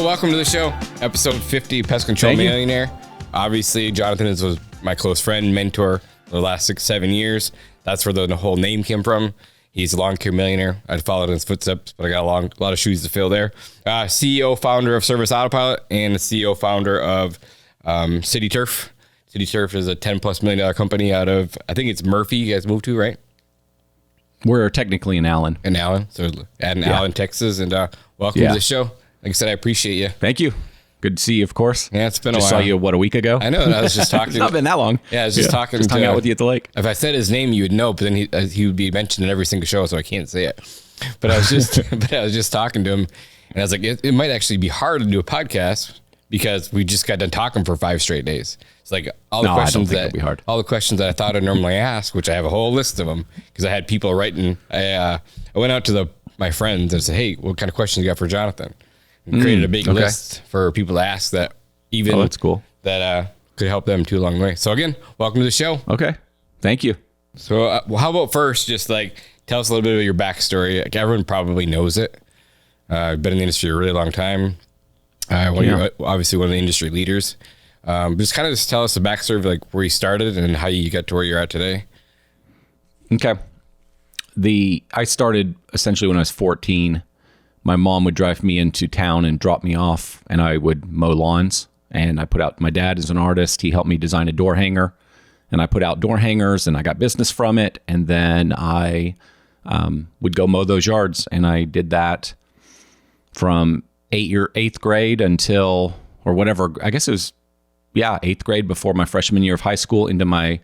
Well, welcome to the show, episode 50, Pest Control Millionaire. Obviously, Jonathan was my close friend, mentor for the last 6-7 years. That's where the whole name came from. He's a Lawncare millionaire. I followed in his footsteps, but I got a lot of shoes to fill there. CEO, founder of Service Autopilot, and the CEO, founder of City Turf. City Turf is a $10+ million company out of, I think it's Murphy you guys moved to, right? We're technically in Allen. In Allen. So Allen, Texas. And welcome to the show. Like I said, I appreciate you. Thank you. Good to see you, of course. Yeah, it's been a while. Saw you, a week ago? I know. I was just talking. It's not been that long. Yeah, I was just talking. Just hung out with you at the lake. If I said his name, you would know, but then he would be mentioned in every single show, so I can't say it. But I was just talking to him, and I was like, it might actually be hard to do a podcast because we just got done talking for 5 straight days. It's like all the questions that I thought I'd normally ask, which I have a whole list of them because I had people writing. I went out to my friends and said, hey, what kind of questions you got for Jonathan? And created a big list for people to ask that even that's cool. That could help them too along the way. So again, welcome to the show. Okay. Thank you. So how about first, just like tell us a little bit of your backstory. Like everyone probably knows it. I've been in the industry a really long time. You're obviously one of the industry leaders. Just tell us the backstory of like where you started and how you got to where you're at today. Okay. I started essentially when I was 14. My mom would drive me into town and drop me off, and I would mow lawns. And I put out, my dad is an artist. He helped me design a door hanger, and I put out door hangers, and I got business from it. And then I would go mow those yards, and I did that from 8th grade until, or whatever, I guess it was, 8th grade before my freshman year of high school into my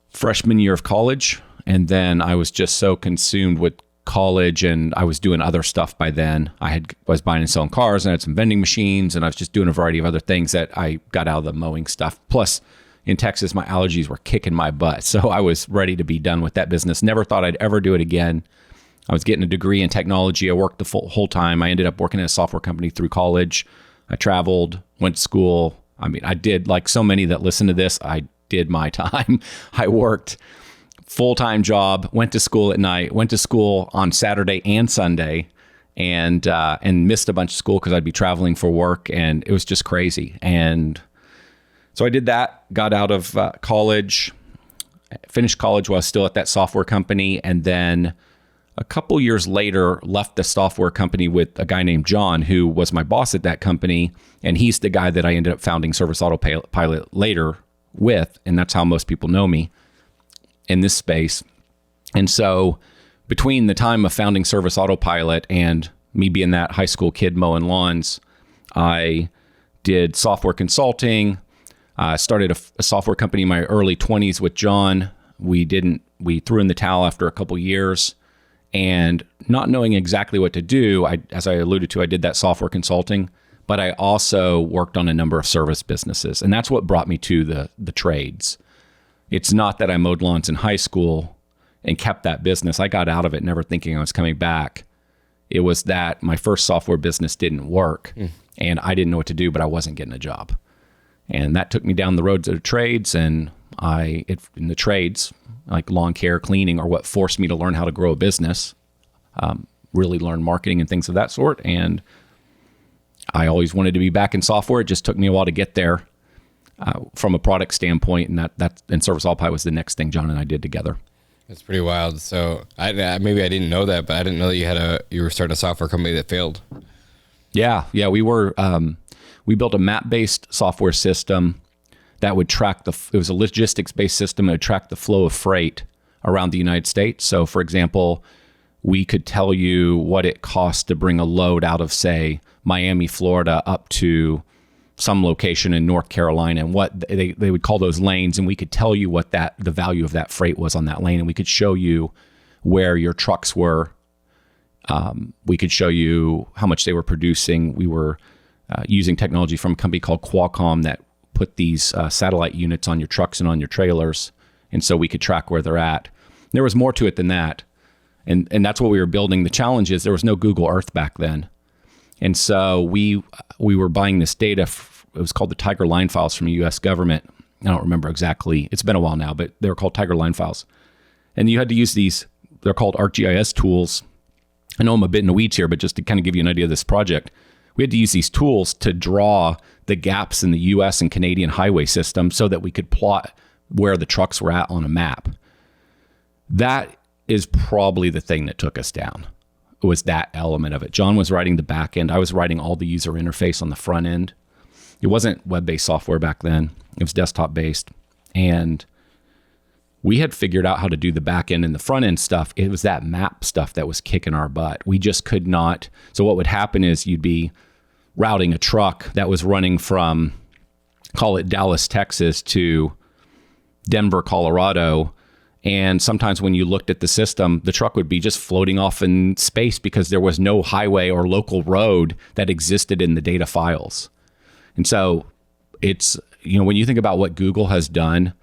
freshman year of college. And then I was just so consumed with college, and I was doing other stuff by then. I was buying and selling cars, and I had some vending machines, and I was just doing a variety of other things that I got out of the mowing stuff. Plus, in Texas, my allergies were kicking my butt, so I was ready to be done with that business. Never thought I'd ever do it again. I was getting a degree in technology. I worked the whole time. I ended up working at a software company through college. I traveled, went to school. I mean, I did, like so many that listen to this, I did my time. I worked full-time job, went to school at night, went to school on Saturday and Sunday, and missed a bunch of school because I'd be traveling for work, and it was just crazy. And so I did that, got out of college, finished college while I was still at that software company, and then a couple years later left the software company with a guy named John, who was my boss at that company, and he's the guy that I ended up founding Service Autopilot later with, and that's how most people know me in this space. And so between the time of founding Service Autopilot and me being that high school kid mowing lawns, I did software consulting. I started a software company in my early 20s with John. We threw in the towel after a couple years, and not knowing exactly what to do, as I alluded to, I did that software consulting, but I also worked on a number of service businesses. And that's what brought me to the trades. It's not that I mowed lawns in high school and kept that business. I got out of it never thinking I was coming back. It was that my first software business didn't work, and I didn't know what to do, but I wasn't getting a job. And that took me down the road to the trades, and in the trades, like lawn care, cleaning, are what forced me to learn how to grow a business, really learn marketing and things of that sort. And I always wanted to be back in software. It just took me a while to get there. From a product standpoint, and Service Autopilot was the next thing John and I did together. That's pretty wild. So maybe I didn't know that, but I didn't know that you were starting a software company that failed. Yeah, we were. We built a map-based software system that would track it was a logistics-based system that would track the flow of freight around the United States. So, for example, we could tell you what it costs to bring a load out of, say, Miami, Florida, up to some location in North Carolina, and what they would call those lanes, and we could tell you what the value of that freight was on that lane, and we could show you where your trucks were. We could show you how much they were producing. We were using technology from a company called Qualcomm that put these satellite units on your trucks and on your trailers, and so we could track where they're at. There was more to it than that, and that's what we were building. The challenge is there was no Google Earth back then. And so we were buying this data. It was called the Tiger line files from the U.S. government. I don't remember exactly. It's been a while now, but they were called Tiger line files. And you had to use these, they're called ArcGIS tools. I know I'm a bit in the weeds here, but just to kind of give you an idea of this project, We had to use these tools to draw the gaps in the US and Canadian highway system so that we could plot where the trucks were at on a map. That is probably the thing that took us down. It was that element of it. John was writing the back end. I was writing all the user interface on the front end. It wasn't web-based software back then. It was desktop-based. And we had figured out how to do the back end and the front end stuff. It was that map stuff that was kicking our butt. We just could not. So what would happen is you'd be routing a truck that was running from, call it Dallas, Texas to Denver, Colorado. And sometimes when you looked at the system, the truck would be just floating off in space because there was no highway or local road that existed in the data files. And so it's, when you think about what Google has done,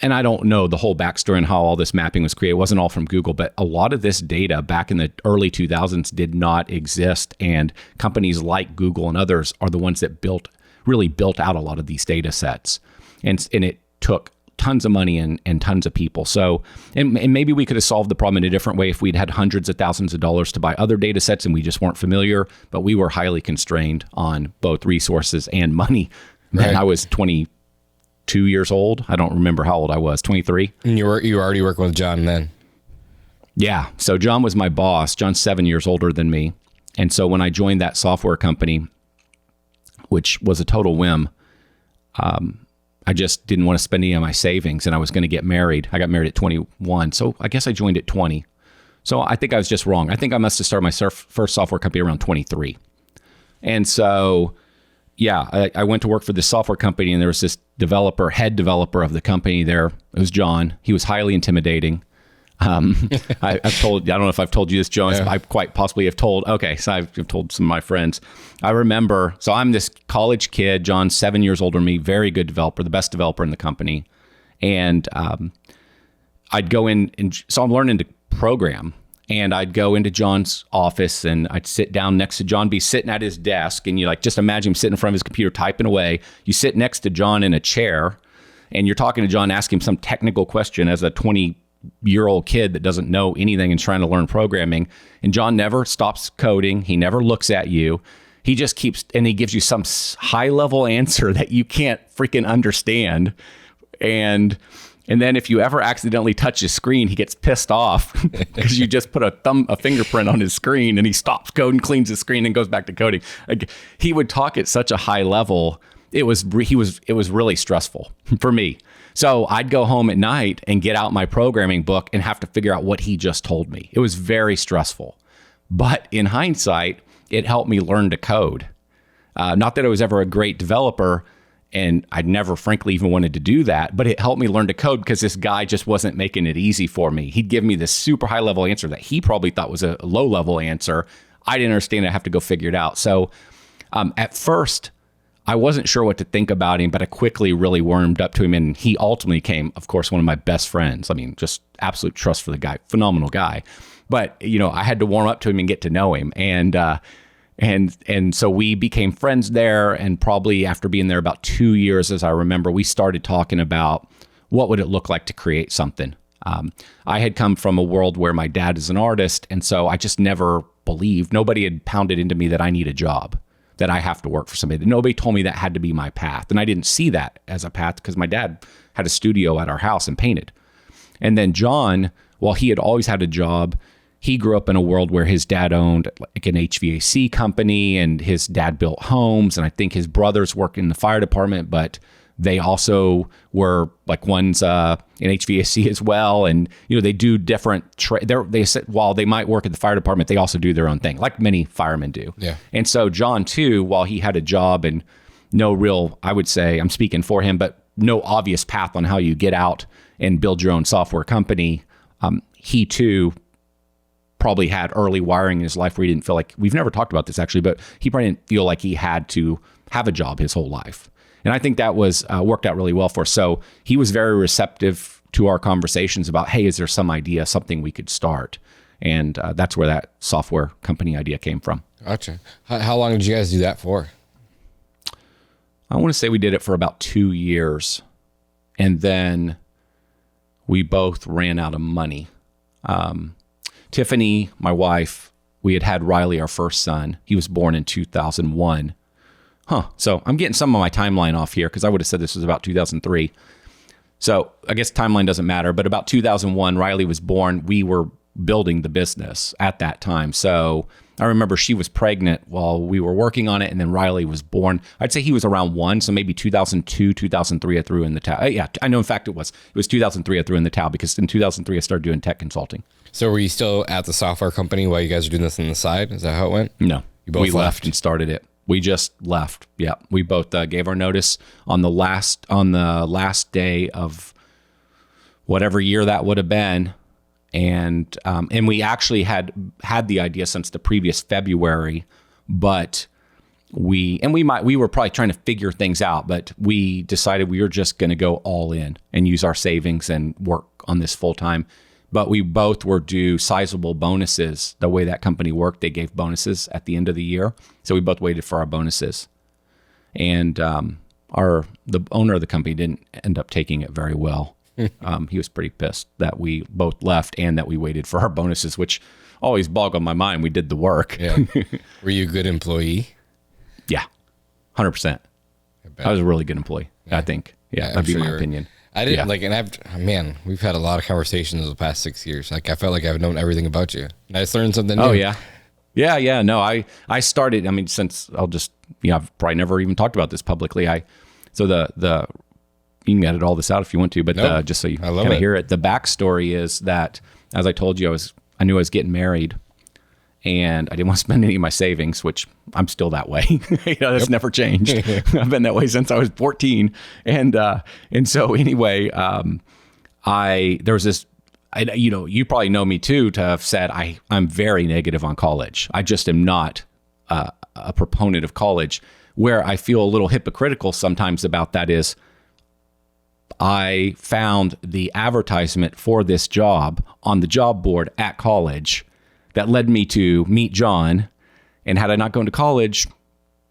and I don't know the whole backstory and how all this mapping was created. It wasn't all from Google, but a lot of this data back in the early 2000s did not exist. And companies like Google and others are the ones that really built out a lot of these data sets. And it took tons of money and tons of people. So, and maybe we could have solved the problem in a different way if we'd had hundreds of thousands of dollars to buy other data sets and we just weren't familiar, but we were highly constrained on both resources and money. Right. And I was 22 years old. I don't remember how old I was, 23. And you were already working with John then? Yeah. So John was my boss. John's 7 years older than me. And so when I joined that software company, which was a total whim, I just didn't want to spend any of my savings, and I was going to get married. I got married at 21. So I guess I joined at 20. So I think I was just wrong. I think I must have started my first software company around 23. And so, yeah, I went to work for this software company, and there was this head developer of the company there. It was John. He was highly intimidating. I've told, I don't know if I've told you this, Jones, yeah. I quite possibly have told. Okay. So I've told some of my friends. I remember, so I'm this college kid, John's 7 years older than me, very good developer, the best developer in the company. And, I'd go in so I'm learning to program, and I'd go into John's office and I'd sit down next to John, be sitting at his desk. And you just imagine him sitting in front of his computer, typing away. You sit next to John in a chair and you're talking to John, asking him some technical question as a 20-year-old kid that doesn't know anything and trying to learn programming. And John never stops coding. He never looks at you. He just keeps, and he gives you some high level answer that you can't freaking understand. And then if you ever accidentally touch his screen, he gets pissed off because you just put a fingerprint on his screen, and he stops coding, cleans his screen, and goes back to coding. Like, he would talk at such a high level. It was really stressful for me. So I'd go home at night and get out my programming book and have to figure out what he just told me. It was very stressful. But in hindsight, it helped me learn to code. Not that I was ever a great developer, and I'd never, frankly, even wanted to do that, but it helped me learn to code because this guy just wasn't making it easy for me. He'd give me this super high-level answer that he probably thought was a low-level answer. I didn't understand it. I have to go figure it out. So at first, I wasn't sure what to think about him, but I quickly really warmed up to him, and he ultimately became, of course, one of my best friends. I mean, just absolute trust for the guy, phenomenal guy. But, I had to warm up to him and get to know him. And so we became friends there, and probably after being there about 2 years, as I remember, we started talking about what would it look like to create something. I had come from a world where my dad is an artist, and so I just never believed, nobody had pounded into me that I need a job, that I have to work for somebody. Nobody told me that had to be my path. And I didn't see that as a path because my dad had a studio at our house and painted. And then John, while he had always had a job, he grew up in a world where his dad owned like an HVAC company, and his dad built homes. And I think his brothers worked in the fire department, but they also were like one's in HVAC as well. And, they do different they said, while they might work at the fire department, they also do their own thing, like many firemen do. Yeah. And so John too, while he had a job and no real, I would say, I'm speaking for him, but no obvious path on how you get out and build your own software company, he too probably had early wiring in his life where he didn't feel like, we've never talked about this actually, but he probably didn't feel like he had to have a job his whole life. And I think that was worked out really well for us. So he was very receptive to our conversations about, hey, is there some idea, something we could start? And that's where that software company idea came from. Gotcha. How long did you guys do that for? I want to say we did it for about 2 years. And then we both ran out of money. Tiffany, my wife, we had Riley, our first son. He was born in 2001. So I'm getting some of my timeline off here because I would have said this was about 2003. So I guess timeline doesn't matter, but about 2001, Riley was born. We were building the business at that time. So I remember she was pregnant while we were working on it, and then Riley was born. I'd say he was around 1, so maybe 2002, 2003 I threw in the towel. Yeah, I know. In fact, it was 2003 I threw in the towel because in 2003 I started doing tech consulting. So were you still at the software company while you guys were doing this on the side? Is that how it went? No, you both left and started it. We just left. Yeah, we both gave our notice on the last day of whatever year that would have been. And we actually had the idea since the previous February, but we were probably trying to figure things out, but we decided we were just going to go all in and use our savings and work on this full time. But we both were due sizable bonuses. The way that company worked, they gave bonuses at the end of the year, so we both waited for our bonuses. And the owner of the company didn't end up taking it very well. He was pretty pissed that we both left and that we waited for our bonuses, which always boggled my mind. We did the work. Yeah. Were you a good employee? Yeah, 100%. I was a really good employee, I think. Yeah, that'd be my opinion. I didn't we've had a lot of conversations the past 6 years. Like I felt like I've known everything about you. And I just learned something new. Oh yeah. Yeah. No, I started, since I've probably never even talked about this publicly. You can edit all this out if you want to, but just so you kind of hear it. The backstory is that, as I told you, I knew I was getting married, and I didn't want to spend any of my savings, which I'm still that way. That's never changed. I've been that way since I was 14, and so anyway, there was this. You probably know me too to have said I'm very negative on college. I just am not a proponent of college. Where I feel a little hypocritical sometimes about that is, I found the advertisement for this job on the job board at college that led me to meet John. And had I not gone to college,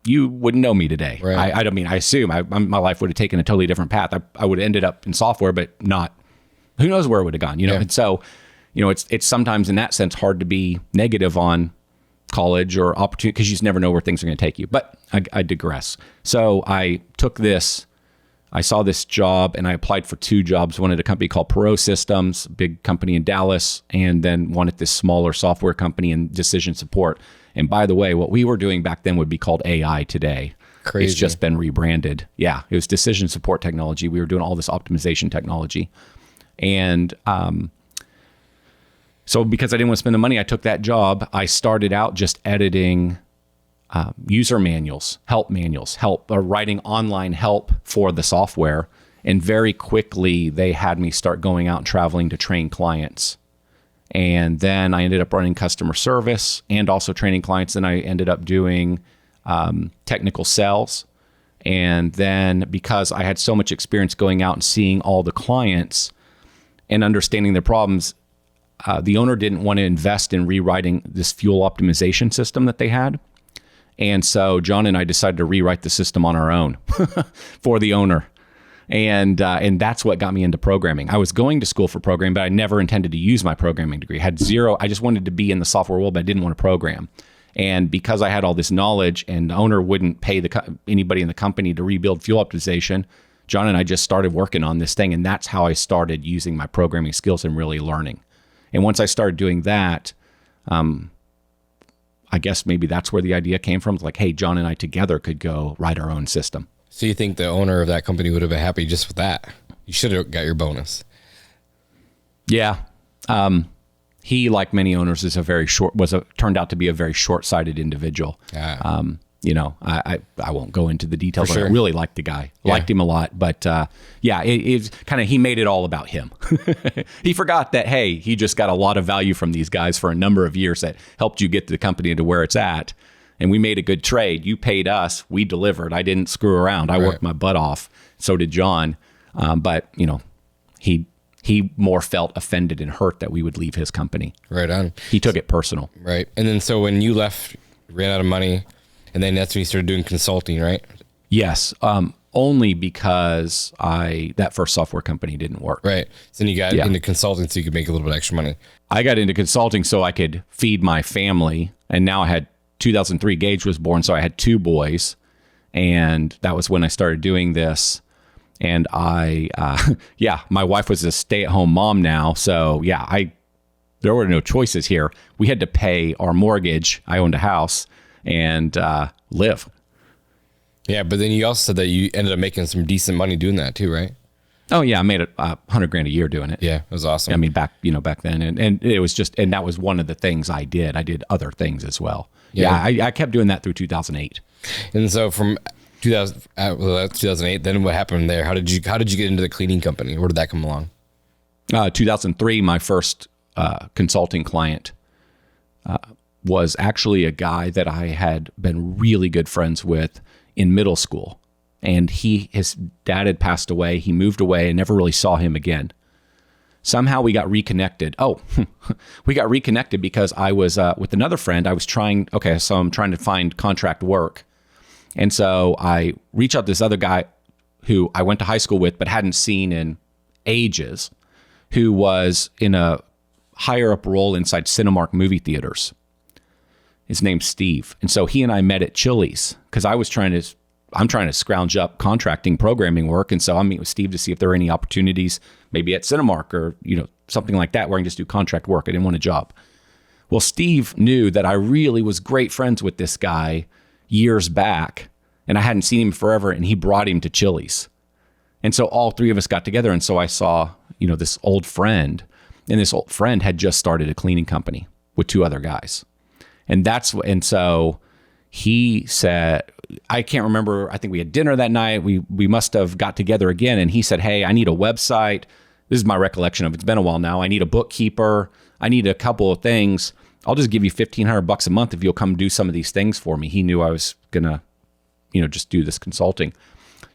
you wouldn't know me today. Right. I assume my life would have taken a totally different path. I would have ended up in software, but not, who knows where it would have gone, Yeah. And so, it's sometimes in that sense hard to be negative on college or opportunity because you just never know where things are going to take you. But I digress. So I saw this job and I applied for 2 jobs. One at a company called Pro Systems, big company in Dallas, and then one at this smaller software company in decision support. And by the way, what we were doing back then would be called AI today. Crazy. It's just been rebranded. Yeah, it was decision support technology. We were doing all this optimization technology. And so because I didn't want to spend the money, I took that job. I started out just editing user manuals, writing online help for the software. And very quickly, they had me start going out and traveling to train clients. And then I ended up running customer service and also training clients. And I ended up doing technical sales. And then because I had so much experience going out and seeing all the clients and understanding their problems, the owner didn't want to invest in rewriting this fuel optimization system that they had. And so John and I decided to rewrite the system on our own for the owner. And that's what got me into programming. I was going to school for programming, but I never intended to use my programming degree. I just wanted to be in the software world, but I didn't want to program. And because I had all this knowledge and the owner wouldn't pay anybody in the company to rebuild fuel optimization, John and I just started working on this thing. And that's how I started using my programming skills and really learning. And once I started doing that, I guess maybe that's where the idea came from. It's like, hey, John and I together could go write our own system. So you think the owner of that company would have been happy just with that? You should have got your bonus. Yeah. He, like many owners, turned out to be a very short-sighted individual. Yeah. I won't go into the details. Sure. I really liked the guy. Liked him a lot. But it's kind of, he made it all about him. He forgot that, hey, he just got a lot of value from these guys for a number of years that helped you get the company to where it's at. And we made a good trade. You paid us. We delivered. I didn't screw around. I worked my butt off. So did John. But he more felt offended and hurt that we would leave his company. Right on. He took it personal. Right. And then so when you left, ran out of money, and then that's when you started doing consulting, right? Yes. only because that first software company didn't work. Right. So then you got into consulting so you could make a little bit extra money. I got into consulting so I could feed my family. And now I had 2003 Gage was born. So I had 2 boys. And that was when I started doing this. And my wife was a stay-at-home mom now. So there were no choices here. We had to pay our mortgage. I owned a house and live. Yeah, but then you also said that you ended up making some decent money doing that too, right? Oh yeah, I made $100,000 a year doing it. Yeah, it was awesome. I mean, back then, and it was just, and that was one of the things I did. I did other things as well. Yeah, I kept doing that through 2008. And so from 2008, then what happened there? How did you get into the cleaning company? Where did that come along? 2003, my first consulting client was actually a guy that I had been really good friends with in middle school. And his dad had passed away. He moved away and never really saw him again. Somehow we got reconnected. We got reconnected because I was with another friend. I'm trying to find contract work. And so I reached out to this other guy who I went to high school with but hadn't seen in ages, who was in a higher up role inside Cinemark movie theaters. His name's Steve. And so he and I met at Chili's because I'm trying to scrounge up contracting programming work. And so I meet with Steve to see if there are any opportunities, maybe at Cinemark or, something like that where I can just do contract work. I didn't want a job. Well, Steve knew that I really was great friends with this guy years back and I hadn't seen him forever. And he brought him to Chili's. And so all 3 of us got together. And so I saw, this old friend, and this old friend had just started a cleaning company with 2 other guys. And so he said, I can't remember. I think we had dinner that night. We must have got together again. And he said, hey, I need a website. This is my recollection of it. It's been a while now. I need a bookkeeper. I need a couple of things. I'll just give you $1,500 a month if you'll come do some of these things for me. He knew I was going to, just do this consulting.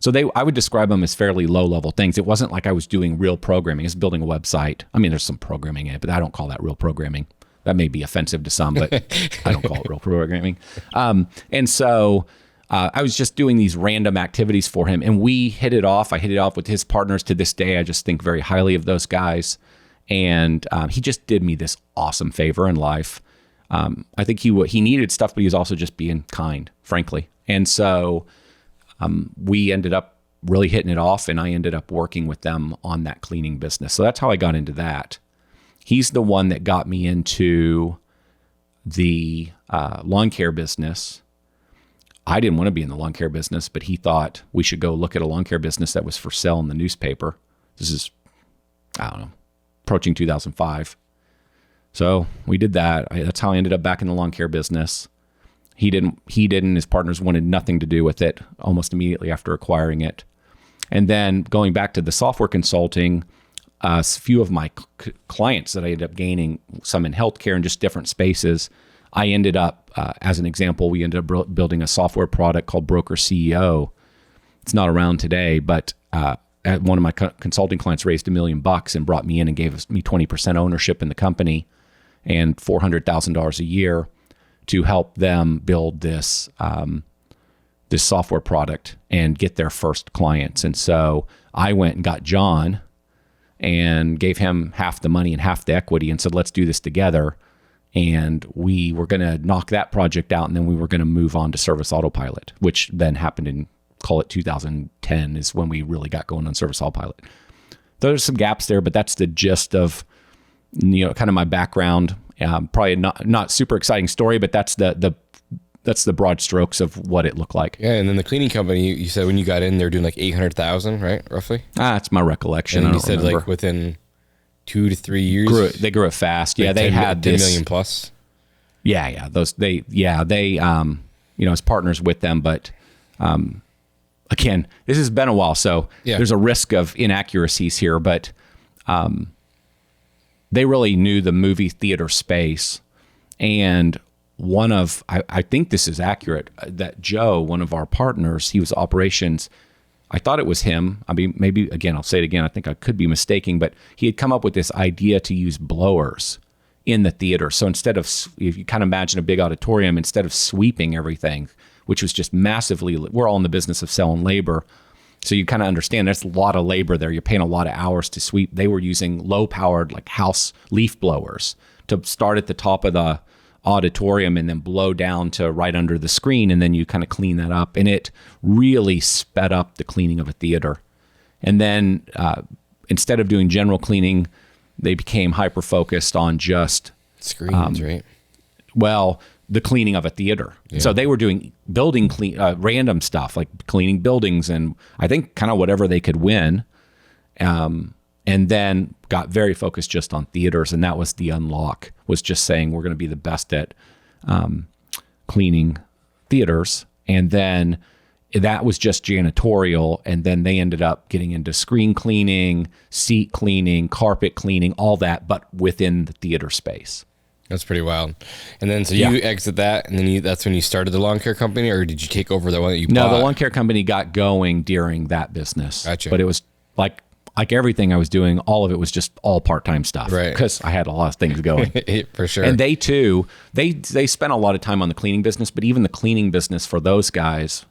So I would describe them as fairly low level things. It wasn't like I was doing real programming. It's building a website. I mean, there's some programming in it, but I don't call that real programming. That may be offensive to some, but I don't call it real programming. And so I was just doing these random activities for him, and we hit it off. I hit it off with his partners to this day. I just think very highly of those guys. And he just did me this awesome favor in life. I think he needed stuff, but he was also just being kind, frankly. And so we ended up really hitting it off, and I ended up working with them on that cleaning business. So that's how I got into that. He's the one that got me into the lawn care business. I didn't want to be in the lawn care business, but he thought we should go look at a lawn care business that was for sale in the newspaper. This is, approaching 2005. So we did that. That's how I ended up back in the lawn care business. He didn't, his partners wanted nothing to do with it almost immediately after acquiring it. And then going back to the software consulting, a few of my clients that I ended up gaining, some in healthcare and just different spaces, I ended up, as an example, we ended up building a software product called Broker CEO. It's not around today, but one of my consulting clients raised $1 million and brought me in and gave me 20% ownership in the company and $400,000 a year to help them build this this software product and get their first clients. And so I went and got John and gave him half the money and half the equity and said, let's do this together. And we were going to knock that project out, and then we were going to move on to Service Autopilot, which then happened in, call it 2010 is when we really got going on Service Autopilot. There's some gaps there, but that's the gist of, kind of my background. Probably not super exciting story, but that's the broad strokes of what it looked like. Yeah, and then the cleaning company, you said when you got in, they're doing like 800,000, right, roughly? That's my recollection. And you said remember. Like within 2 to 3 years, they grew it fast. Yeah, like they had 10 million plus. Yeah. They as partners with them, but again, this has been a while, so there's a risk of inaccuracies here, but they really knew the movie theater space. And I think this is accurate, that Joe, one of our partners, he was operations. I thought it was him. I mean, maybe, again, I'll say it again. I think I could be mistaken, but he had come up with this idea to use blowers in the theater. So instead of, if you kind of imagine a big auditorium, instead of sweeping everything, which was just massively, we're all in the business of selling labor. So you kind of understand there's a lot of labor there. You're paying a lot of hours to sweep. They were using low-powered like house leaf blowers to start at the top of the auditorium and then blow down to right under the screen, and then you kind of clean that up. And it really sped up the cleaning of a theater. And then instead of doing general cleaning, they became hyper-focused on just screens, right? Well, the cleaning of a theater. Yeah. So they were doing building random stuff like cleaning buildings and I think kind of whatever they could win. And then got very focused just on theaters. And that was the unlock, was just saying we're going to be the best at cleaning theaters. And then that was just janitorial. And then they ended up getting into screen cleaning, seat cleaning, carpet cleaning, all that, but within the theater space. That's pretty wild. And then, so you exit that, and then that's when you started the Lawncare company, or did you take over the one that you bought? No, the Lawncare company got going during that business. Gotcha. But it was like everything I was doing, all of it was just all part-time stuff. Right. Because I had a lot of things going. For sure. And they too, they spent a lot of time on the cleaning business, but even the cleaning business for those guys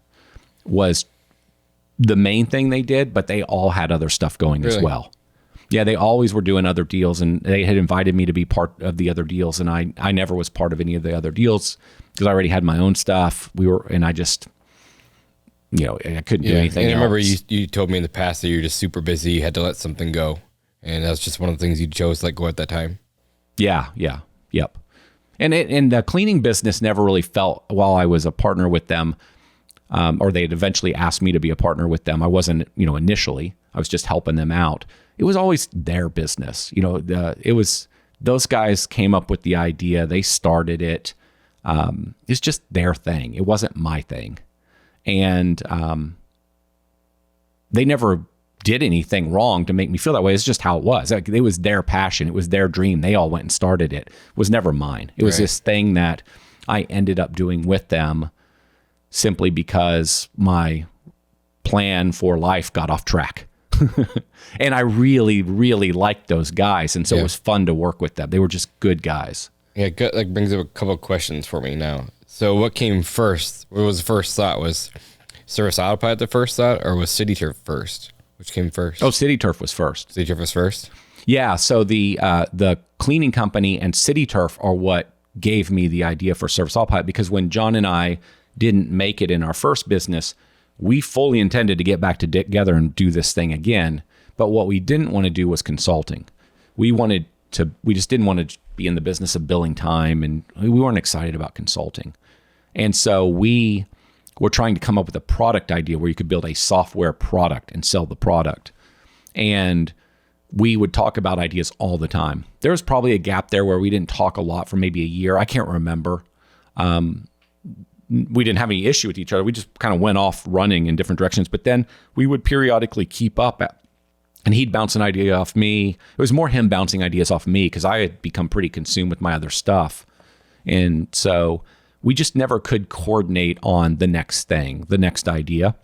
was the main thing they did, but they all had other stuff going as well. Yeah, they always were doing other deals, and they had invited me to be part of the other deals, and I never was part of any of the other deals because I already had my own stuff. I just, I couldn't do anything else. I remember you told me in the past that you're just super busy, you had to let something go, and that's just one of the things you chose to let go at that time. Yeah, yep. And the cleaning business never really felt, while I was a partner with them, or they had eventually asked me to be a partner with them. I wasn't, initially. I was just helping them out. It was always their business. It was, those guys came up with the idea. They started it. It's just their thing. It wasn't my thing. And they never did anything wrong to make me feel that way. It's just how it was. Like, it was their passion. It was their dream. They all went and started it. It was never mine. It was this thing that I ended up doing with them simply because my plan for life got off track. And I really, really liked those guys. And so it was fun to work with them. They were just good guys. Yeah, that brings up a couple of questions for me now. So what came first? What was the first thought? Was Service Autopilot the first thought, or was City Turf first? Which came first? Oh, City Turf was first. City Turf was first? Yeah, so the cleaning company and City Turf are what gave me the idea for Service Autopilot, because when John and I didn't make it in our first business, we fully intended to get back together and do this thing again. But what we didn't want to do was consulting. We just didn't want to be in the business of billing time, and we weren't excited about consulting. And so we were trying to come up with a product idea where you could build a software product and sell the product. And we would talk about ideas all the time. There was probably a gap there where we didn't talk a lot for maybe a year. I can't remember. We didn't have any issue with each other. We just kind of went off running in different directions. But then we would periodically keep up, and he'd bounce an idea off me. It was more him bouncing ideas off me because I had become pretty consumed with my other stuff. And so we just never could coordinate on the next thing, the next idea.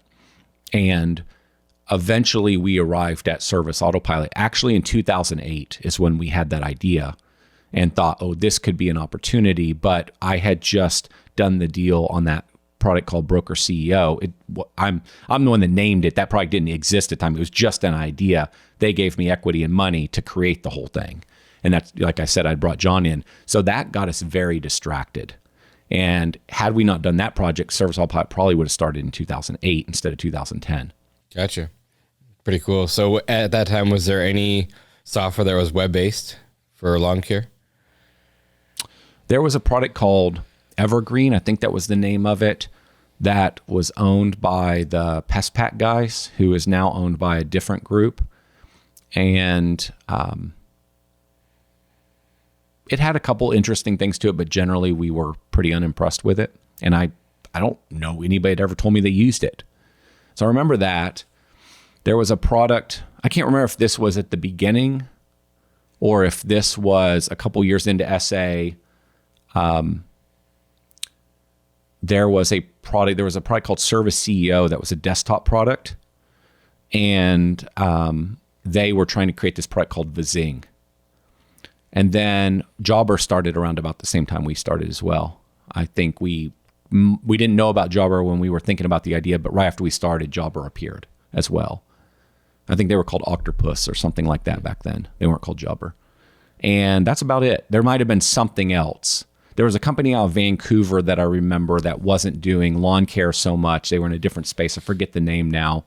And eventually we arrived at Service Autopilot. Actually in 2008 is when we had that idea and thought, oh, this could be an opportunity. But I had just done the deal on that product called Broker CEO. I'm the one that named it. That product didn't exist at the time. It was just an idea. They gave me equity and money to create the whole thing. And that's, like I said, I brought John in. So that got us very distracted. And had we not done that project, Service Autopilot probably would have started in 2008 instead of 2010. Gotcha. Pretty cool. So at that time, was there any software that was web-based for Lawncare? There was a product called Evergreen, I think that was the name of it, that was owned by the Pest Pack guys, who is now owned by a different group. And it had a couple interesting things to it, but generally we were pretty unimpressed with it. And I don't know anybody that ever told me they used it. So I remember that. There was a product, I can't remember if this was at the beginning or if this was a couple years into SA. There was a product called Service CEO that was a desktop product. And they were trying to create this product called Vizing. And then Jobber started around about the same time we started as well. I think we didn't know about Jobber when we were thinking about the idea, but right after we started, Jobber appeared. as well. I think they were called Octopus or something like that back then. They weren't called Jobber. And that's about it. There might have been something else. There was a company out of Vancouver that I remember that wasn't doing Lawncare so much. They were in a different space. I forget the name now.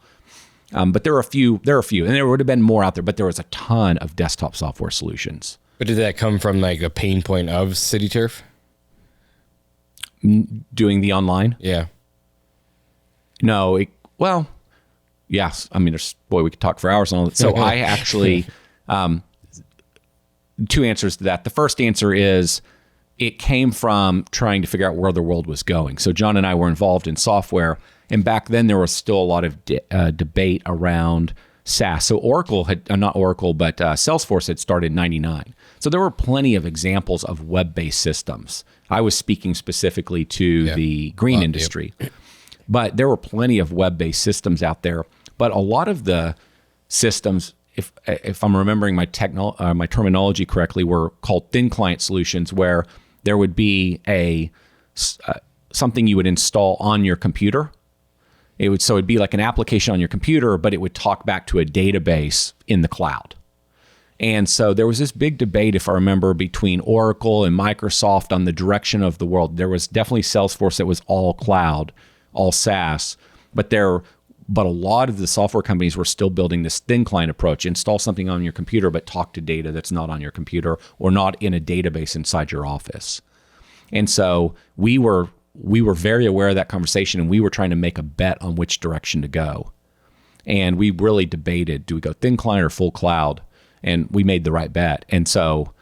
But there are a few, and there would have been more out there, but there was a ton of desktop software solutions. But did that come from like a pain point of CityTurf? Doing the online? Yeah. No, well, yes. I mean, we could talk for hours on it. So I actually, two answers to that. The first answer is it came from trying to figure out where the world was going. So John and I were involved in software, and back then there was still a lot of debate around SaaS. So Oracle had, not Oracle, but Salesforce had started in 99. So there were plenty of examples of web-based systems. I was speaking specifically to the green industry. Yep. But there were plenty of web-based systems out there. But a lot of the systems, if I'm remembering my terminology correctly, were called thin client solutions, where there would be something you would install on your computer. It'd be like an application on your computer, but it would talk back to a database in the cloud. And so there was this big debate, if I remember, between Oracle and Microsoft on the direction of the world. There was definitely Salesforce that was all cloud, all SaaS, but a lot of the software companies were still building this thin client approach. Install something on your computer, but talk to data that's not on your computer or not in a database inside your office. And so we were very aware of that conversation, and we were trying to make a bet on which direction to go. And we really debated, do we go thin client or full cloud? And we made the right bet. And so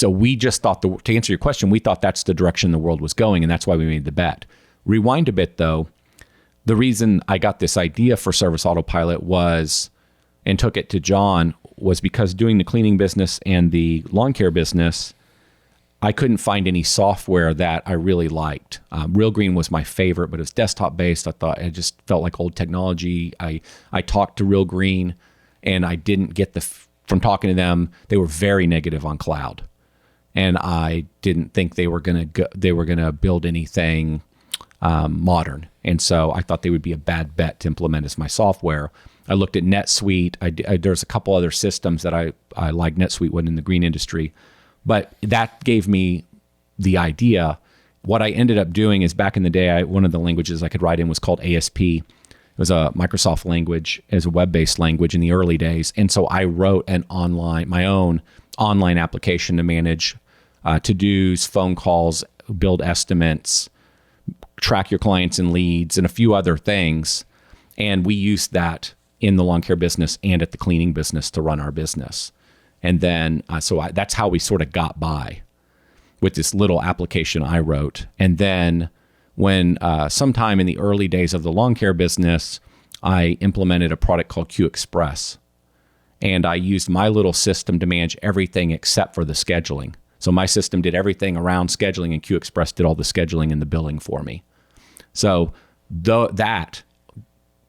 we just thought, to answer your question, we thought that's the direction the world was going, and that's why we made the bet. Rewind a bit, though. The reason I got this idea for Service Autopilot and took it to John, was because doing the cleaning business and the lawn care business, I couldn't find any software that I really liked. Real Green was my favorite, but it was desktop based. I thought it just felt like old technology. I talked to Real Green, and I didn't get from talking to them, they were very negative on cloud, and I didn't think they were gonna build anything modern. And so I thought they would be a bad bet to implement as my software. I looked at NetSuite. There's a couple other systems that I like. NetSuite wasn't in the green industry, but that gave me the idea. What I ended up doing is, back in the day, one of the languages I could write in was called ASP. It was a Microsoft language, as a web-based language in the early days. And so I wrote my own online application to manage to-dos, phone calls, build estimates, track your clients and leads, and a few other things. And we used that in the lawn care business and at the cleaning business to run our business. And then, that's how we sort of got by with this little application I wrote. And then when sometime in the early days of the lawn care business, I implemented a product called Q Express. And I used my little system to manage everything except for the scheduling. So my system did everything around scheduling, and Q Express did all the scheduling and the billing for me. So that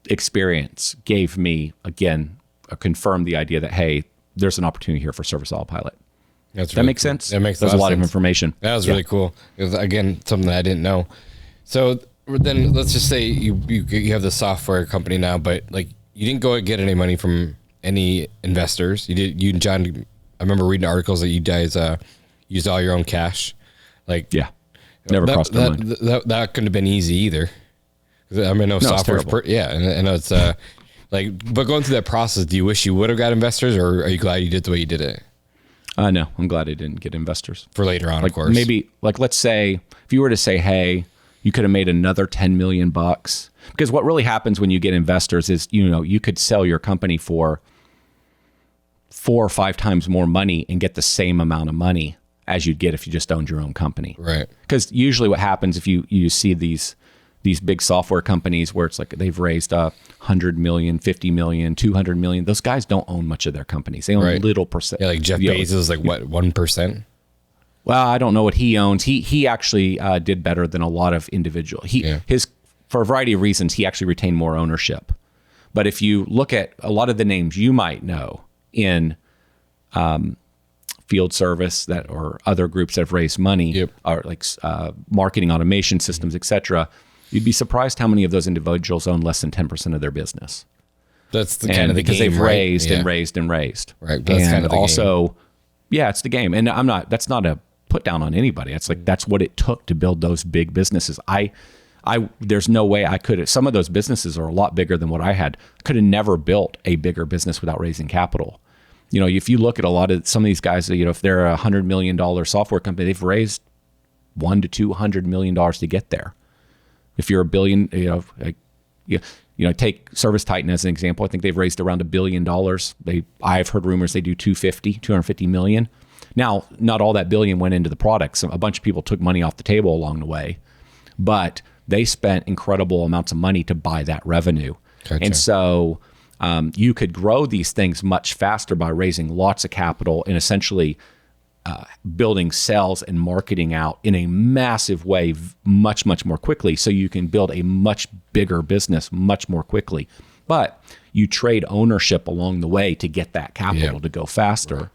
experience gave me, again, confirmed the idea that, hey, there's an opportunity here for Service Autopilot. That makes sense? That makes There's a lot of information. That was really cool. It was, again, something that I didn't know. So then let's just say you have the software company now, but like you didn't go get any money from any investors. You and John, I remember reading articles that you guys used all your own cash. Like, yeah, never crossed my mind. That couldn't have been easy either. I mean, software's and it's but going through that process, do you wish you would have got investors, or are you glad you did the way you did it? No, I'm glad I didn't get investors. For later on, of course. Maybe, let's say, if you were to say, hey, you could have made another $10 million, because what really happens when you get investors is, you could sell your company for 4 or 5 times more money and get the same amount of money as you'd get if you just owned your own company. Right. Because usually what happens if you see these big software companies where it's like they've raised $100 million, $50 million, $200 million. Those guys don't own much of their companies. They own a little percent. Yeah, like Jeff Bezos, like what, 1%? Well, I don't know what he owns. He actually did better than a lot of individuals. For a variety of reasons, he actually retained more ownership. But if you look at a lot of the names you might know in field service or other groups that have raised money, or like marketing automation systems, et cetera, You'd be surprised how many of those individuals own less than 10% of their business. That's the kind of the because game, they've right? raised and raised and raised. Right. That's and kind of the also, game. yeah, it's the game. And that's not a put down on anybody. It's like, that's what it took to build those big businesses. There's no way I could have, some of those businesses are a lot bigger than what I had. Could have never built a bigger business without raising capital. If you look at a lot of some of these guys, if they're a $100 million software company, they've raised $100 to $200 million to get there. If you're a billion, take Service Titan as an example. I think they've raised around $1 billion. I've heard rumors they do 250 million. Now, not all that billion went into the products. A bunch of people took money off the table along the way, but they spent incredible amounts of money to buy that revenue. Gotcha. And so you could grow these things much faster by raising lots of capital and essentially building sales and marketing out in a massive way much, much more quickly. So you can build a much bigger business much more quickly. But you trade ownership along the way to get that capital to go faster. Right.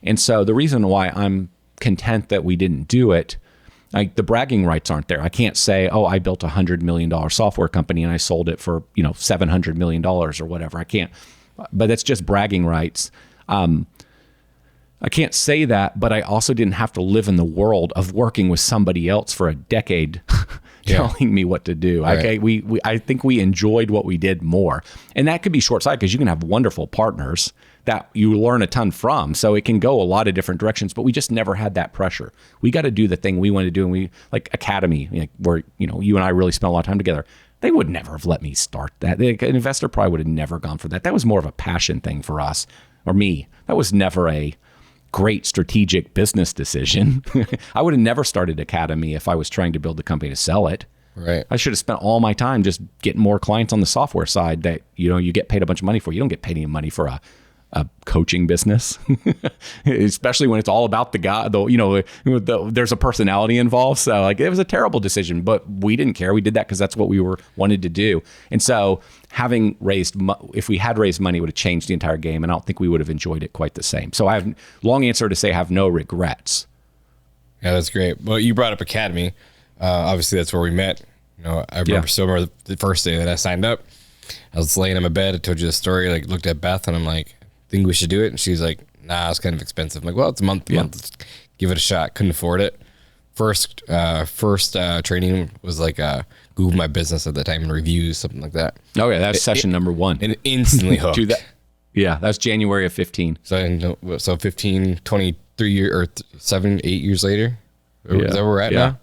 And so the reason why I'm content that we didn't do it, like the bragging rights aren't there. I can't say, oh, I built a $100 million software company and I sold it for, $700 million or whatever. I can't, but that's just bragging rights. I can't say that, but I also didn't have to live in the world of working with somebody else for a decade telling me what to do. Right. I think we enjoyed what we did more. And that could be short-sighted because you can have wonderful partners that you learn a ton from. So it can go a lot of different directions, but we just never had that pressure. We got to do the thing we want to do. And we like Academy, where, you and I really spent a lot of time together. They would never have let me start that. An investor probably would have never gone for that. That was more of a passion thing for us or me. That was never a great strategic business decision. I would have never started Academy if I was trying to build the company to sell it. Right. I should have spent all my time just getting more clients on the software side that, you get paid a bunch of money for. You don't get paid any money for a coaching business, especially when it's all about the guy, though, there's a personality involved. So like it was a terrible decision, but we didn't care. We did that because that's what we wanted to do. And so if we had raised money, it would have changed the entire game. And I don't think we would have enjoyed it quite the same. So I have long answer to say I have no regrets. Yeah, that's great. Well, you brought up Academy. Obviously that's where we met. I remember the first day that I signed up, I was laying in my bed. I told you the story, looked at Beth and I'm like, think we should do it? And she's like, nah, it's kind of expensive. I'm like, well, it's a month. Let's give it a shot. Couldn't afford it. First training was like Google My Business at the time and reviews, something like that. Oh yeah, that's session number 1. And instantly hooked. Yeah, that's January of 15. So 15, 23 years or 7, 8 years later. Is that where we're at now?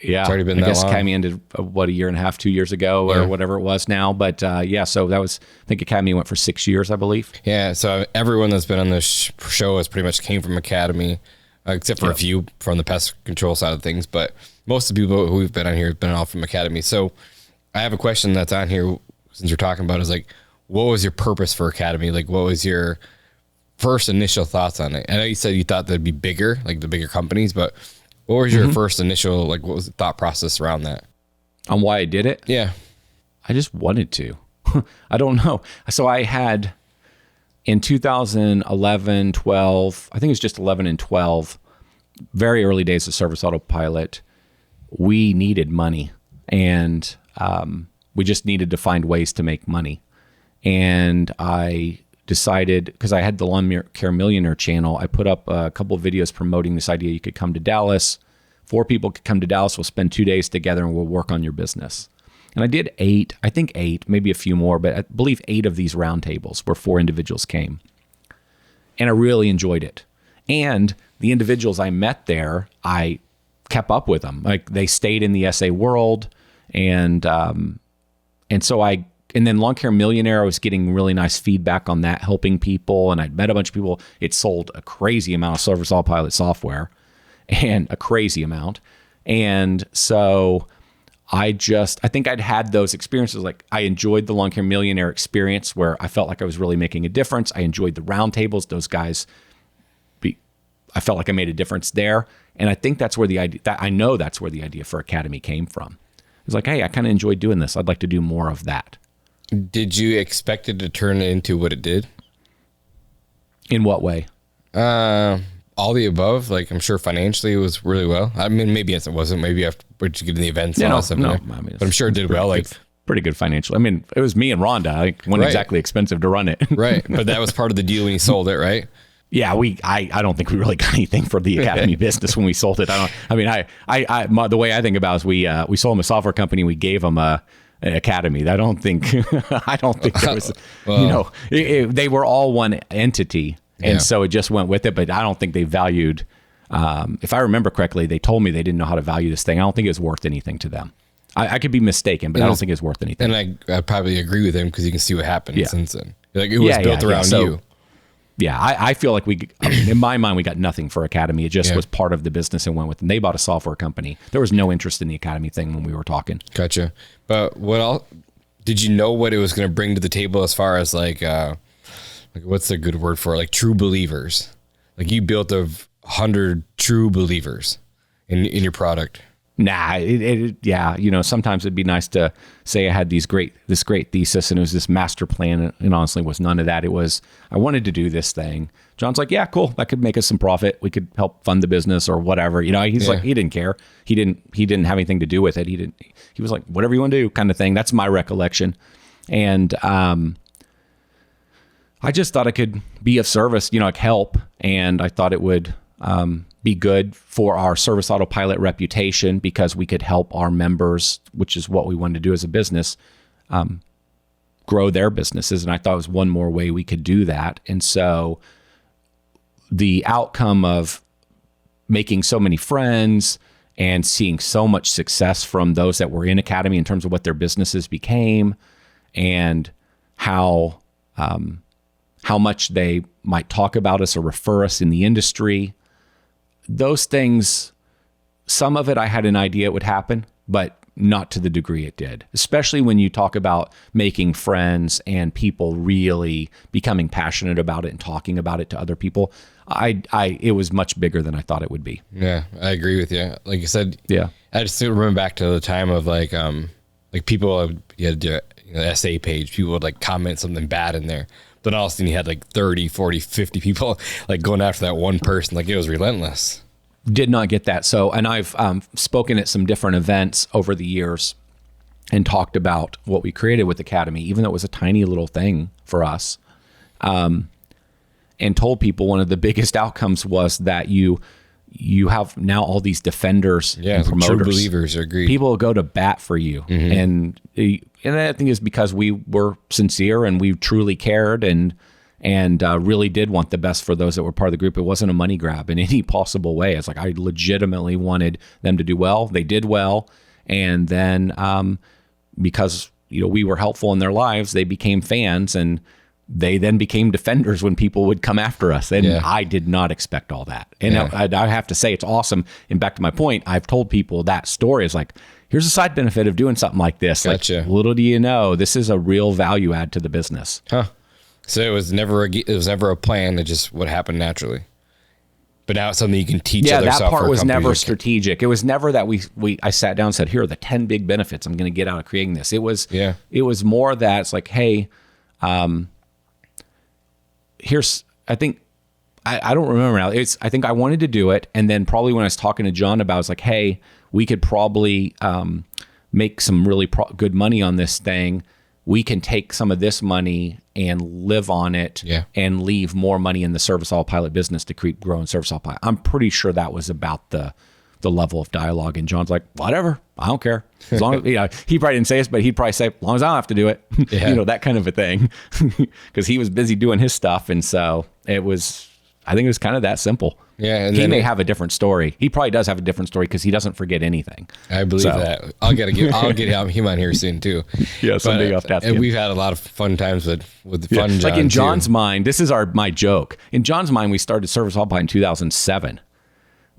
Yeah, it's already been that long. I guess Academy ended, a year and a half, 2 years ago or whatever it was now. But so that was, I think Academy went for 6 years, I believe. Yeah, so everyone that's been on this show has pretty much came from Academy, except for a few from the pest control side of things. But most of the people who we've been on here have been all from Academy. So I have a question that's on here, since you're talking about, is like, what was your purpose for Academy? Like, what was your first initial thoughts on it? I know you said you thought that'd be bigger, like the bigger companies, but what was your first initial, what was the thought process around that? On why I did it? Yeah. I just wanted to. I don't know. So I had, in 2011, 12, I think it was just 11 and 12, very early days of Service Autopilot, we needed money. And we just needed to find ways to make money. And I decided, because I had the Lawncare Millionaire channel, I put up a couple of videos promoting this idea. You could come to Dallas. 4 people could come to Dallas. We'll spend 2 days together and we'll work on your business. And I did 8, maybe a few more, but I believe 8 of these roundtables where 4 individuals came. And I really enjoyed it. And the individuals I met there, I kept up with them. Like they stayed in the SA world. And so and then Lawncare Millionaire, I was getting really nice feedback on that, helping people. And I'd met a bunch of people. It sold a crazy amount of Service Autopilot software, and a crazy amount. And so I think I'd had those experiences. Like I enjoyed the Lawncare Millionaire experience where I felt like I was really making a difference. I enjoyed the roundtables. Those guys, I felt like I made a difference there. And I think that's where the idea for Academy came from. It was like, hey, I kind of enjoyed doing this. I'd like to do more of that. Did you expect it to turn into what it did? In what way? I all the above. Like, I'm sure financially it was really well. I mean, maybe it wasn't. Maybe after you get in the events and all that stuff. No, there. I mean, but I'm sure it did well. Like, pretty good financial. I mean, it was me and Rhonda. Like, wasn't exactly expensive to run it. Right. But that was part of the deal when you sold it, right? Yeah, I don't think we really got anything for the Academy business when we sold it. The way I think about it is we sold them a software company. We gave them an Academy. I don't think there was, well, they were all one entity. And so it just went with it. But I don't think they valued, if I remember correctly, they told me they didn't know how to value this thing. I don't think it was worth anything to them. I could be mistaken, but I don't think it's worth anything. And I probably agree with him because you can see what happened since then. Like, it was built around you. Yeah, I feel like in my mind, we got nothing for Academy. It just was part of the business and went with them. They bought a software company. There was no interest in the Academy thing when we were talking. Gotcha. But what else, did you know what it was going to bring to the table as far as like what's the good word for it? Like true believers? Like, you built 100 true believers in your product. Nah, sometimes it'd be nice to say I had this great thesis and it was this master plan, and honestly was none of that. It was, I wanted to do this thing. John's like, yeah, cool. That could make us some profit. We could help fund the business or whatever. He's like, he didn't care. He didn't have anything to do with it. He was like, whatever you want to do kind of thing. That's my recollection. And, I just thought I could be of service, like help. And I thought it would, be good for our service autopilot reputation because we could help our members, which is what we wanted to do as a business, grow their businesses. And I thought it was one more way we could do that. And so the outcome of making so many friends and seeing so much success from those that were in Academy in terms of what their businesses became and how much they might talk about us or refer us in the industry. Those things, some of it I had an idea it would happen, but not to the degree it did, especially when you talk about making friends and people really becoming passionate about it and talking about it to other people. It was much bigger than I thought it would be. Yeah, I agree with you. Like you said, I just remember back to the time of like people, you had the essay page, people would like comment something bad in there. Then all of a sudden you had like 30, 40, 50 people like going after that one person. Like, it was relentless. Did not get that. So, and I've spoken at some different events over the years and talked about what we created with Academy, even though it was a tiny little thing for us, and told people one of the biggest outcomes was that you have now all these defenders and promoters. True believers, agreed. People will go to bat for you. Mm-hmm. And I think it's because we were sincere and we truly cared and really did want the best for those that were part of the group. It wasn't a money grab in any possible way. It's like I legitimately wanted them to do well. They did well. And then because we were helpful in their lives, they became fans and they then became defenders when people would come after us. And I did not expect all that. And I have to say it's awesome. And back to my point, I've told people that story is like, here's a side benefit of doing something like this. Gotcha. Like, little do you know, this is a real value add to the business. Huh. So it was never a plan. It just would happen naturally. But now it's something you can teach other software companies. Yeah, that part was never strategic. It was never that I sat down and said, here are the 10 big benefits I'm going to get out of creating this. It was more that it's like, hey, here's, I think, I don't remember now. I think I wanted to do it. And then probably when I was talking to John about it, it's like, hey, we could probably make some really good money on this thing. We can take some of this money and live on it and leave more money in the service autopilot business to keep growing service autopilot. I'm pretty sure that was about the level of dialogue. And John's like, whatever, I don't care. As long as, he probably didn't say this, but he'd probably say, as long as I don't have to do it, that kind of a thing. Because he was busy doing his stuff. And so I think it was kind of that simple. Yeah, and he may have a different story. He probably does have a different story because he doesn't forget anything. I believe that. I'll get him on here soon too. Yeah, someday I'll have to ask him. We've had a lot of fun times with fun John. Like in John's mind, this is my joke. In John's mind, we started Service Autopilot in 2007.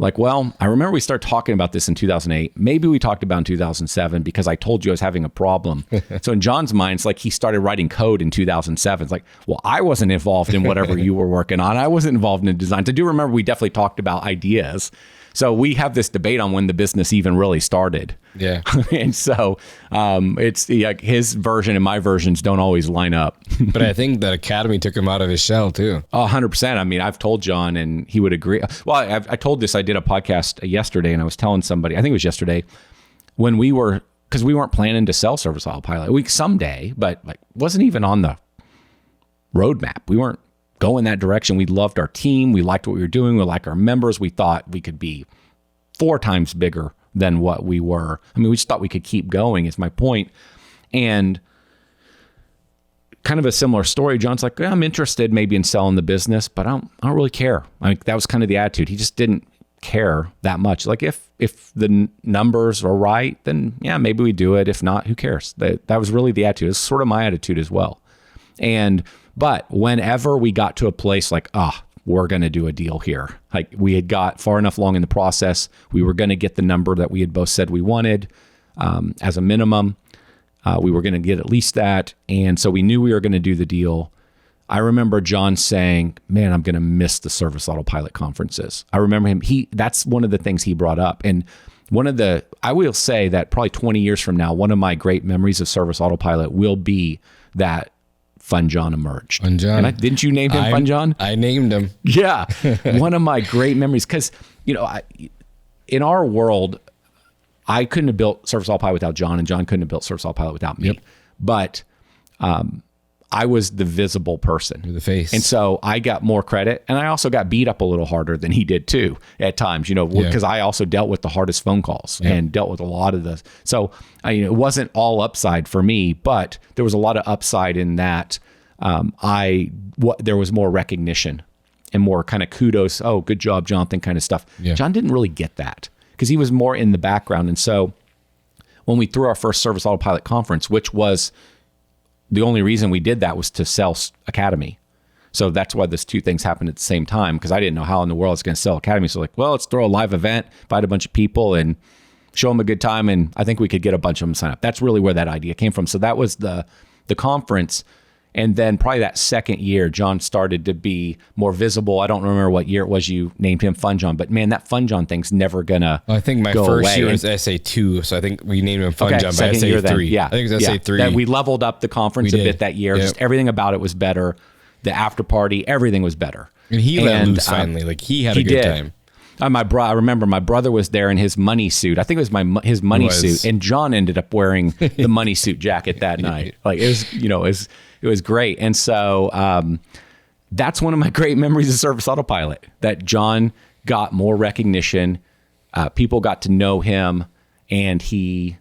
Like, well, I remember we started talking about this in 2008. Maybe we talked about in 2007 because I told you I was having a problem. So in John's mind, it's like he started writing code in 2007. It's like, well, I wasn't involved in whatever you were working on. I wasn't involved in design. I do remember we definitely talked about ideas. So we have this debate on when the business even really started. Yeah. And so it's like his version and my versions don't always line up. But I think that Academy took him out of his shell too. 100%. I mean, I've told John and he would agree. Well, I told this, I did a podcast yesterday and I was telling somebody, I think it was yesterday, when because we weren't planning to sell Service Autopilot someday, but like wasn't even on the roadmap. We weren't going that direction. We loved our team. We liked what we were doing. We liked our members. We thought we could be 4 times bigger than what we were. I mean, we just thought we could keep going is my point. And kind of a similar story. John's like, I'm interested maybe in selling the business, but I don't really care. I mean, that was kind of the attitude. He just didn't care that much. Like if the numbers are right, then yeah, maybe we do it. If not, who cares? That was really the attitude. It's sort of my attitude as well. But whenever we got to a place like, we're going to do a deal here. Like we had got far enough along in the process. We were going to get the number that we had both said we wanted as a minimum. We were going to get at least that. And so we knew we were going to do the deal. I remember John saying, man, I'm going to miss the Service Autopilot conferences. I remember him. That's one of the things he brought up. And I will say that probably 20 years from now, one of my great memories of Service Autopilot will be that Fun John emerged. Fun John. And didn't you name him Fun John? I named him. Yeah. One of my great memories. Because, in our world, I couldn't have built Service Autopilot without John, and John couldn't have built Service Autopilot without me. Yep. But I was the visible person. You're the face. And so I got more credit. And I also got beat up a little harder than he did too at times, because I also dealt with the hardest phone calls and dealt with a lot of the. So it wasn't all upside for me, but there was a lot of upside in that there was more recognition and more kind of kudos. Oh, good job, Jonathan, kind of stuff. Yeah. John didn't really get that because he was more in the background. And so when we threw our first Service Autopilot conference, which was the only reason we did that was to sell Academy. So that's why those two things happened at the same time, because I didn't know how in the world it's going to sell Academy. So let's throw a live event, invite a bunch of people and show them a good time. And I think we could get a bunch of them to sign up. That's really where that idea came from. So that was the conference. And then probably that second year, John started to be more visible. I don't remember what year it was you named him Fun John, but man, that Fun John thing's never gonna I think my go first away. year was SA2, so I think we named him Fun John by SA3. Yeah. I think it was SA3. That we leveled up the conference a bit that year. Yep. Just everything about it was better. The after party, everything was better. And he let loose finally. Like he had a good time. I remember my brother was there in his money suit. I think it was his money suit, and John ended up wearing the money suit jacket that night. Like it was, it was great. And so that's one of my great memories of Service Autopilot. That John got more recognition, people got to know him, and he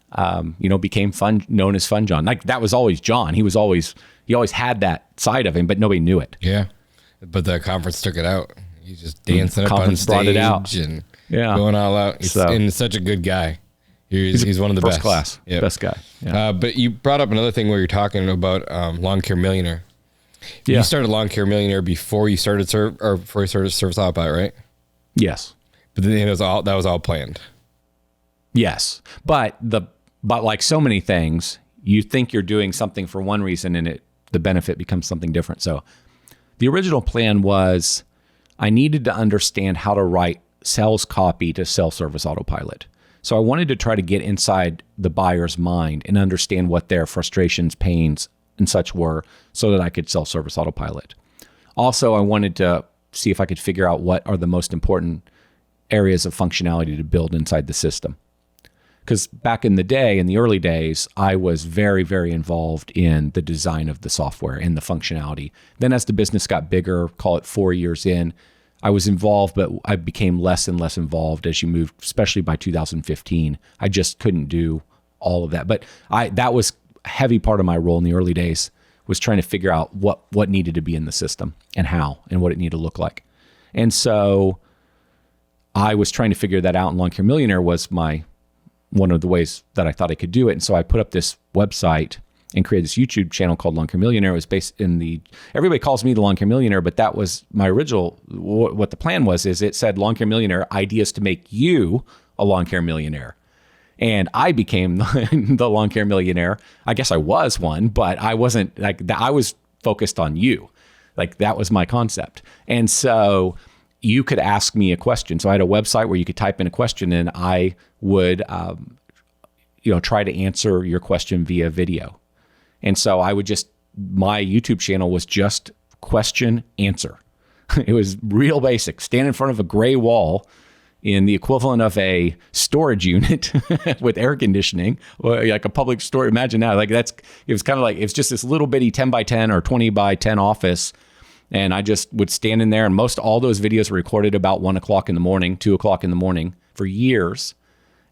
became known as Fun John. Like that was always John. He always had that side of him, but nobody knew it. Yeah, but the conference took it out. He's just dancing up on stage brought it out. And going all out. He's such a good guy. He's one of the first best. Class. Yep. Best guy. Yeah. But you brought up another thing where you're talking about Lawncare Millionaire. Yeah. You started Lawncare Millionaire before you started Service Autopilot, right? Yes. But then that was all planned. Yes. But like so many things, you think you're doing something for one reason and the benefit becomes something different. So the original plan was I needed to understand how to write sales copy to sell Service Autopilot. So I wanted to try to get inside the buyer's mind and understand what their frustrations, pains, and such were so that I could sell Service Autopilot. Also, I wanted to see if I could figure out what are the most important areas of functionality to build inside the system. Because back in the day, in the early days, I was very, very involved in the design of the software and the functionality. Then as the business got bigger, call it 4 years in, I was involved, but I became less and less involved as you moved, especially by 2015. I just couldn't do all of that. But that was a heavy part of my role in the early days, was trying to figure out what needed to be in the system and how and what it needed to look like. And so I was trying to figure that out, and Lawncare Millionaire was one of the ways that I thought I could do it. And so I put up this website and created this YouTube channel called Lawncare Millionaire. It was based in everybody calls me the Lawncare Millionaire, but that was my original, what the plan was, is it said Lawncare Millionaire, ideas to make you a Lawncare Millionaire. And I became the Lawncare Millionaire. I guess I was one, but I wasn't I was focused on you. Like that was my concept. And so you could ask me a question. So I had a website where you could type in a question and I would try to answer your question via video. And so my YouTube channel was just question answer. It was real basic. Stand in front of a gray wall in the equivalent of a storage unit with air conditioning, or like a public store. Imagine that. It was kind of like, it's just this little bitty 10 by 10 or 20 by 10 office. And I just would stand in there, and all those videos were recorded about 1 o'clock in the morning, 2 o'clock in the morning for years.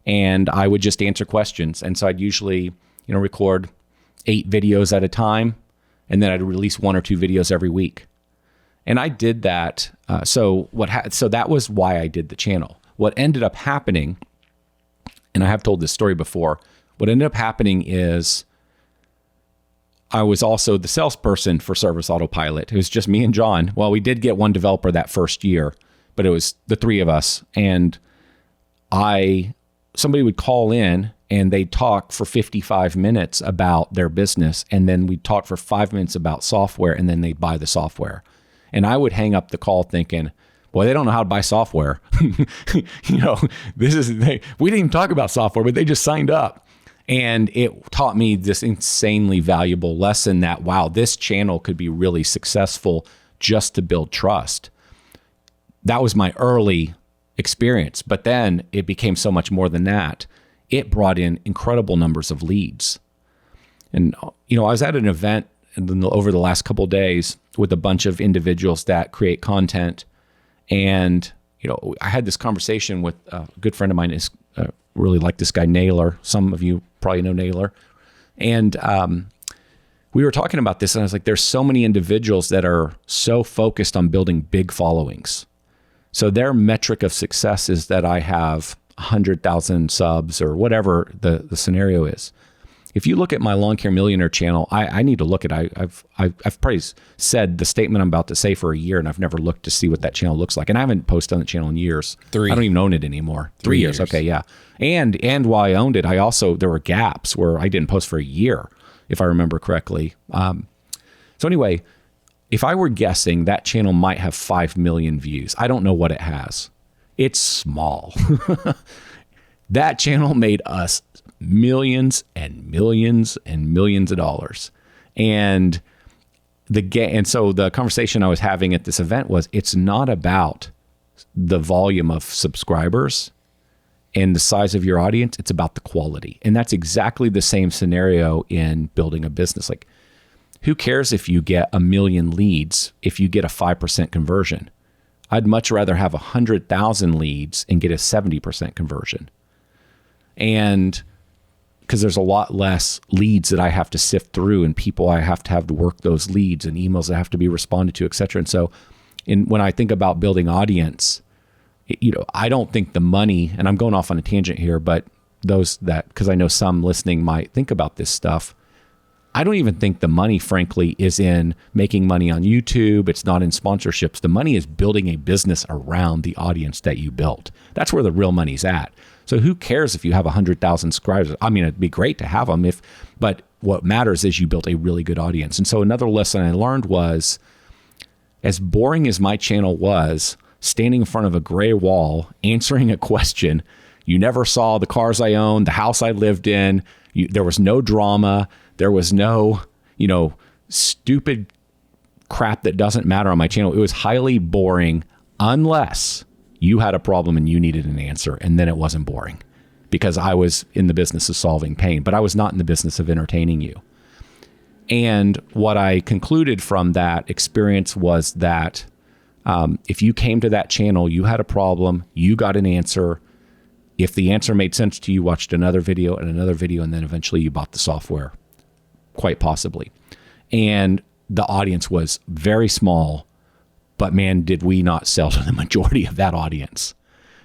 And I would just answer questions. And so I'd usually, record 8 videos at a time. And then I'd release 1 or 2 videos every week. And I did that. So that was why I did the channel. What ended up happening, and I have told this story before, what ended up happening is I was also the salesperson for Service Autopilot. It was just me and John. Well, we did get one developer that first year, but it was the 3 of us. And somebody would call in and they'd talk for 55 minutes about their business. And then we'd talk for 5 minutes about software, and then they'd buy the software. And I would hang up the call thinking, boy, they don't know how to buy software. We didn't even talk about software, but they just signed up. And it taught me this insanely valuable lesson that, wow, this channel could be really successful just to build trust. That was my early experience, but then it became so much more than that. It brought in incredible numbers of leads. And, I was at an event over the last couple of days with a bunch of individuals that create content. And, I had this conversation with a good friend of mine, really like this guy, Naylor. Some of you probably know Naylor. And we were talking about this, and I was like, there's so many individuals that are so focused on building big followings. So their metric of success is that I have 100,000 subs or whatever the scenario is. If you look at my Lawncare Millionaire channel, I need to look at it. I've probably said the statement I'm about to say for a year, and I've never looked to see what that channel looks like. And I haven't posted on the channel in years. 3. I don't even own it anymore. 3 years. Okay, yeah. And while I owned it, there were gaps where I didn't post for a year, if I remember correctly. So anyway, if I were guessing, that channel might have 5 million views. I don't know what it has. It's small. That channel made us millions and millions and millions of dollars. And so the conversation I was having at this event was, it's not about the volume of subscribers and the size of your audience. It's about the quality. And that's exactly the same scenario in building a business. Like, who cares if you get 1 million leads if you get a 5% conversion? I'd much rather have 100,000 leads and get a 70% conversion. And because there's a lot less leads that I have to sift through, and people I have to work those leads, and emails that have to be responded to, et cetera. And so when I think about building audience, I don't think the money, and I'm going off on a tangent here, but because I know some listening might think about this stuff, I don't even think the money, frankly, is in making money on YouTube. It's not in sponsorships. The money is building a business around the audience that you built. That's where the real money's at. So who cares if you have 100,000 subscribers? I mean, it'd be great to have them, but what matters is you built a really good audience. And so another lesson I learned was, as boring as my channel was, standing in front of a gray wall, answering a question, you never saw the cars I owned, the house I lived in. There was no drama. There was no, stupid crap that doesn't matter on my channel. It was highly boring unless you had a problem and you needed an answer. And then it wasn't boring because I was in the business of solving pain, but I was not in the business of entertaining you. And what I concluded from that experience was that if you came to that channel, you had a problem, you got an answer. If the answer made sense to you, watched another video and another video, and then eventually you bought the software, quite possibly. And the audience was very small, but man, did we not sell to the majority of that audience.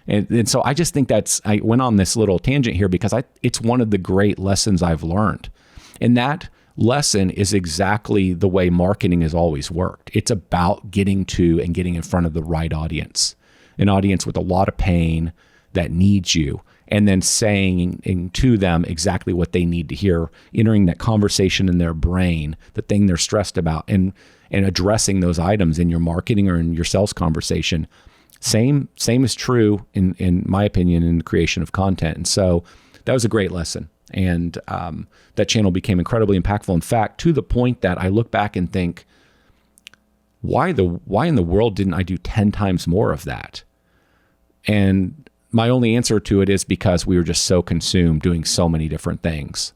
And so I just think I went on this little tangent here because it's one of the great lessons I've learned. And that lesson is exactly the way marketing has always worked. It's about getting to and getting in front of the right audience, an audience with a lot of pain that needs you, and then saying to them exactly what they need to hear, entering that conversation in their brain, the thing they're stressed about, and addressing those items in your marketing or in your sales conversation. Same is true in my opinion in the creation of content. And so that was a great lesson. And that channel became incredibly impactful. In fact, to the point that I look back and think, why in the world didn't I do 10 times more of that? And my only answer to it is because we were just so consumed doing so many different things.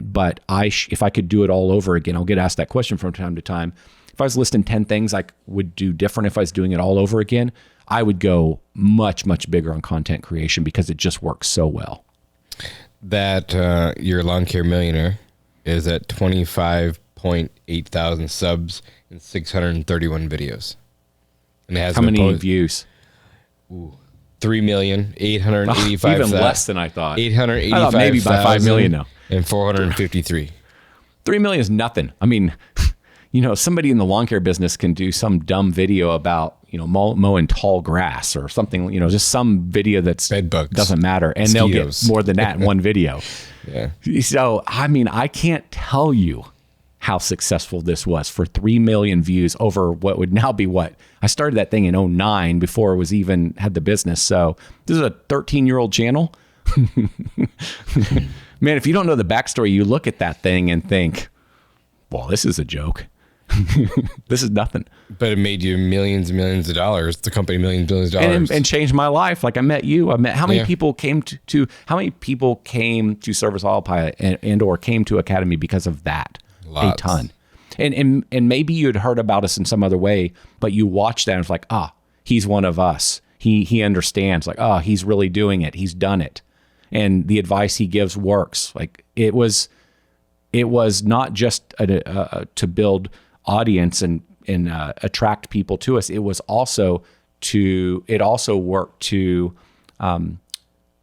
But if I could do it all over again, I'll get asked that question from time to time. If I was listing 10 things I would do different if I was doing it all over again, I would go much, much bigger on content creation because it just works so well. That your Lawncare Millionaire is at 25.8 thousand subs and 631 videos. And it has how many views? 3,885,000. Even less than I thought. 885,000. I thought maybe by 5 million now. And 453. 3 million is nothing. I mean, you know, somebody in the lawn care business can do some dumb video about, you know, mowing tall grass or something, you know, just some video that's bed bugs, doesn't matter. And mosquitoes. They'll get more than that in one video. Yeah. So, I mean, I can't tell you how successful this was for 3 million views over what would now be what? I started that thing in 2009 before it was even had the business. So this is a 13-year-old channel. Man, if you don't know the backstory, you look at that thing and think, well, this is a joke. This is nothing. But it made you millions and millions of dollars. The company millions of dollars. And changed my life. Like I met you. I met how many people came to Service Autopilot and or came to Academy because of that? Lots. A ton. And maybe you'd heard about us in some other way, but you watched that and it's like, he's one of us. He understands. Like, he's really doing it. He's done it. And the advice he gives works. Like it was not just to build audience and attract people to us. It also worked to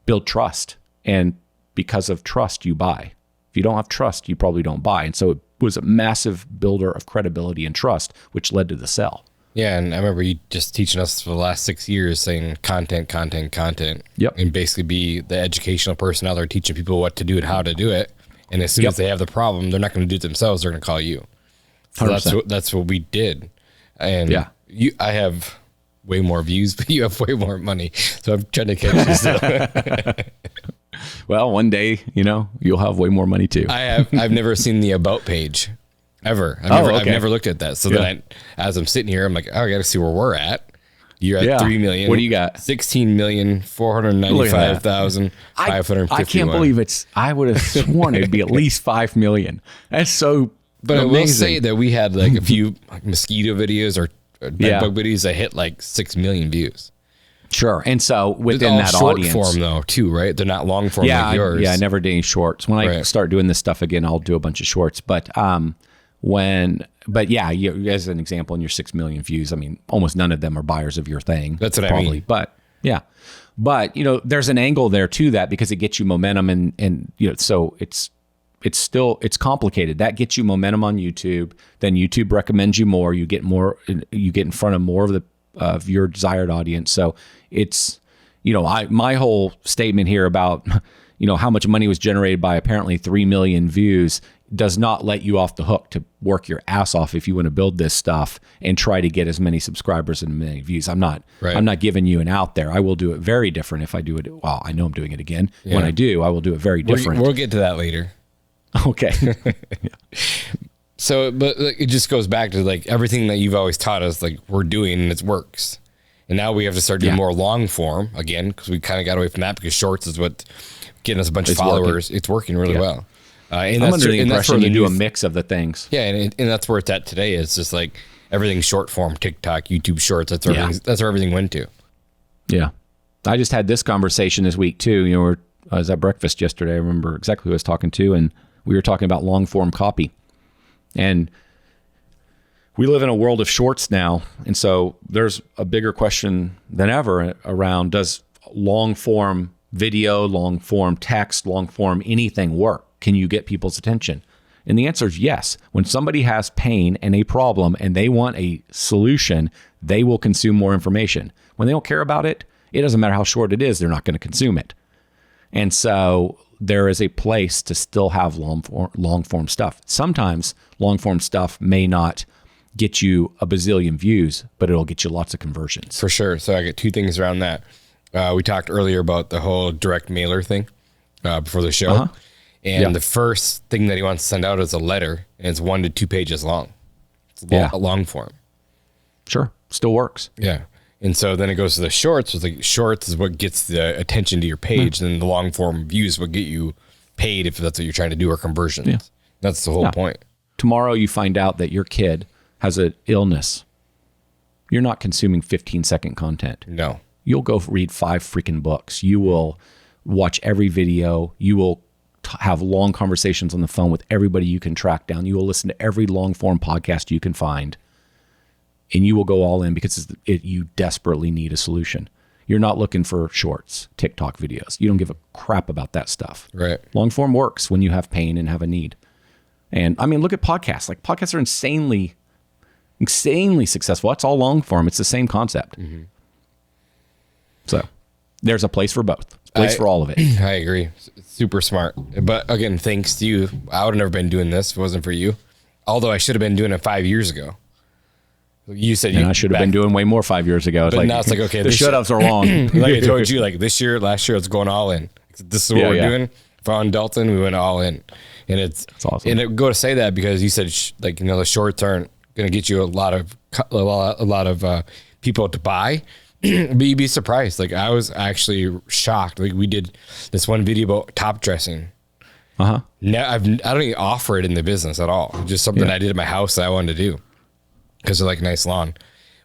build trust. And because of trust, you buy. If you don't have trust, you probably don't buy. And so it was a massive builder of credibility and trust, which led to the sell. Yeah, and I remember you just teaching us for the last 6 years saying content. Yep. And basically be the educational person out there teaching people what to do and how to do it. And as soon as they have the problem, they're not going to do it themselves. They're going to call you. So that's what we did. And I have way more views, but you have way more money. So I'm trying to catch you still. Well, one day, you know, you'll have way more money too. I've never seen the about page ever. I've never looked at that. So then as I'm sitting here, I'm like, I got to see where we're at. You're at 3 million. What do you got? 16,495,551. I can't believe I would have sworn it'd be at least 5 million. That's so But amazing. I will say that we had like a few like mosquito videos or bed bug videos that hit like 6 million views. Sure. And so within that short audience, form though too, right? They're not long form like yours. I never did any shorts. When I start doing this stuff again, I'll do a bunch of shorts. But as an example, in your 6 million views, I mean, almost none of them are buyers of your thing. That's what I mean. But but you know, there's an angle there to that because it gets you momentum and you know, so it's complicated. That gets you momentum on YouTube. Then YouTube recommends you more. You get in front of more of your desired audience. So it's, you know, my whole statement here about, you know, how much money was generated by apparently 3 million views does not let you off the hook to work your ass off if you want to build this stuff and try to get as many subscribers and many views. I'm not giving you an out there. I will do it very different if I do it. Well, I know I'm doing it again. Yeah. When I do, I will do it very different. We'll get to that later. Okay. So, but it just goes back to like everything that you've always taught us, like we're doing and it works. And now we have to start doing more long form again, because we kind of got away from that because shorts is what getting us a bunch of followers. It's working really well. And I'm under the impression you do a mix of the things. Yeah. And that's where it's at today. It's just like everything's short form, TikTok, YouTube shorts. That's where everything went to. Yeah. I just had this conversation this week too. You know, I was at breakfast yesterday. I remember exactly who I was talking to, and we were talking about long form copy. And we live in a world of shorts now. And so there's a bigger question than ever around, does long form video, long form text, long form anything work? Can you get people's attention? And the answer is yes. When somebody has pain and a problem and they want a solution, they will consume more information. When they don't care about it, it doesn't matter how short it is, they're not going to consume it. And so there is a place to still have long form stuff. Sometimes long form stuff may not get you a bazillion views, but it'll get you lots of conversions. For sure. So I got two things around that. We talked earlier about the whole direct mailer thing before the show. And the first thing that he wants to send out is a letter, and it's 1 to 2 pages long. It's a long form. Sure. Still works. Yeah. And so then it goes to the shorts. It's like shorts is what gets the attention to your page, and then the long form views will get you paid if that's what you're trying to do, or conversions. Yeah. That's the whole point. Tomorrow you find out that your kid has an illness. You're not consuming 15-second content. No. You'll go read 5 freaking books. You will watch every video. You will have long conversations on the phone with everybody you can track down. You will listen to every long form podcast you can find. And you will go all in because you desperately need a solution. You're not looking for shorts, TikTok videos. You don't give a crap about that stuff. Right. Long form works when you have pain and have a need. And I mean, look at podcasts. Like, podcasts are insanely successful. That's all long form. It's the same concept. Mm-hmm. So there's a place for both. Place for all of it. I agree. It's super smart. But again, thanks to you, I would have never been doing this if it wasn't for you. Although I should have been doing it 5 years ago. You said I should have been doing way more, 5 years ago. But now it's like, okay, the should-haves are long. Like I told you, like this year, last year, it's going all in. This is what we're doing. On Dalton, we went all in. And it's awesome. And it go to say that because you said, the shorts aren't going to get you a lot of people to buy. But you'd be surprised. Like, I was actually shocked. Like, we did this one video about top dressing. Uh-huh. Now I don't even offer it in the business at all. Just something I did at my house that I wanted to do because of like nice lawn.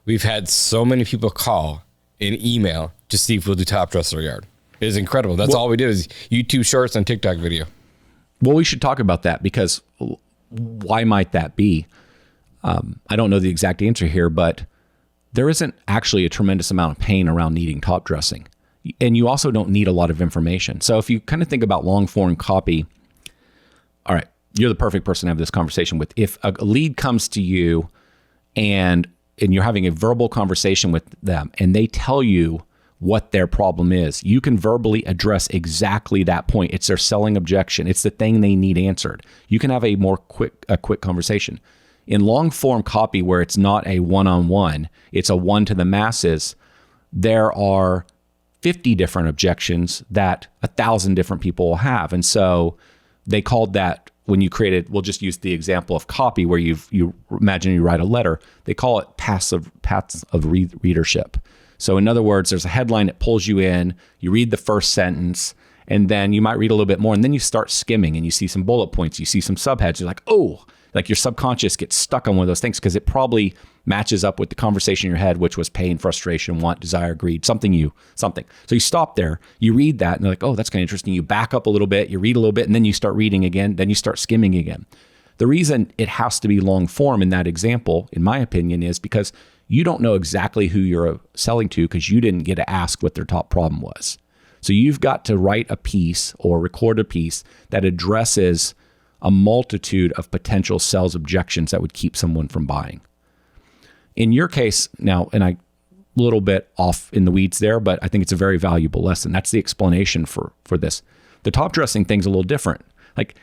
We've had so many people call and email to see if we'll do top dress their yard. It is incredible. That's all we did is YouTube shorts and TikTok video. Well, we should talk about that because why might that be? I don't know the exact answer here, but there isn't actually a tremendous amount of pain around needing top dressing. And you also don't need a lot of information. So if you kind of think about long form copy, all right, you're the perfect person to have this conversation with. If a lead comes to you and you're having a verbal conversation with them and they tell you what their problem is, you can verbally address exactly that point. It's their selling objection. It's the thing they need answered. You can have a quick conversation. In long form copy, where it's not a one-on-one, it's a one to the masses, there are 50 different objections that 1,000 different people will have. And so they called that, when you created, we'll just use the example of copy where you imagine you write a letter, they call it paths of readership. So in other words, there's a headline that pulls you in, you read the first sentence, and then you might read a little bit more, and then you start skimming and you see some bullet points, you see some subheads, you're like, oh, like your subconscious gets stuck on one of those things because it probably matches up with the conversation in your head, which was pain, frustration, want, desire, greed, something. So you stop there, you read that, and you're like, oh, that's kind of interesting. You back up a little bit, you read a little bit, and then you start reading again, then you start skimming again. The reason it has to be long form in that example, in my opinion, is because you don't know exactly who you're selling to because you didn't get to ask what their top problem was. So you've got to write a piece or record a piece that addresses a multitude of potential sales objections that would keep someone from buying. In your case now, and I a little bit off in the weeds there, but I think it's a very valuable lesson. That's the explanation for this. The top dressing thing's a little different. Like,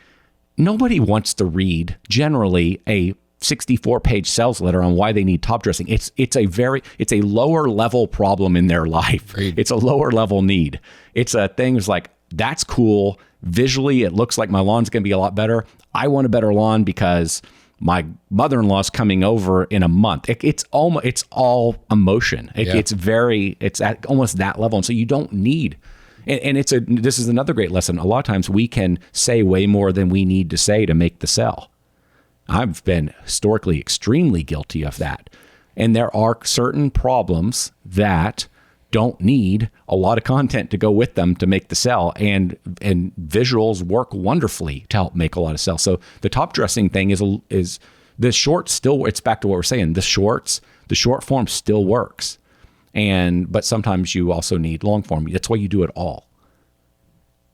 nobody wants to read generally a 64-page sales letter on why they need top dressing. It's a lower level problem in their life. Great. It's a lower level need. It's a thing that's like, that's cool. Visually, it looks like my lawn's going to be a lot better. I want a better lawn because my mother-in-law's coming over in a month. It's all emotion. It's at almost that level. And so you don't need, and this is another great lesson. A lot of times we can say way more than we need to say to make the sell. I've been historically extremely guilty of that. And there are certain problems that don't need a lot of content to go with them to make the sell, and visuals work wonderfully to help make a lot of sales. So the top dressing thing is the shorts still, it's back to what we're saying, the short form still works. But sometimes you also need long form. That's why you do it all.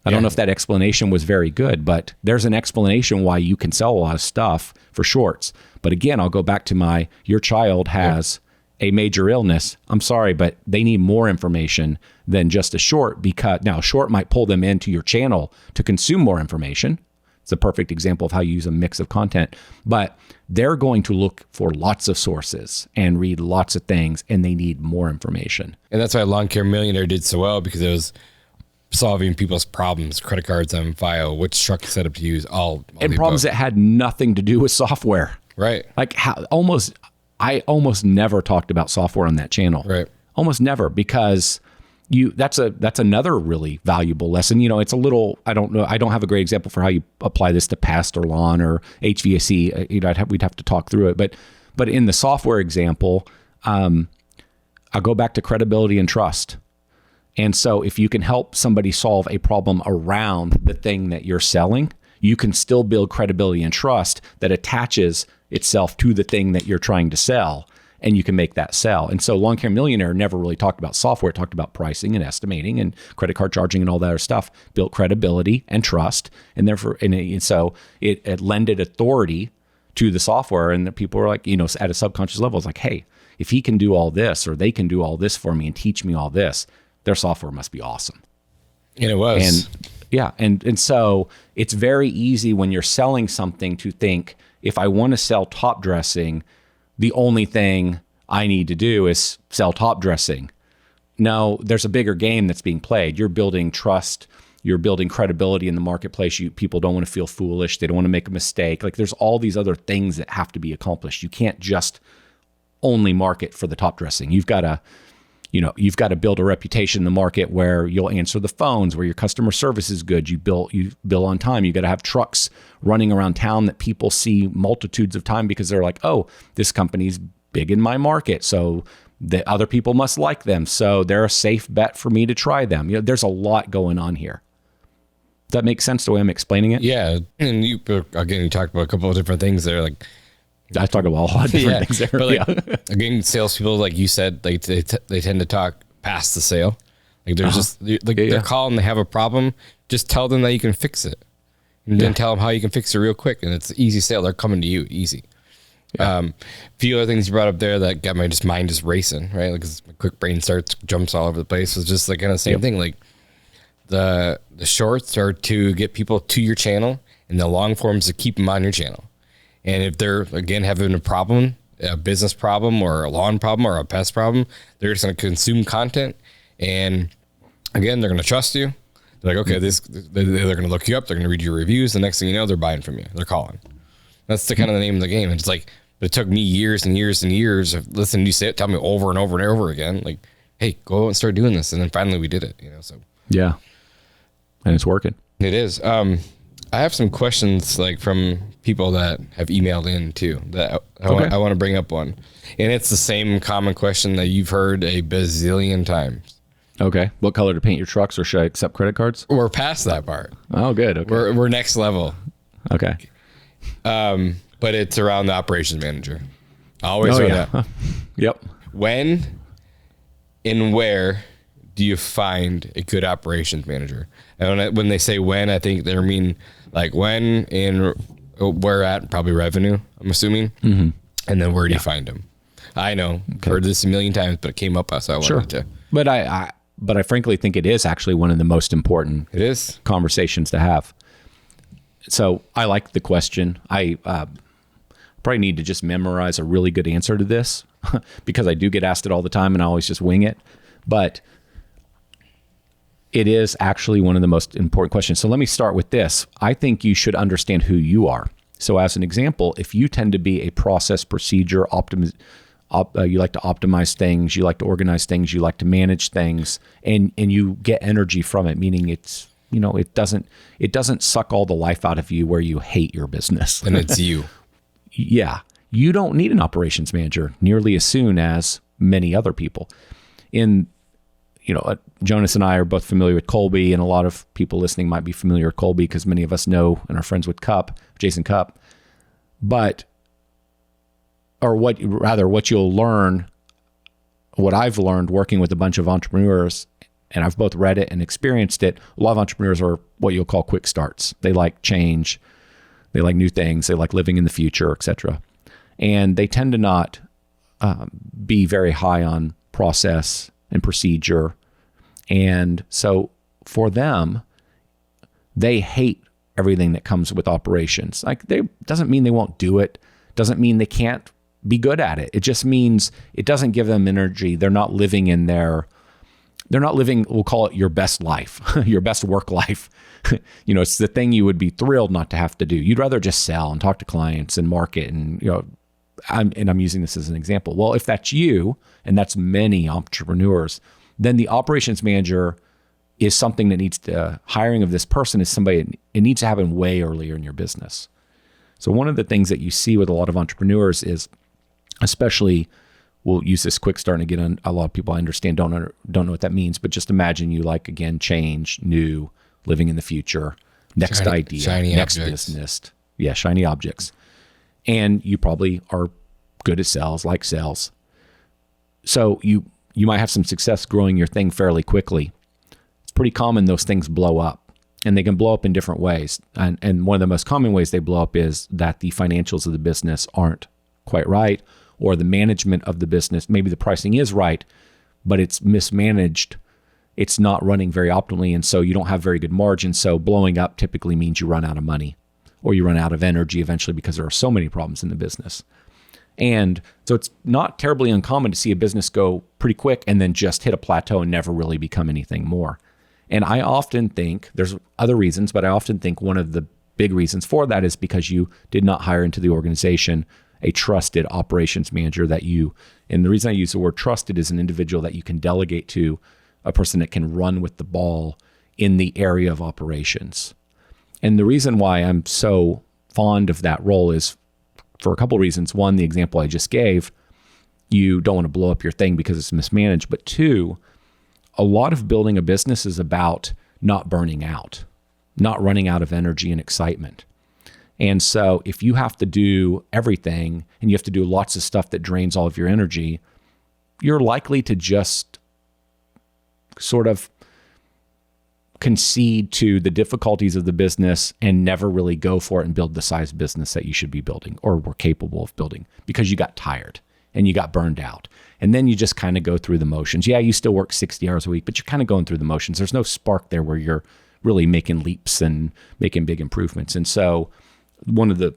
I don't know if that explanation was very good, but there's an explanation why you can sell a lot of stuff for shorts. But again, I'll go back to your child has a major illness. I'm sorry, but they need more information than just a short, because now a short might pull them into your channel to consume more information. It's a perfect example of how you use a mix of content, but they're going to look for lots of sources and read lots of things, and they need more information. And that's why Lawncare Millionaire did so well, because it was solving people's problems, credit cards on file, which truck setup to use, all and problems that had nothing to do with software. Right. Like I almost never talked about software on that channel. Right. Almost never, because that's another really valuable lesson. It's a little, I don't know, I don't have a great example for how you apply this to pest or lawn or HVAC. We'd have to talk through it. But in the software example, I'll go back to credibility and trust. And so if you can help somebody solve a problem around the thing that you're selling, you can still build credibility and trust that attaches itself to the thing that you're trying to sell, and you can make that sell. And so Lawncare Millionaire never really talked about software. It talked about pricing and estimating and credit card charging and all that other stuff, built credibility and trust. And therefore, and so it lended authority to the software. And the people were like, at a subconscious level, it's like, hey, if he can do all this, or they can do all this for me and teach me all this, their software must be awesome. And it was. And yeah. And so it's very easy when you're selling something to think, if I want to sell top dressing, the only thing I need to do is sell top dressing. No, there's a bigger game that's being played. You're building trust. You're building credibility in the marketplace. People don't want to feel foolish. They don't want to make a mistake. Like, there's all these other things that have to be accomplished. You can't just only market for the top dressing. You've got to build a reputation in the market where you'll answer the phones, where your customer service is good. You bill on time. You got to have trucks running around town that people see multitudes of time, because they're like, oh, this company's big in my market, so the other people must like them, so they're a safe bet for me to try them. There's a lot going on here. Does that make sense the way I'm explaining it? Yeah. And you talked about a couple of different things there. Like, I talked about a lot of different things there. But again, salespeople, like you said, like they tend to talk past the sale. Like there's they're calling, they have a problem. Just tell them that you can fix it, and then tell them how you can fix it real quick. And it's an easy sale. They're coming to you easy. Yeah. A few other things you brought up there that got my mind just racing, right? Like, 'cause my quick brain jumps all over the place. It's just like kind of the same thing. Like the shorts are to get people to your channel, and the long forms to keep them on your channel. And if they're, again, having a problem, a business problem or a lawn problem or a pest problem, they're just going to consume content. And again, they're going to trust you. They're like, okay, they're going to look you up. They're going to read your reviews. The next thing you know, they're buying from you. They're calling. That's the kind of the name of the game. It's like, but it took me years and years and years of listening to you say it, tell me over and over and over again, like, hey, go out and start doing this. And then finally we did it, so. Yeah. And it's working. It is. I have some questions like from people that have emailed in too, that I want to bring up one. And it's the same common question that you've heard a bazillion times. Okay. What color to paint your trucks, or should I accept credit cards? We're past that part. Oh, good. Okay. We're next level. Okay. But it's around the operations manager. Always that. Yep. When and where do you find a good operations manager? And when they say when, I think they mean like when and where at, probably revenue, I'm assuming. Mm-hmm. And then where do you find them? I know, heard this a million times, but it came up, so I wanted to. But I frankly think it is actually one of the most important conversations to have. So I like the question. I probably need to just memorize a really good answer to this because I do get asked it all the time and I always just wing it. But it is actually one of the most important questions. So let me start with this. I think you should understand who you are. So as an example, if you tend to be a process procedure you like to optimize things, you like to organize things, you like to manage things, and you get energy from it, meaning it's, it doesn't suck all the life out of you where you hate your business. And it's you. Yeah. You don't need an operations manager nearly as soon as many other people. Jonas and I are both familiar with Colby, and a lot of people listening might be familiar with Colby because many of us know and are friends with Jason Cupp. What you'll learn, what I've learned working with a bunch of entrepreneurs, and I've both read it and experienced it, a lot of entrepreneurs are what you'll call quick starts. They like change. They like new things. They like living in the future, etc. And they tend to not be very high on process and procedure. And so for them, they hate everything that comes with operations. Doesn't mean they won't do it. Doesn't mean they can't be good at it. It just means it doesn't give them energy. They're not living in their they're not living, we'll call it your best life, your best work life. It's the thing you would be thrilled not to have to do. You'd rather just sell and talk to clients and market and, I'm using this as an example. Well, if that's you, and that's many entrepreneurs, then the operations manager is something that hiring of this person is somebody, it needs to happen way earlier in your business. So one of the things that you see with a lot of entrepreneurs is, especially, we'll use this quick start and again, a lot of people I understand don't know what that means, but just imagine you again, change, new, living in the future, next idea, shiny next objects. business. Yeah, shiny objects. And you probably are good at sales, like sales. So you might have some success growing your thing fairly quickly. It's pretty common those things blow up, and they can blow up in different ways. And one of the most common ways they blow up is that the financials of the business aren't quite right, or the management of the business, maybe the pricing is right, but it's mismanaged. It's not running very optimally, and so you don't have very good margins. So blowing up typically means you run out of money, or you run out of energy eventually because there are so many problems in the business. And so it's not terribly uncommon to see a business go pretty quick and then just hit a plateau and never really become anything more. And I often think, there's other reasons, but I often think one of the big reasons for that is because you did not hire into the organization a trusted operations manager and the reason I use the word trusted is an individual that you can delegate to, a person that can run with the ball in the area of operations. And the reason why I'm so fond of that role is for a couple of reasons. One, the example I just gave, you don't want to blow up your thing because it's mismanaged. But two, a lot of building a business is about not burning out, not running out of energy and excitement. And so if you have to do everything and you have to do lots of stuff that drains all of your energy, you're likely to just sort of concede to the difficulties of the business and never really go for it and build the size business that you should be building or were capable of building because you got tired and you got burned out. And then you just kind of go through the motions. Yeah, you still work 60 hours a week, but you're kind of going through the motions. There's no spark there where you're really making leaps and making big improvements. And so one of the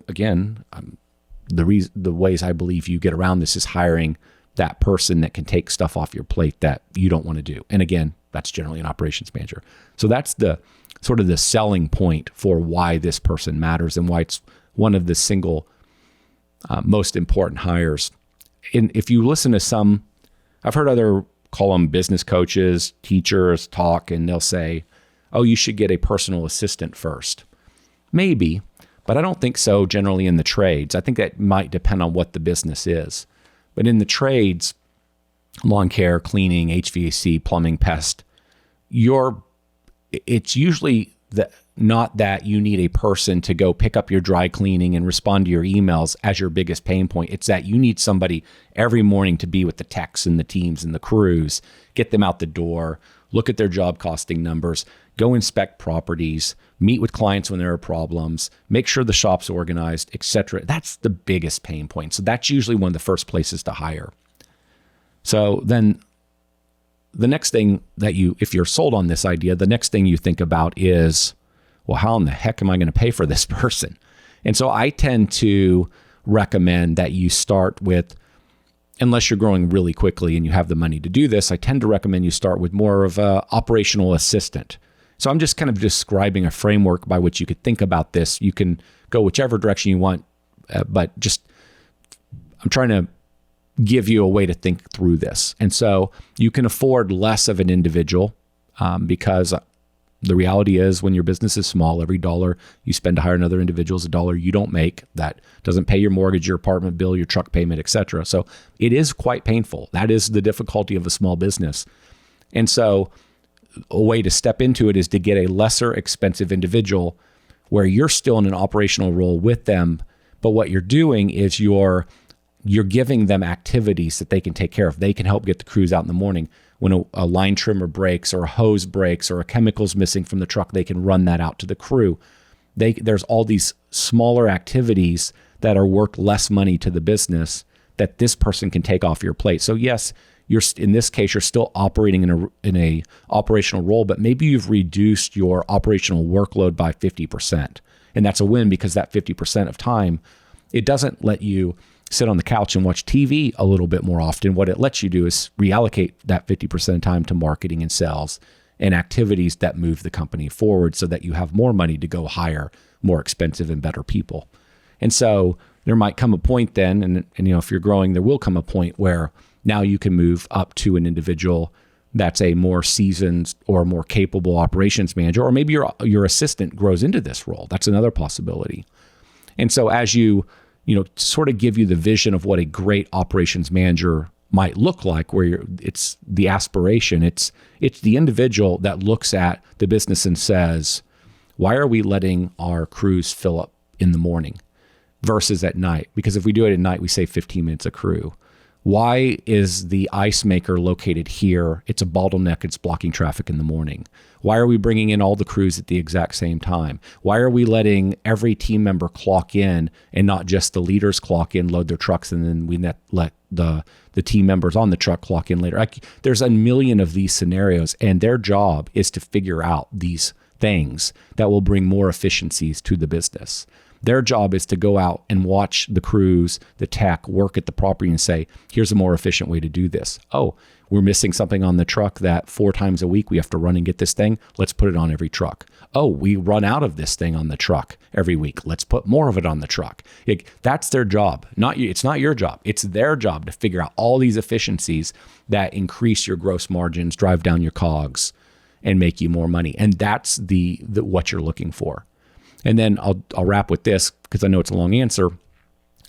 ways I believe you get around this is hiring that person that can take stuff off your plate that you don't want to do. And again, that's generally an operations manager. So that's the sort of the selling point for why this person matters and why it's one of the single most important hires. And if you listen to some, I've heard other call them business coaches, teachers talk, and they'll say, oh, you should get a personal assistant first. Maybe, but I don't think so generally in the trades. I think that might depend on what the business is. But in the trades, lawn care, cleaning, HVAC, plumbing, pest, it's usually not that you need a person to go pick up your dry cleaning and respond to your emails as your biggest pain point. It's that you need somebody every morning to be with the techs and the teams and the crews, get them out the door, look at their job costing numbers, go inspect properties, meet with clients when there are problems, make sure the shop's organized, etc. That's the biggest pain point. So that's usually one of the first places to hire. So then the next thing that if you're sold on this idea, the next thing you think about is, well, how in the heck am I going to pay for this person? And so I tend to recommend that you start with, unless you're growing really quickly and you have the money to do this, I tend to recommend you start with more of an operational assistant. So I'm just kind of describing a framework by which you could think about this. You can go whichever direction you want, but just I'm trying to give you a way to think through this. And so you can afford less of an individual because the reality is when your business is small, every dollar you spend to hire another individual is a dollar you don't make. That doesn't pay your mortgage, your apartment bill, your truck payment, etc. So it is quite painful. That is the difficulty of a small business. And so a way to step into it is to get a lesser expensive individual where you're still in an operational role with them, but what you're doing is you're giving them activities that they can take care of. They can help get the crews out in the morning. When a line trimmer breaks or a hose breaks or a chemical's missing from the truck, they can run that out to the crew. There's all these smaller activities that are worth less money to the business that this person can take off your plate. So yes, in this case, you're still operating in a operational role, but maybe you've reduced your operational workload by 50%. And that's a win because that 50% of time, it doesn't let you sit on the couch and watch TV a little bit more often, what it lets you do is reallocate that 50% of time to marketing and sales and activities that move the company forward so that you have more money to go hire more expensive and better people. And so there might come a point then, and if you're growing, there will come a point where now you can move up to an individual that's a more seasoned or more capable operations manager, or maybe your assistant grows into this role. That's another possibility. And so as you sort of give you the vision of what a great operations manager might look like, where it's the aspiration, it's the individual that looks at the business and says, why are we letting our crews fill up in the morning versus at night? Because if we do it at night, we save 15 minutes a crew. Why is the ice maker located here? It's a bottleneck. It's blocking traffic in the morning. Why are we bringing in all the crews at the exact same time? Why are we letting every team member clock in and not just the leaders clock in, load their trucks, and then we let the team members on the truck clock in later? There's a million of these scenarios, and their job is to figure out these things that will bring more efficiencies to the business. Their job is to go out and watch the crews, the tech, work at the property and say, here's a more efficient way to do this. Oh, we're missing something on the truck that 4 times a week we have to run and get this thing. Let's put it on every truck. Oh, we run out of this thing on the truck every week. Let's put more of it on the truck. That's their job. It's not your job. It's their job to figure out all these efficiencies that increase your gross margins, drive down your COGS, and make you more money. And that's the what you're looking for. And then I'll wrap with this because I know it's a long answer.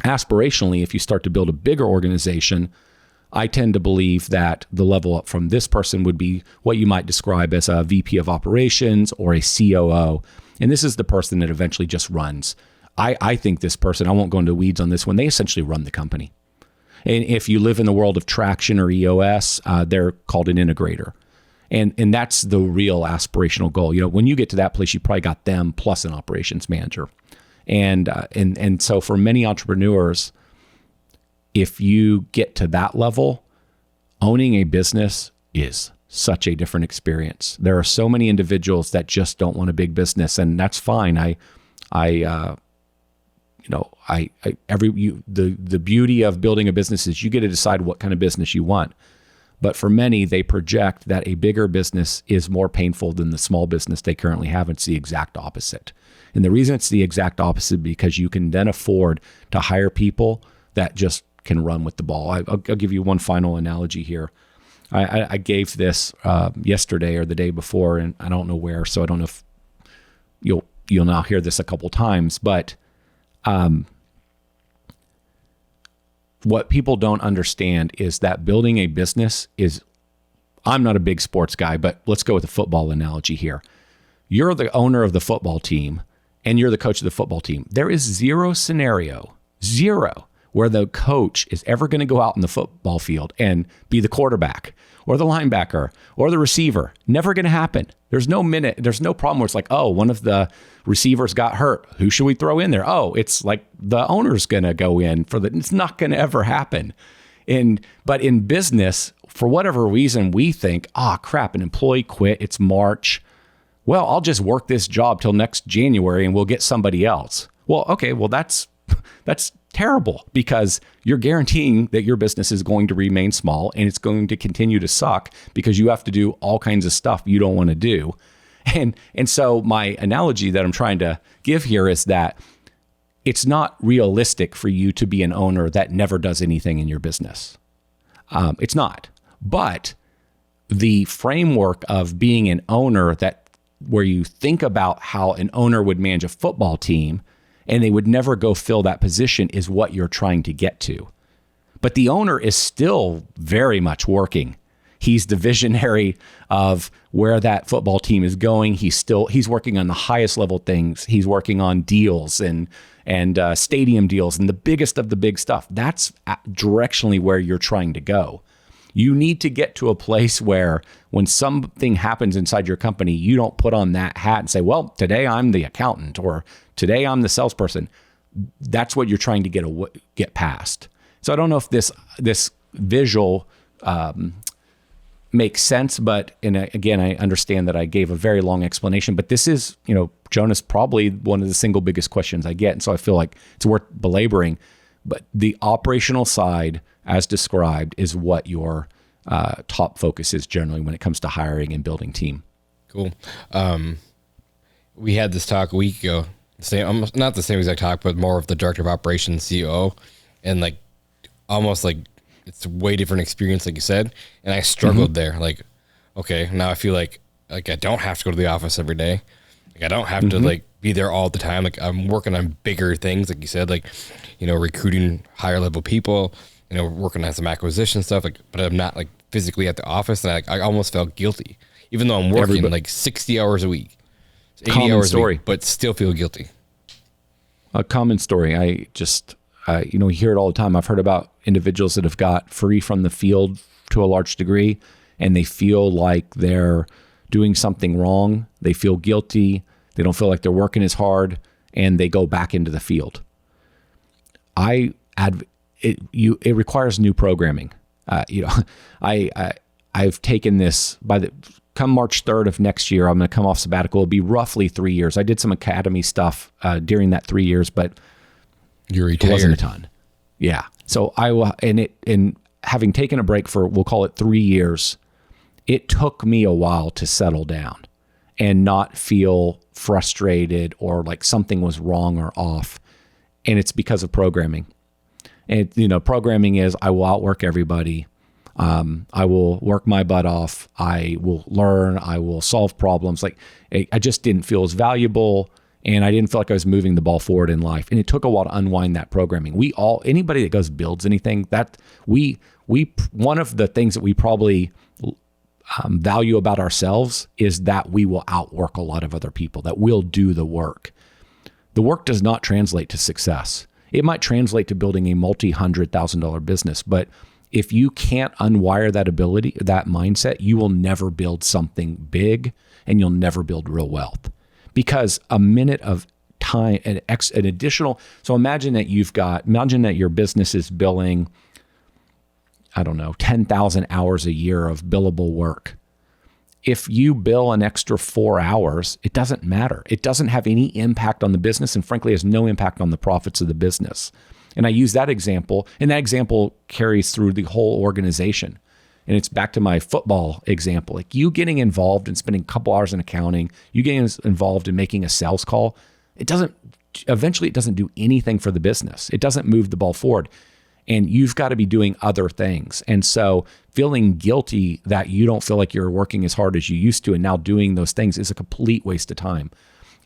Aspirationally, if you start to build a bigger organization, I tend to believe that the level up from this person would be what you might describe as a VP of operations or a COO. And this is the person that eventually just runs. I think this person, I won't go into weeds on this one, they essentially run the company. And if you live in the world of traction or EOS, they're called an integrator. And that's the real aspirational goal. When you get to that place, you probably got them plus an operations manager. And so for many entrepreneurs, if you get to that level, owning a business is such a different experience. There are so many individuals that just don't want a big business, and that's fine. The beauty of building a business is you get to decide what kind of business you want. But for many, they project that a bigger business is more painful than the small business they currently have. It's the exact opposite. And the reason it's the exact opposite because you can then afford to hire people that just can run with the ball. I'll give you one final analogy here. I gave this yesterday or the day before, and I don't know where, so I don't know if you'll now hear this a couple times, but what people don't understand is that building a business is, I'm not a big sports guy, but let's go with a football analogy here. You're the owner of the football team and you're the coach of the football team. There is zero scenario, where the coach is ever going to go out in the football field and be the quarterback or the linebacker or the receiver. Never going to happen. There's no problem where it's like, oh, one of the receivers got hurt. Who should we throw in there? Oh, it's like the owner's going to go in it's not going to ever happen. But in business, for whatever reason, we think, crap, an employee quit. It's March. Well, I'll just work this job till next January and we'll get somebody else. Well, okay, that's terrible because you're guaranteeing that your business is going to remain small and it's going to continue to suck because you have to do all kinds of stuff you don't want to do. And so my analogy that I'm trying to give here is that it's not realistic for you to be an owner that never does anything in your business. It's not. But the framework of being an owner where you think about how an owner would manage a football team and they would never go fill that position is what you're trying to get to. But the owner is still very much working. He's the visionary of where that football team is going. He's working on the highest level things. He's working on deals and stadium deals and the biggest of the big stuff. That's directionally where you're trying to go. You need to get to a place where when something happens inside your company, you don't put on that hat and say, well, today I'm the accountant or today I'm the salesperson. That's what you're trying to get past. So I don't know if this visual makes sense, but again, I understand that I gave a very long explanation, but this is, Jonas, probably one of the single biggest questions I get. And so I feel like it's worth belaboring. But the operational side, as described, is what your top focus is generally when it comes to hiring and building team. Cool. We had this talk a week ago. Not the same exact talk, but more of the director of operations, CEO, and like almost like it's a way different experience, like you said. And I struggled there. Like, okay, now I feel like I don't have to go to the office every day. Like I don't have to like be there all the time. Like I'm working on bigger things, like you said, like, you know, recruiting higher level people, you know, working on some acquisition stuff. Like, but I'm not like physically at the office, and I almost felt guilty, even though I'm working like 60 hours a week, 80 hours a week, but still feel guilty. A common story. You know, we hear it all the time. I've heard about individuals that have got free from the field to a large degree, and they feel like they're doing something wrong. They feel guilty. They don't feel like they're working as hard, and they go back into the field. It requires new programming. You know, I've taken this come March 3rd of next year. I'm going to come off sabbatical. It'll be roughly 3 years. I did some academy stuff during that 3 years, but you're retired. It wasn't a ton. Yeah. So and having taken a break for, we'll call it 3 years, it took me a while to settle down and not feel frustrated or like something was wrong or off. And it's because of programming. And, you know, programming is I will outwork everybody. I will work my butt off. I will learn. I will solve problems. Like I just didn't feel as valuable, and I didn't feel like I was moving the ball forward in life. And it took a while to unwind that programming. Anybody that builds anything, that one of the things that we probably value about ourselves is that we will outwork a lot of other people, that we'll do the work. The work does not translate to success. It might translate to building a multi-$100,000 business, but if you can't unwire that ability, that mindset, you will never build something big, and you'll never build real wealth. Because a minute of time, an additional, so imagine that your business is billing, I don't know, 10,000 hours a year of billable work. If you bill an extra 4 hours, it doesn't matter. It doesn't have any impact on the business, and frankly has no impact on the profits of the business. And I use that example, and that example carries through the whole organization. And it's back to my football example. Like you getting involved and spending a couple hours in accounting, you getting involved in making a sales call, eventually it doesn't do anything for the business. It doesn't move the ball forward. And you've got to be doing other things. And so feeling guilty that you don't feel like you're working as hard as you used to and now doing those things is a complete waste of time.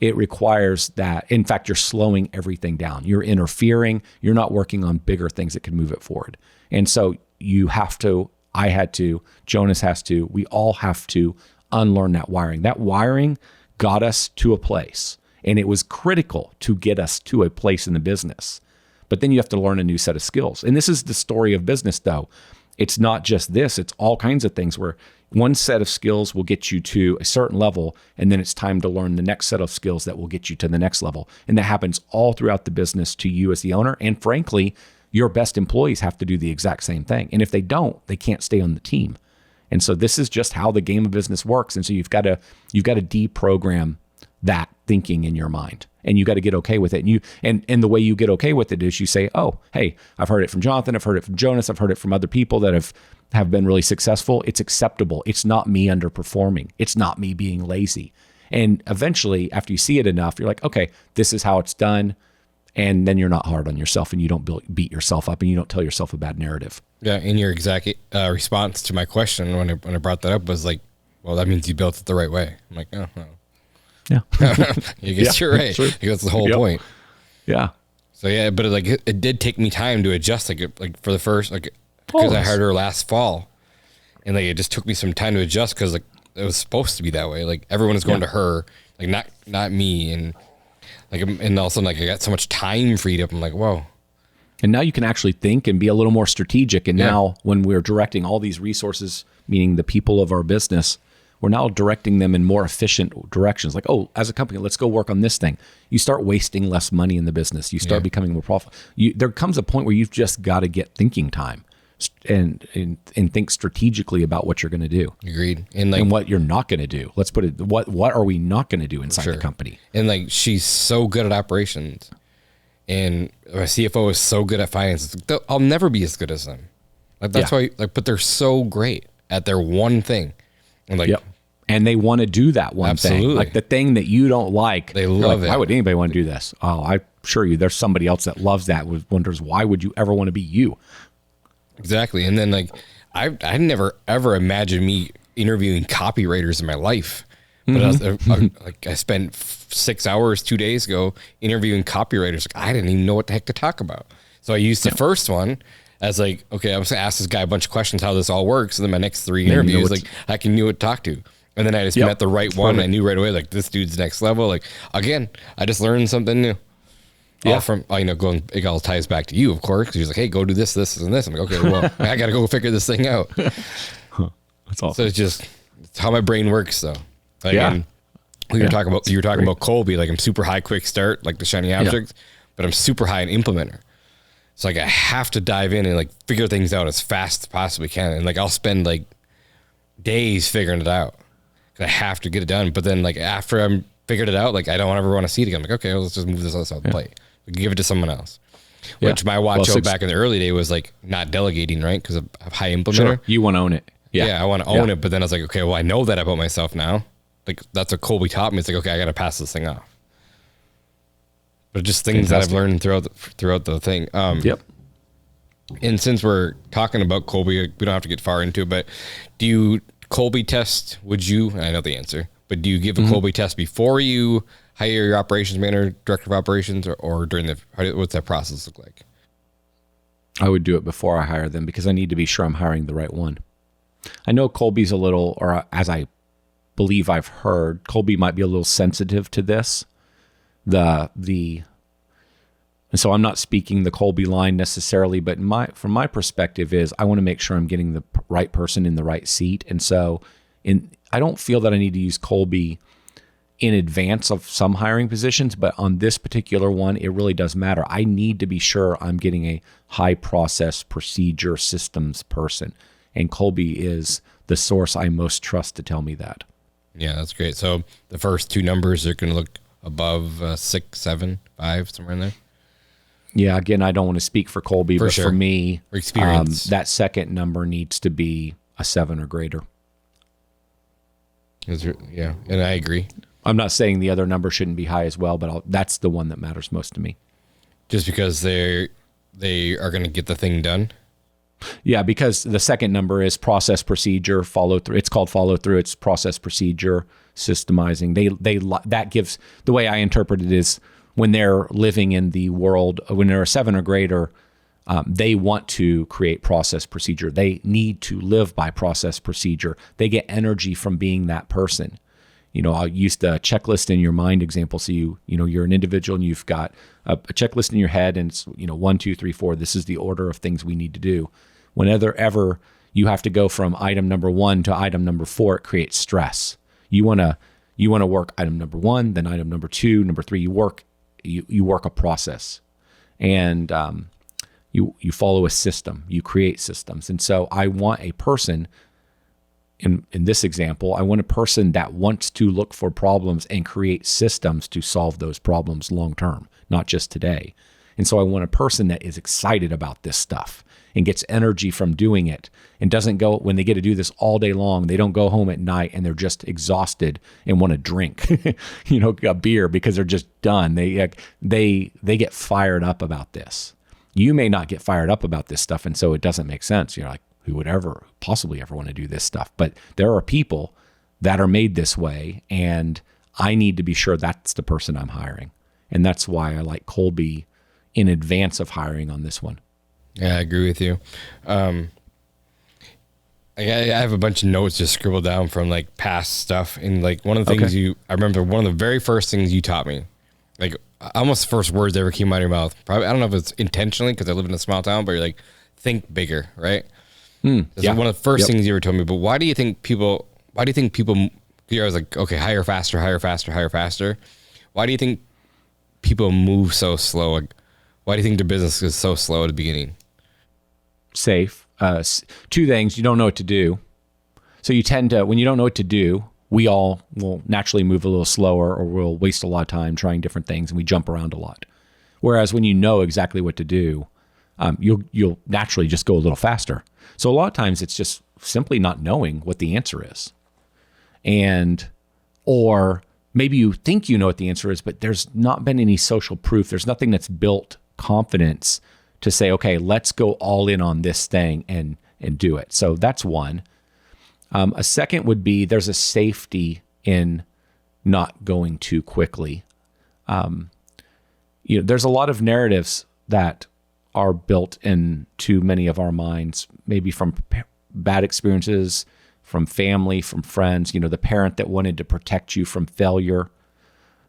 It requires that, in fact, you're slowing everything down. You're interfering. You're not working on bigger things that could move it forward. And so you have to, I had to, Jonas has to, we all have to unlearn that wiring. That wiring got us to a place, and it was critical to get us to a place in the business. But then you have to learn a new set of skills. And this is the story of business, though. It's not just this. It's all kinds of things where one set of skills will get you to a certain level, and then it's time to learn the next set of skills that will get you to the next level. And that happens all throughout the business to you as the owner. And frankly, your best employees have to do the exact same thing. And if they don't, they can't stay on the team. And so this is just how the game of business works. And so you've got to deprogram that thinking in your mind, and you got to get okay with it. And the way you get okay with it is you say, oh, hey, I've heard it from Jonathan. I've heard it from Jonas. I've heard it from other people that have been really successful. It's acceptable. It's not me underperforming. It's not me being lazy. And eventually, after you see it enough, you're like, okay, this is how it's done. And then you're not hard on yourself, and you don't beat yourself up, and you don't tell yourself a bad narrative. Yeah. And your exact response to my question when I brought that up was like, well, that means you built it the right way. I'm like, oh, no. Yeah. I guess you're right. Sure. That's the whole point. Yeah. So yeah, but it did take me time to adjust, like for the first, because I hired her last fall, and it just took me some time to adjust because it was supposed to be that way. Like everyone is going to her, like not me, and all of a sudden I got so much time freed up. I'm like, whoa. And now you can actually think and be a little more strategic. And now when we're directing all these resources, meaning the people of our business, we're now directing them in more efficient directions. Like, oh, as a company, let's go work on this thing. You start wasting less money in the business. You start becoming more profitable. There comes a point where you've just got to get thinking time and think strategically about what you're going to do. Agreed. And what you're not going to do. Let's put it, what are we not going to do inside the company? And she's so good at operations. and my CFO is so good at finance. I'll never be as good as them. Like that's why, like, but they're so great at their one thing. And like, and they want to do that one thing, like the thing that you don't like. They love it. Why would anybody want to do this? Oh, I assure you, there's somebody else that loves that. Wonders why would you ever want to be you? Exactly. And then like, I never ever imagined me interviewing copywriters in my life. But I spent 6 hours 2 days ago interviewing copywriters. Like, I didn't even know what the heck to talk about. So I used the first one as like, okay, I'm just gonna ask this guy a bunch of questions how this all works. And then my next 3 interviews, like I can know what to talk to. And then I just met the right one. I knew right away, like this dude's next level. Like again, I just learned something new. All from, it all ties back to you, of course, because you're like, hey, go do this, this, and this. I'm like, okay, well, I got to go figure this thing out. That's awesome. So it's how my brain works, though. Like, you were talking about Colby. Like, I'm super high quick start, like the shiny object, but I'm super high in implementer. So like, I have to dive in and like figure things out as fast as possibly can. And like, I'll spend like days figuring it out. I have to get it done. But then like after I'm figured it out, like I don't ever want to see it again. I'm like, okay, well, let's just move this off the plate. Give it to someone else. Which my watch out back in the early day was like not delegating, right? Because of high implementer. Sure. You want to own it. Yeah, I want to own it. But then I was like, okay, well, I know that about myself now. Like that's what Colby taught me. It's like, okay, I got to pass this thing off. But just things that I've learned throughout the thing. And since we're talking about Colby, we don't have to get far into it, but do you Colby test? I know the answer, but do you give a Colby test before you hire your operations manager, director of operations, or during what's that process look like? I would do it before I hire them because I need to be sure I'm hiring the right one. I know Colby's a little, or as I believe I've heard, Colby might be a little sensitive to this. And so I'm not speaking the Colby line necessarily, but from my perspective is I want to make sure I'm getting the right person in the right seat. And so I don't feel that I need to use Colby in advance of some hiring positions, but on this particular one, it really does matter. I need to be sure I'm getting a high process procedure systems person. And Colby is the source I most trust to tell me that. Yeah, that's great. So the first 2 numbers are going to look above 6, 7, 5, somewhere in there. Yeah, again, I don't want to speak for Colby, but for me, experience. That second number needs to be a 7 or greater. Yeah, and I agree. I'm not saying the other number shouldn't be high as well, but that's the one that matters most to me. Just because they are going to get the thing done? Yeah, because the second number is process procedure, follow through. It's called follow through. It's process procedure, systemizing. That gives, the way I interpret it is when they're living in the world, when they're a 7 or greater, they want to create process procedure. They need to live by process procedure. They get energy from being that person. I'll use the checklist in your mind example. So you're an individual and you've got a checklist in your head and it's, 1, 2, 3, 4. This is the order of things we need to do. Whenever ever you have to go from item number 1 to item number 4, it creates stress. You want to work item number 1, then item number 2, number 3. You work a process, and you follow a system. You create systems, and so I want a person. In this example, I want a person that wants to look for problems and create systems to solve those problems long term, not just today. And so I want a person that is excited about this stuff and gets energy from doing it and doesn't go, when they get to do this all day long, they don't go home at night and they're just exhausted and want to drink, a beer because they're just done. They get fired up about this. You may not get fired up about this stuff, and so it doesn't make sense. You're like, who would ever possibly ever want to do this stuff? But there are people that are made this way, and I need to be sure that's the person I'm hiring. And that's why I like Colby in advance of hiring on this one. Yeah, I agree with you. I have a bunch of notes just scribbled down from like past stuff. And like one of the things I remember one of the very first things you taught me, like almost the first words that ever came out of your mouth. Probably, I don't know if it's intentionally because I live in a small town, but you're like, think bigger, right? That's one of the first things you ever told me. But why do you think people, I was like, okay, hire faster. Why do you think people move so slow? Like, why do you think their business is so slow at the beginning? Safe. 2 things. You don't know what to do. So you tend to, when you don't know what to do, we all will naturally move a little slower, or we'll waste a lot of time trying different things, and we jump around a lot. Whereas when you know exactly what to do, you'll naturally just go a little faster. So a lot of times it's just simply not knowing what the answer is. Or maybe you think you know what the answer is, but there's not been any social proof. There's nothing that's built confidence to say, okay, let's go all in on this thing and do it. So that's one. A second would be there's a safety in not going too quickly. There's a lot of narratives that are built into many of our minds, maybe from bad experiences, from family, from friends. The parent that wanted to protect you from failure,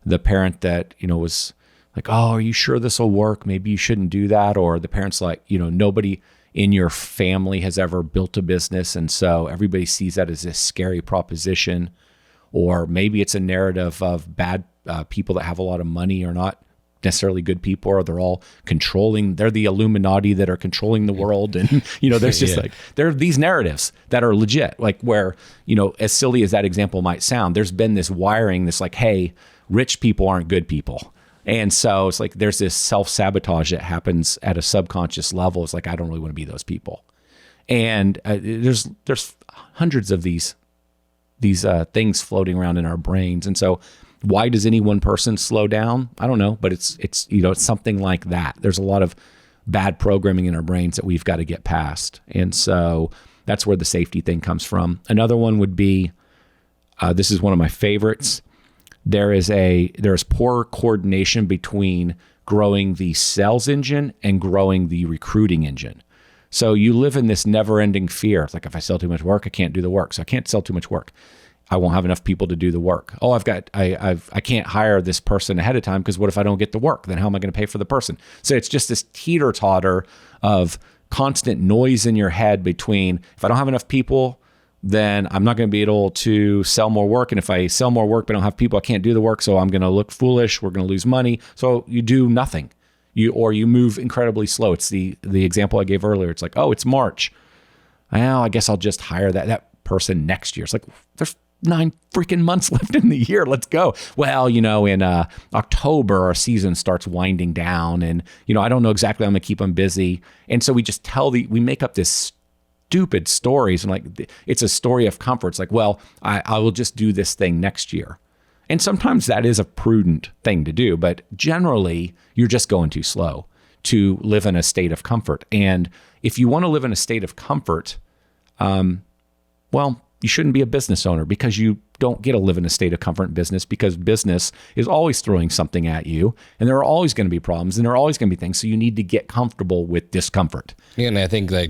the parent that was like, "Oh, are you sure this will work? Maybe you shouldn't do that." Or the parent's like, nobody in your family has ever built a business, and so everybody sees that as this scary proposition. Or maybe it's a narrative of bad people that have a lot of money are not necessarily good people, or they're all controlling. They're the Illuminati that are controlling the world. And, there's just there are these narratives that are legit, like where, as silly as that example might sound, there's been this wiring, this like, hey, rich people aren't good people. And so it's like there's this self-sabotage that happens at a subconscious level. It's like, I don't really want to be those people. And there's hundreds of these things floating around in our brains. And so why does any one person slow down? I don't know, but it's it's something like that. There's a lot of bad programming in our brains that we've got to get past. And so that's where the safety thing comes from. Another one would be, this is one of my favorites. There's poor coordination between growing the sales engine and growing the recruiting engine. So you live in this never-ending fear. It's like, if I sell too much work, I can't do the work. So I can't sell too much work. I won't have enough people to do the work. Oh, I can't hire this person ahead of time because what if I don't get the work? Then how am I going to pay for the person? So it's just this teeter-totter of constant noise in your head between, if I don't have enough people, then I'm not going to be able to sell more work. And if I sell more work but don't have people, I can't do the work. So I'm going to look foolish. We're going to lose money. So you do nothing. You move incredibly slow. It's the example I gave earlier. It's like, oh, it's March. Well, I guess I'll just hire that person next year. It's like, there's 9 freaking months left in the year. Let's go. Well, in October, our season starts winding down, and I don't know exactly how I'm gonna keep them busy. And so we just we make up this stupid stories, and like it's a story of comfort. It's like, well, I will just do this thing next year. And sometimes that is a prudent thing to do, but generally you're just going too slow to live in a state of comfort. And if you want to live in a state of comfort, well, you shouldn't be a business owner, because you don't get to live in a state of comfort in business, because business is always throwing something at you, and there are always going to be problems, and there are always going to be things. So you need to get comfortable with discomfort. Yeah, and I think I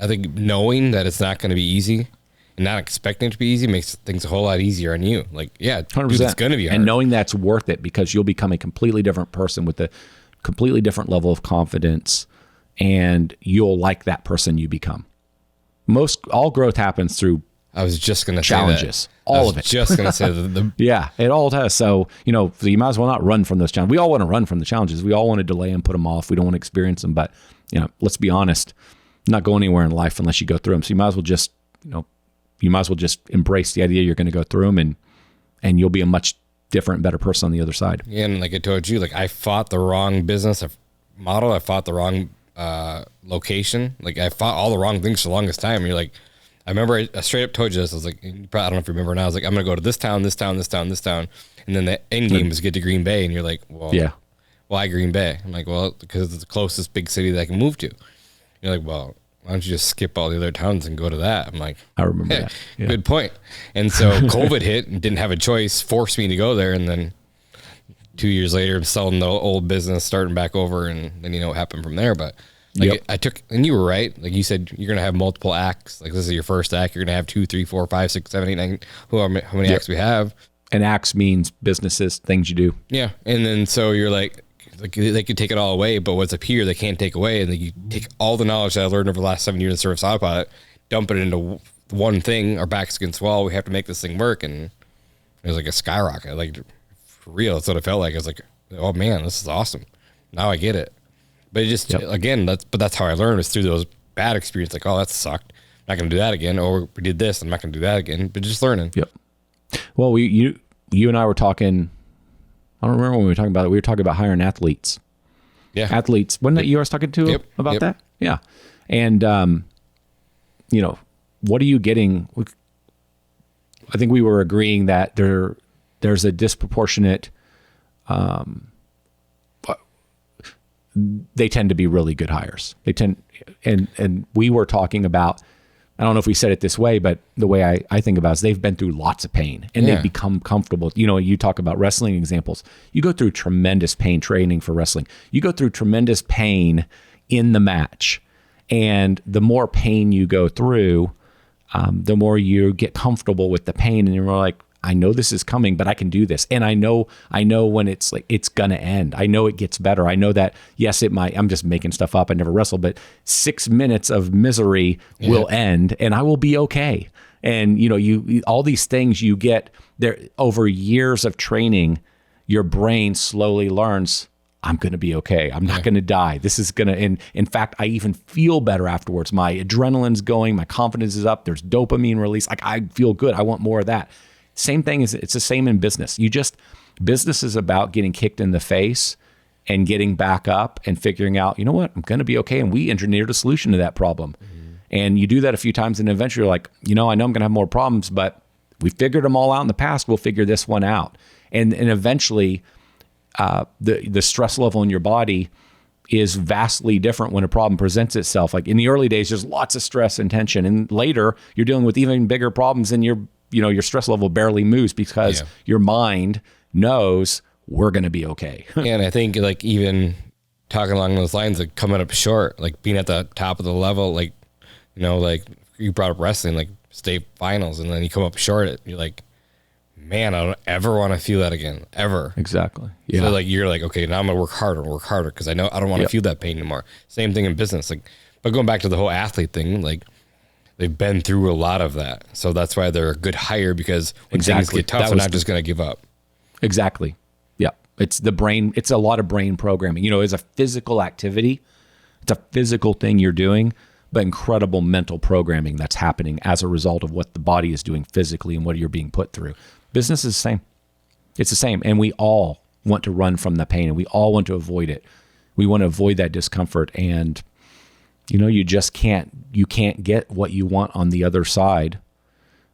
think knowing that it's not going to be easy and not expecting it to be easy makes things a whole lot easier on you. Like, yeah, 100%. Dude, it's going to be hard. And knowing that's worth it, because you'll become a completely different person with a completely different level of confidence, and you'll like that person you become. All growth happens through I was just going to challenges. Say that. All of it. Just going to say that. Yeah, it all does. So, you might as well not run from those challenges. We all want to run from the challenges. We all want to delay and put them off. We don't want to experience them. But, let's be honest, not go anywhere in life unless you go through them. So you might as well just, embrace the idea you're going to go through them, and you'll be a much different, better person on the other sside. Yeah, and like I told you, like I fought the wrong business model. I fought the wrong location. Like I fought all the wrong things for the longest time. And you're like, I remember I straight up told you this. I was like, I don't know if you remember now. I was like, I'm going to go to this town, this town, this town, this town. And then the end game was get to Green Bay. And you're like, well, yeah, why Green Bay? I'm like, well, because it's the closest big city that I can move to. You're like, well, why don't you just skip all the other towns and go to that? I'm like, I remember that. Yeah. Good point. And so COVID hit and didn't have a choice, forced me to go there. And then 2 years later, I'm selling the old business, starting back over. And then what happened from there. But like and you were right. Like you said, you're going to have multiple acts. Like this is your first act. You're going to have 2, 3, 4, 5, 6, 7, 8, 9, how many acts we have. And acts means businesses, things you do. Yeah. And then so you're like they could take it all away, but what's up here they can't take away. And then you take all the knowledge that I learned over the last 7 years in service Autopilot, dump it into one thing. Our back's against the wall. We have to make this thing work. And it was like a skyrocket. Like for real, that's what it felt like. I was like, oh man, this is awesome. Now I get it. But it just, again, that's how I learned, was through those bad experiences. Like, oh, that sucked. I'm not going to do that again. Or we did this. I'm not going to do that again. But just learning. Yep. Well, you and I were talking, I don't remember when we were talking about it. We were talking about hiring athletes. Yeah. Athletes. Wasn't that you I was talking to about that? Yeah. And, what are you getting? I think we were agreeing that there's a disproportionate, they tend to be really good hires. And we were talking about, I don't know if we said it this way, but the way I think about it is they've been through lots of pain and they've become comfortable. You talk about wrestling examples. You go through tremendous pain training for wrestling. You go through tremendous pain in the match. And the more pain you go through, the more you get comfortable with the pain. And you're more like, I know this is coming, but I can do this. And I know when it's like, it's going to end. I know it gets better. I know that, yes, it might, I'm just making stuff up. I never wrestled, but 6 minutes of misery will end and I will be okay. And, you all these things you get there over years of training, your brain slowly learns, I'm going to be okay. I'm not going to die. This is going to, and in fact, I even feel better afterwards. My adrenaline's going, my confidence is up. There's dopamine release. Like I feel good. I want more of that. Same thing it's the same in business. Business is about getting kicked in the face and getting back up and figuring out, you know what, I'm going to be okay. And we engineered a solution to that problem. Mm-hmm. And you do that a few times and eventually you're like, I know I'm going to have more problems, but we figured them all out in the past. We'll figure this one out. And eventually the stress level in your body is vastly different when a problem presents itself. Like in the early days, there's lots of stress and tension. And later you're dealing with even bigger problems and your stress level barely moves because your mind knows we're going to be okay. And I think like even talking along those lines, like coming up short, like being at the top of the level, like, like you brought up wrestling, like state finals, and then you come up short, you're like, man, I don't ever want to feel that again, ever. Exactly. Yeah. So like, you're like, okay, now I'm going to work harder because I know I don't want to feel that pain anymore. Same thing in business. Like, but going back to the whole athlete thing, like, they've been through a lot of that. So that's why they're a good hire, because when things get tough, they're not just going to give up. Exactly. Yeah. It's the brain. It's a lot of brain programming. It's a physical activity. It's a physical thing you're doing, but incredible mental programming that's happening as a result of what the body is doing physically and what you're being put through. Business is the same. It's the same. And we all want to run from the pain and we all want to avoid it. We want to avoid that discomfort. And you just can't get what you want on the other side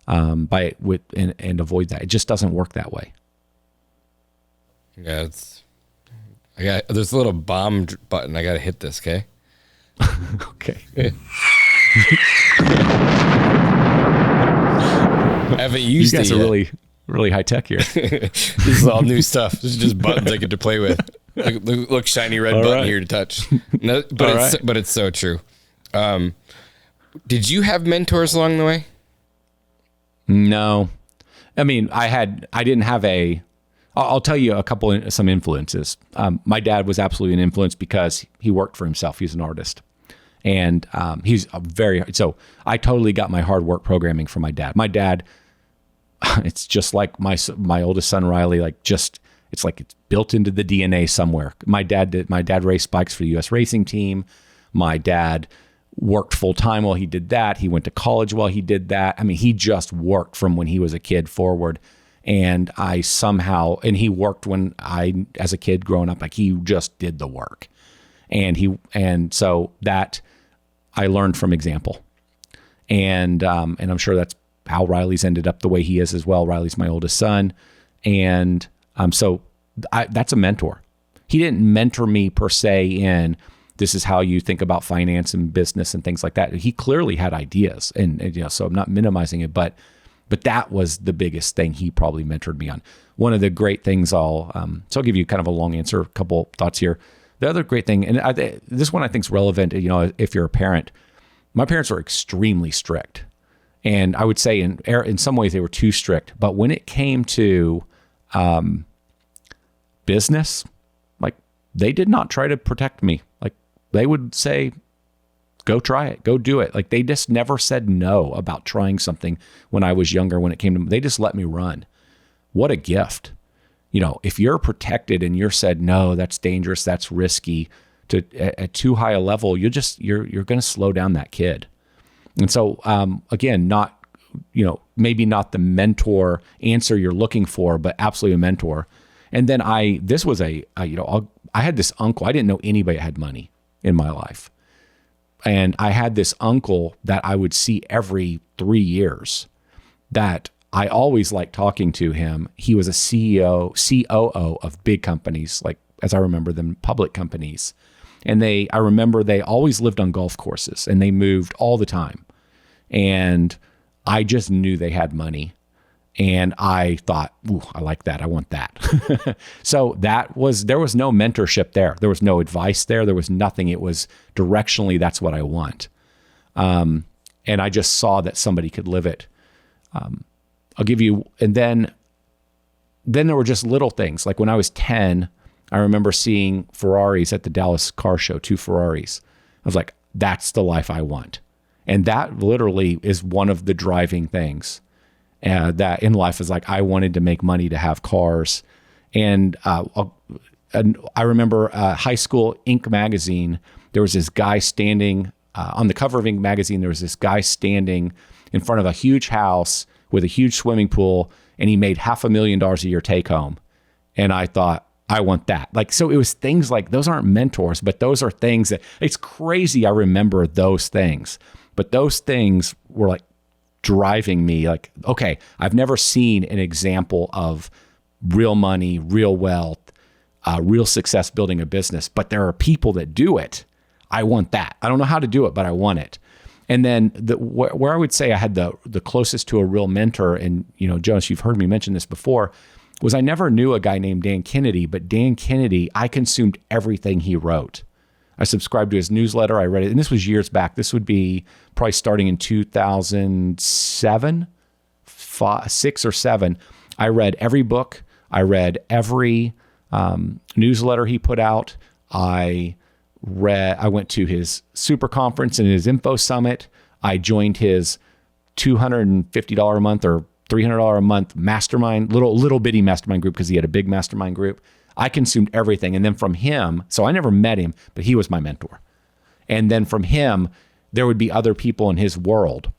and avoid that. It just doesn't work that way. Yeah, there's a little bomb button. I got to hit this. Okay. Okay. Haven't used you guys it are yet. really high tech here. This is all new stuff. This is just buttons I get to play with. Look, shiny red button here to touch. No, but it's so true. Did you have mentors along the way? No. I mean, I didn't have I'll tell you some influences. My dad was absolutely an influence because he worked for himself. He's an artist. And so I totally got my hard work programming from my dad. My dad, it's just like my oldest son, Riley, it's like it's built into the DNA somewhere. My dad raced bikes for the U.S. racing team. My dad worked full time while he did that. He went to college while he did that. I mean, he just worked from when he was a kid forward. And he worked as a kid growing up, like he just did the work. And so that I learned from example. And I'm sure that's how Riley's ended up the way he is as well. Riley's my oldest son. And so that's a mentor. He didn't mentor me per se in this is how you think about finance and business and things like that. He clearly had ideas, and so I'm not minimizing it, but that was the biggest thing he probably mentored me on. One of the great things so I'll give you kind of a long answer, a couple thoughts here. The other great thing, and this one I think is relevant, if you're a parent. My parents were extremely strict. And I would say in some ways they were too strict. But when it came to business, like they did not try to protect me. Like they would say, go try it, go do it. Like they just never said no about trying something when I was younger. When it came to, they just let me run. What a gift. If you're protected and you're said, no, that's dangerous, that's risky, at too high a level, you're going to slow down that kid. And so, again, maybe not the mentor answer you're looking for, but absolutely a mentor. And then I had this uncle. I didn't know anybody that had money in my life. And I had this uncle that I would see every 3 years that I always liked talking to him. He was a COO of big companies, like, as I remember them, public companies. And I remember they always lived on golf courses and they moved all the time. And I just knew they had money. And I thought, ooh, I like that. I want that. So there was no mentorship there. There was no advice there. There was nothing. It was directionally, that's what I want. And I just saw that somebody could live it. I'll give you, and then there were just little things. Like when I was 10, I remember seeing Ferraris at the Dallas car show, 2 Ferraris. I was like, that's the life I want. And that literally is one of the driving things that in life is like, I wanted to make money to have cars. And I remember high school Inc. magazine, there was this guy standing on the cover of Inc. magazine. There was this guy standing in front of a huge house with a huge swimming pool, and he made $500,000 a year take home. And I thought, I want that. Like, so it was things like, those aren't mentors, but those are things that, it's crazy. I remember those things, but those things were like driving me like, okay, I've never seen an example of real money, real wealth, real success building a business, but there are people that do it. I want that. I don't know how to do it, but I want it. And then where I would say I had the closest to a real mentor, and Jonas, you've heard me mention this before, was I never knew a guy named Dan Kennedy, but Dan Kennedy, I consumed everything he wrote. I subscribed to his newsletter. I read it, and this was years back. This would be probably starting in 2007, 6 or 7. I read every book. I read every newsletter he put out. I went to his super conference and his info summit. I joined his $250 a month or $300 a month mastermind, little bitty mastermind group, because he had a big mastermind group. I consumed everything. And then from him, so I never met him, but he was my mentor. And then from him, there would be other people in his world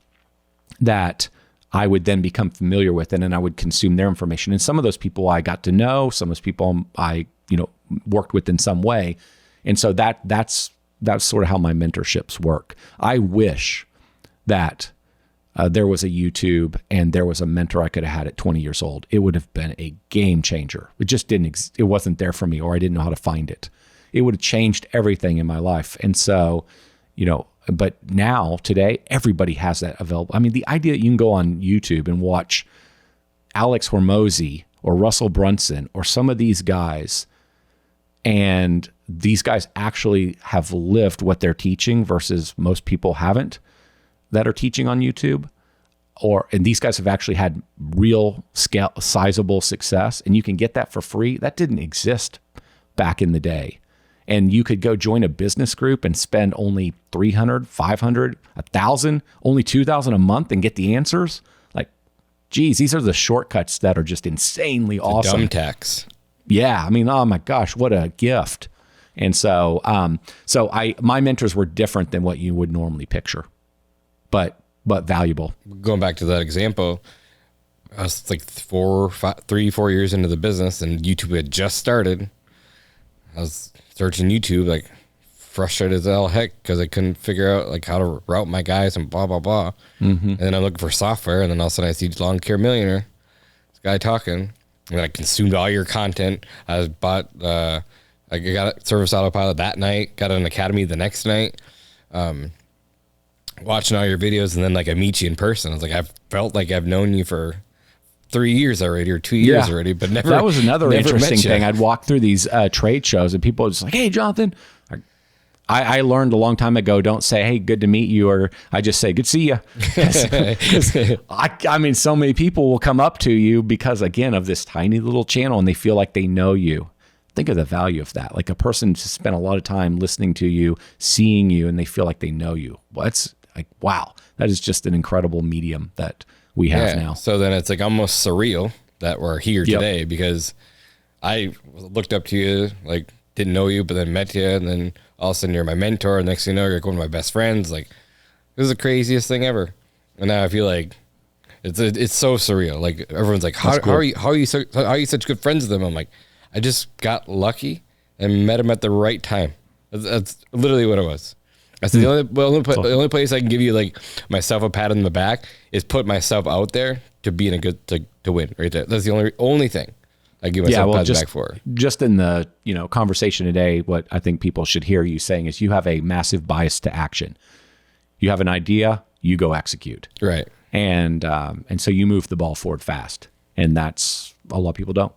that I would then become familiar with, and then I would consume their information. And some of those people I got to know, some of those people I worked with in some way. And so that's sort of how my mentorships work. I wish that there was a YouTube and there was a mentor I could have had at 20 years old. It would have been a game changer. It just didn't, it wasn't there for me, or I didn't know how to find it. It would have changed everything in my life. And so, but now, today, everybody has that available. I mean, the idea that you can go on YouTube and watch Alex Hormozy or Russell Brunson or some of these guys, and these guys actually have lived what they're teaching versus most people haven't that are teaching on YouTube, and these guys have actually had real scale, sizable success, and you can get that for free. That didn't exist back in the day. And you could go join a business group and spend only $300, $500, $1,000, only $2,000 a month and get the answers. Like, geez, these are the shortcuts that are just insanely awesome. Dumb tax. Yeah, I mean, oh my gosh, what a gift. And so, my mentors were different than what you would normally picture, but valuable. Going back to that example, I was like 4 years into the business, and YouTube had just started. I was searching YouTube, like frustrated as hell heck, because I couldn't figure out like how to route my guys and blah blah blah. Mm-hmm. And then I'm looking for software, and then all of a sudden I see Lawncare Millionaire, this guy talking, and I consumed all your content. I got a service Autopilot that night, got an academy the next night, watching all your videos, and then like I meet you in person. I was like, I've felt like I've known you for 3 years already, or 2 years already, but never. That was another interesting thing. I'd walk through these trade shows, and people were just like, "Hey, Jonathan." I learned a long time ago, don't say, "Hey, good to meet you," or I just say, "Good to see you." I mean, so many people will come up to you because, again, of this tiny little channel, and they feel like they know you. Think of the value of that. Like a person spent a lot of time listening to you, seeing you, and they feel like they know you. Well, it's like, wow, that is just an incredible medium that we have now. So then it's like almost surreal that we're here today, because I looked up to you, like didn't know you, but then met you, and then all of a sudden you're my mentor, and next thing you know, you're like one of my best friends. Like, this is the craziest thing ever. And now I feel like it's so surreal. Like everyone's like, how are you such good friends with them? I'm like, I just got lucky and met him at the right time. That's literally what it was. I said the only place I can give you like myself a pat on the back is put myself out there to be in a good to win right there. That's the only thing I give myself a pat on the back for. Just in the conversation today, what I think people should hear you saying is you have a massive bias to action. You have an idea, you go execute. Right. And so you move the ball forward fast, and that's a lot of people don't.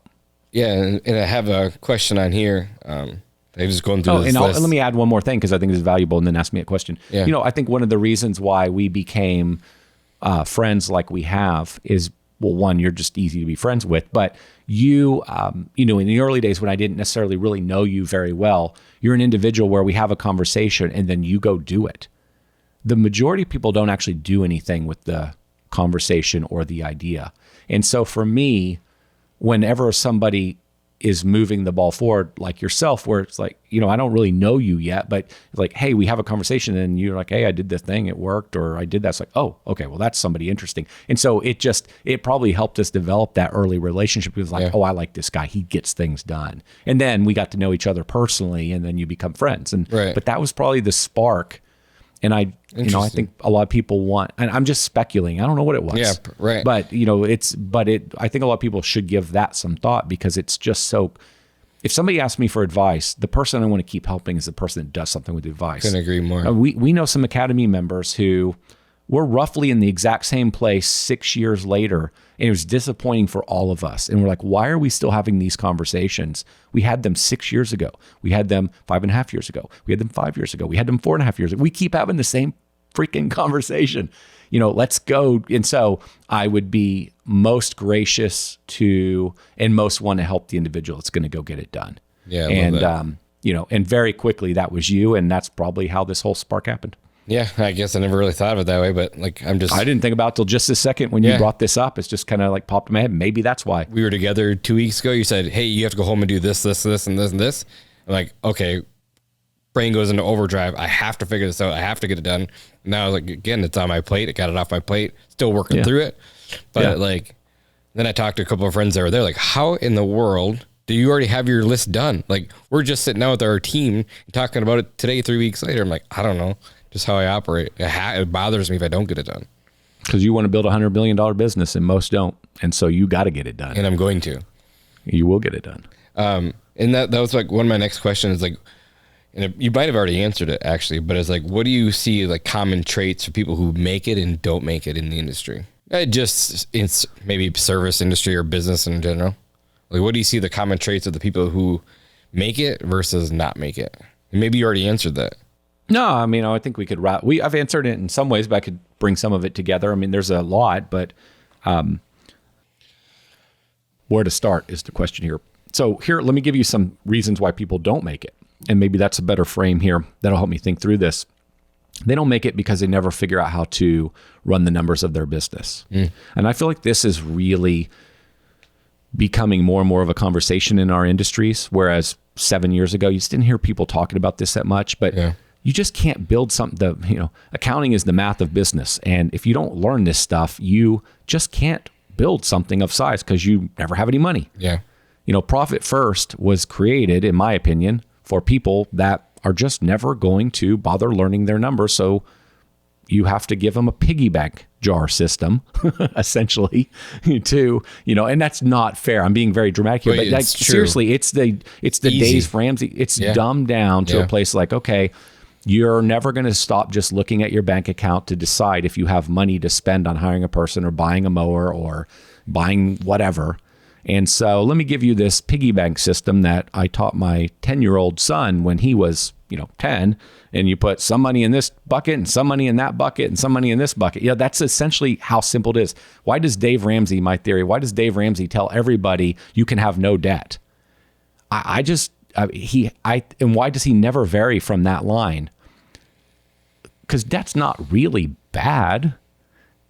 Yeah, and I have a question on here. I just going through this list. Let me add one more thing because I think it's valuable, and then ask me a question. Yeah. I think one of the reasons why we became friends like we have is, well, one, you're just easy to be friends with, but you, in the early days when I didn't necessarily really know you very well, you're an individual where we have a conversation and then you go do it. The majority of people don't actually do anything with the conversation or the idea. And so for me, whenever somebody is moving the ball forward like yourself, where it's like, I don't really know you yet, but like, hey, we have a conversation and you're like, hey, I did this thing, it worked, or I did that. It's like, oh, okay, well, that's somebody interesting. And so it probably helped us develop that early relationship. It was like, oh, I like this guy. He gets things done. And then we got to know each other personally, and then you become friends. But that was probably the spark. And I think a lot of people want, and I'm just speculating. I don't know what it was. Yeah, right. But I think a lot of people should give that some thought, because it's just so. If somebody asks me for advice, the person I want to keep helping is the person that does something with the advice. Couldn't agree more. We know some Academy members who were roughly in the exact same place 6 years later, and it was disappointing for all of us. And we're like, why are we still having these conversations? We had them 6 years ago. We had them 5.5 years ago. We had them 5 years ago. We had them 4.5 years ago. We keep having the same freaking conversation. Let's go. And so I would be most gracious to and most want to help the individual that's going to go get it done. Yeah. And very quickly that was you, and that's probably how this whole spark happened. Yeah, I guess I never really thought of it that way, but I didn't think about it till just a second when you brought this up. It's just kind of like popped in my head. Maybe that's why. We were together 2 weeks ago. You said, hey, you have to go home and do this, this, this, and this, and this. I'm like, okay, brain goes into overdrive. I have to figure this out. I have to get it done. Now, again, it's on my plate. I got it off my plate. Still working through it. But then I talked to a couple of friends that were there. Like, how in the world do you already have your list done? Like, we're just sitting out with our team and talking about it today, 3 weeks later. I'm like, I don't know. Just how I operate. It bothers me if I don't get it done. Because you want to build a $100 million business, and most don't. And so you got to get it done. And I'm going to. You will get it done. And that was like one of my next questions. Like, and you might have already answered it actually, but it's like, what do you see like common traits for people who make it and don't make it in the industry? Just in maybe service industry or business in general. Like, what do you see the common traits of the people who make it versus not make it? And maybe you already answered that. No, I mean, I think we could I've answered it in some ways, but I could bring some of it together. I mean, there's a lot, but where to start is the question here. So here, let me give you some reasons why people don't make it. And maybe that's a better frame here that'll help me think through this. They don't make it because they never figure out how to run the numbers of their business. And I feel like this is really becoming more and more of a conversation in our industries, whereas 7 years ago, you just didn't hear people talking about this that much, but you just can't build something. Accounting is the math of business. And if you don't learn this stuff, you just can't build something of size because you never have any money. Yeah. Profit First was created, in my opinion, for people that are just never going to bother learning their numbers. So you have to give them a piggy bank jar system, essentially, and that's not fair. I'm being very dramatic here, but seriously, it's the Dave Ramsey. It's dumbed down to a place like, okay, you're never going to stop just looking at your bank account to decide if you have money to spend on hiring a person or buying a mower or buying whatever. And so let me give you this piggy bank system that I taught my 10-year-old son when he was, 10, and you put some money in this bucket and some money in that bucket and some money in this bucket. That's essentially how simple it is. Why does Dave Ramsey tell everybody you can have no debt? And why does he never vary from that line? Because debt's not really bad.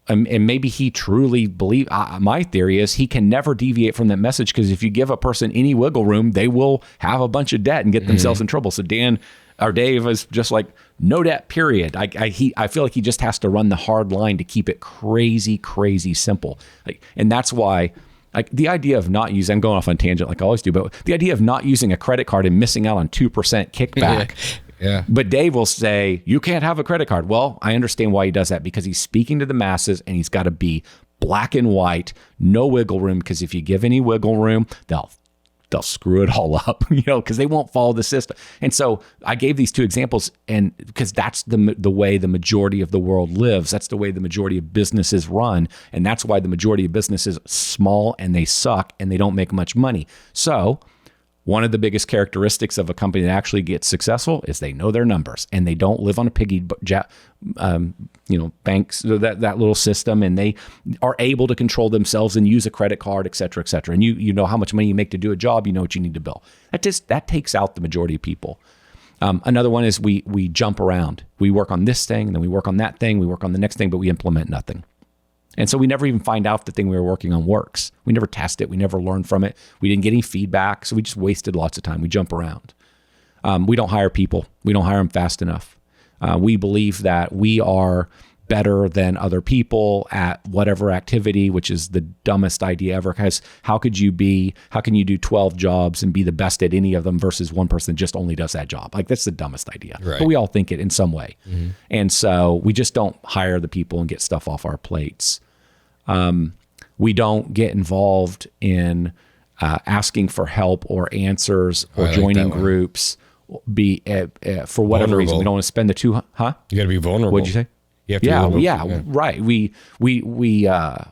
And maybe he truly believes, my theory is he can never deviate from that message, because if you give a person any wiggle room, they will have a bunch of debt and get themselves in trouble. So Dave is just like, no debt, period. I feel like he just has to run the hard line to keep it crazy, crazy simple. And that's why Like the idea of not using, I'm going off on a tangent like I always do, but the idea of not using a credit card and missing out on 2% kickback. Yeah. But Dave will say, you can't have a credit card. Well, I understand why he does that, because he's speaking to the masses and he's got to be black and white, no wiggle room, because if you give any wiggle room, they'll screw it all up, because they won't follow the system. And so I gave these two examples, and because that's the way the majority of the world lives. That's the way the majority of businesses run. And that's why the majority of businesses small and they suck and they don't make much money. So one of the biggest characteristics of a company that actually gets successful is they know their numbers and they don't live on a piggy banks, that little system, and they are able to control themselves and use a credit card, et cetera, et cetera. And you know how much money you make to do a job, you know what you need to bill. That takes out the majority of people. Another one is we jump around. We work on this thing, and then we work on that thing, we work on the next thing, but we implement nothing. And so we never even find out the thing we were working on works. We never test it. We never learn from it. We didn't get any feedback. So we just wasted lots of time. We jump around. We don't hire people. We don't hire them fast enough. We believe that we are better than other people at whatever activity, which is the dumbest idea ever. Because how can you do 12 jobs and be the best at any of them versus one person that just only does that job? Like, that's the dumbest idea. Right. But we all think it in some way. Mm-hmm. And so we just don't hire the people and get stuff off our plates. We don't get involved in asking for help or answers or joining groups. For whatever reason, we don't want to spend You got to be vulnerable. What'd you say? You have to be vulnerable. Right. We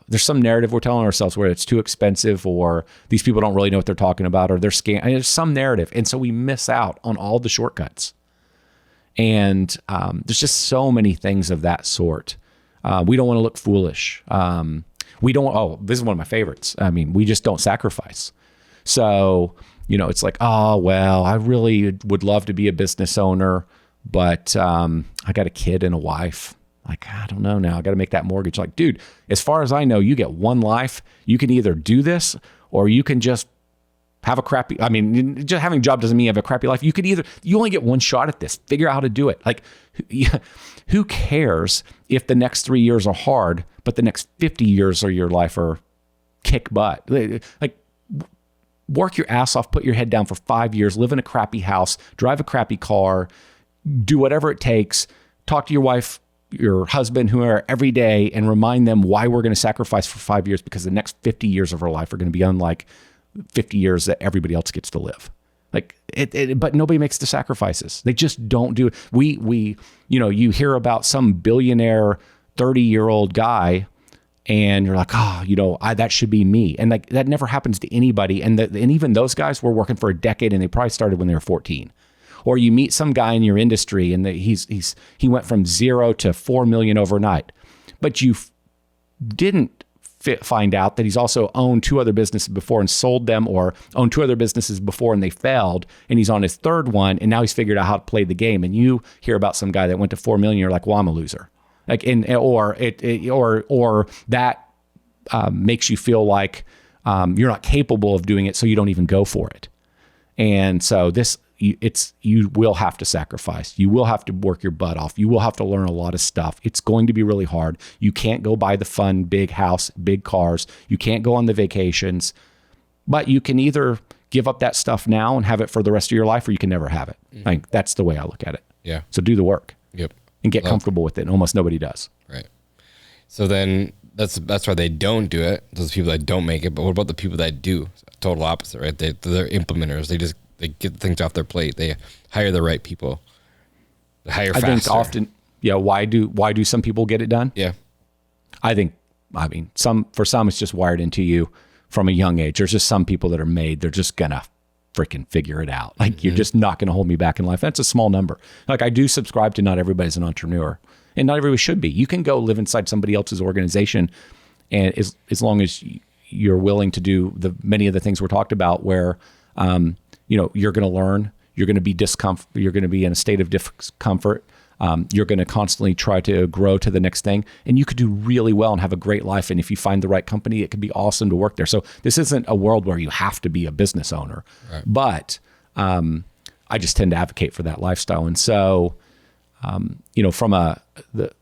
there's some narrative we're telling ourselves where it's too expensive, or these people don't really know what they're talking about, or they're scamming. There's some narrative, and so we miss out on all the shortcuts. And there's just so many things of that sort. We don't want to look foolish. This is one of my favorites. I mean, we just don't sacrifice. So, it's like, oh, well, I really would love to be a business owner, but I got a kid and a wife. Like, I don't know now. I got to make that mortgage. Like, dude, as far as I know, you get one life. You can either do this or you can just have a crappy, just having a job doesn't mean you have a crappy life. You only get one shot at this. Figure out how to do it. Like, who cares if the next 3 years are hard, but the next 50 years of your life are kick butt? Like, work your ass off, put your head down for 5 years, live in a crappy house, drive a crappy car, do whatever it takes, talk to your wife, your husband, whoever, every day, and remind them why we're going to sacrifice for 5 years, because the next 50 years of our life are going to be unlike 50 years that everybody else gets to live. Like but nobody makes the sacrifices. They just don't do it. You hear about some billionaire 30-year-old guy and you're like, that should be me. And like, that never happens to anybody. And even those guys were working for a decade and they probably started when they were 14. Or you meet some guy in your industry and he went from 0 to 4 million overnight, but you didn't find out that he's also owned 2 other businesses before and sold them, or owned 2 other businesses before and they failed, and he's on his 3rd one, and now he's figured out how to play the game. And you hear about some guy that went to 4 million, you're like, well, I'm a loser. Like, or that makes you feel like you're not capable of doing it, so you don't even go for it. And so you will have to sacrifice. You will have to work your butt off. You will have to learn a lot of stuff. It's going to be really hard. You can't go buy the fun, big house, big cars. You can't go on the vacations, but you can either give up that stuff now and have it for the rest of your life, or you can never have it. Mm-hmm. Like, that's the way I look at it. Yeah. So do the work. Yep. And get comfortable with it. And almost nobody does. Right. So then that's why they don't do it. Those people that don't make it. But what about the people that do? Total opposite, right? They're implementers. They get things off their plate. They hire the right people. They hire faster. I think often, why do some people get it done? Yeah. For some it's just wired into you from a young age. There's just some people that are made, they're just gonna freaking figure it out. Like, you're just not gonna hold me back in life. That's a small number. Like, I do subscribe to not everybody's an entrepreneur, and not everybody should be. You can go live inside somebody else's organization, and as long as you're willing to do many of the things we're talked about, where you're going to learn, you're going to be you're going to be in a state of discomfort. You're going to constantly try to grow to the next thing, and you could do really well and have a great life. And if you find the right company, it could be awesome to work there. So this isn't a world where you have to be a business owner, right. But I just tend to advocate for that lifestyle. And so, from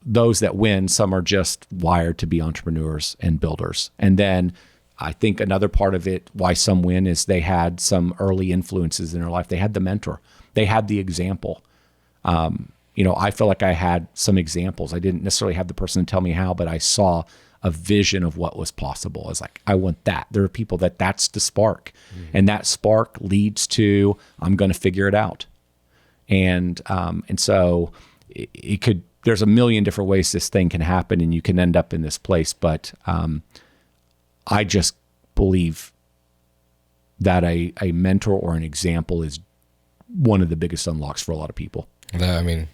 those that win, some are just wired to be entrepreneurs and builders. And then I think another part of it, why some win, is they had some early influences in their life. They had the mentor. They had the example. I feel like I had some examples. I didn't necessarily have the person to tell me how, but I saw a vision of what was possible. I was like, I want that. There are people that's the spark. And that spark leads to, I'm going to figure it out. And so it could, there's a million different ways this thing can happen and you can end up in this place. But I just believe that a mentor or an example is one of the biggest unlocks for a lot of people. I mean,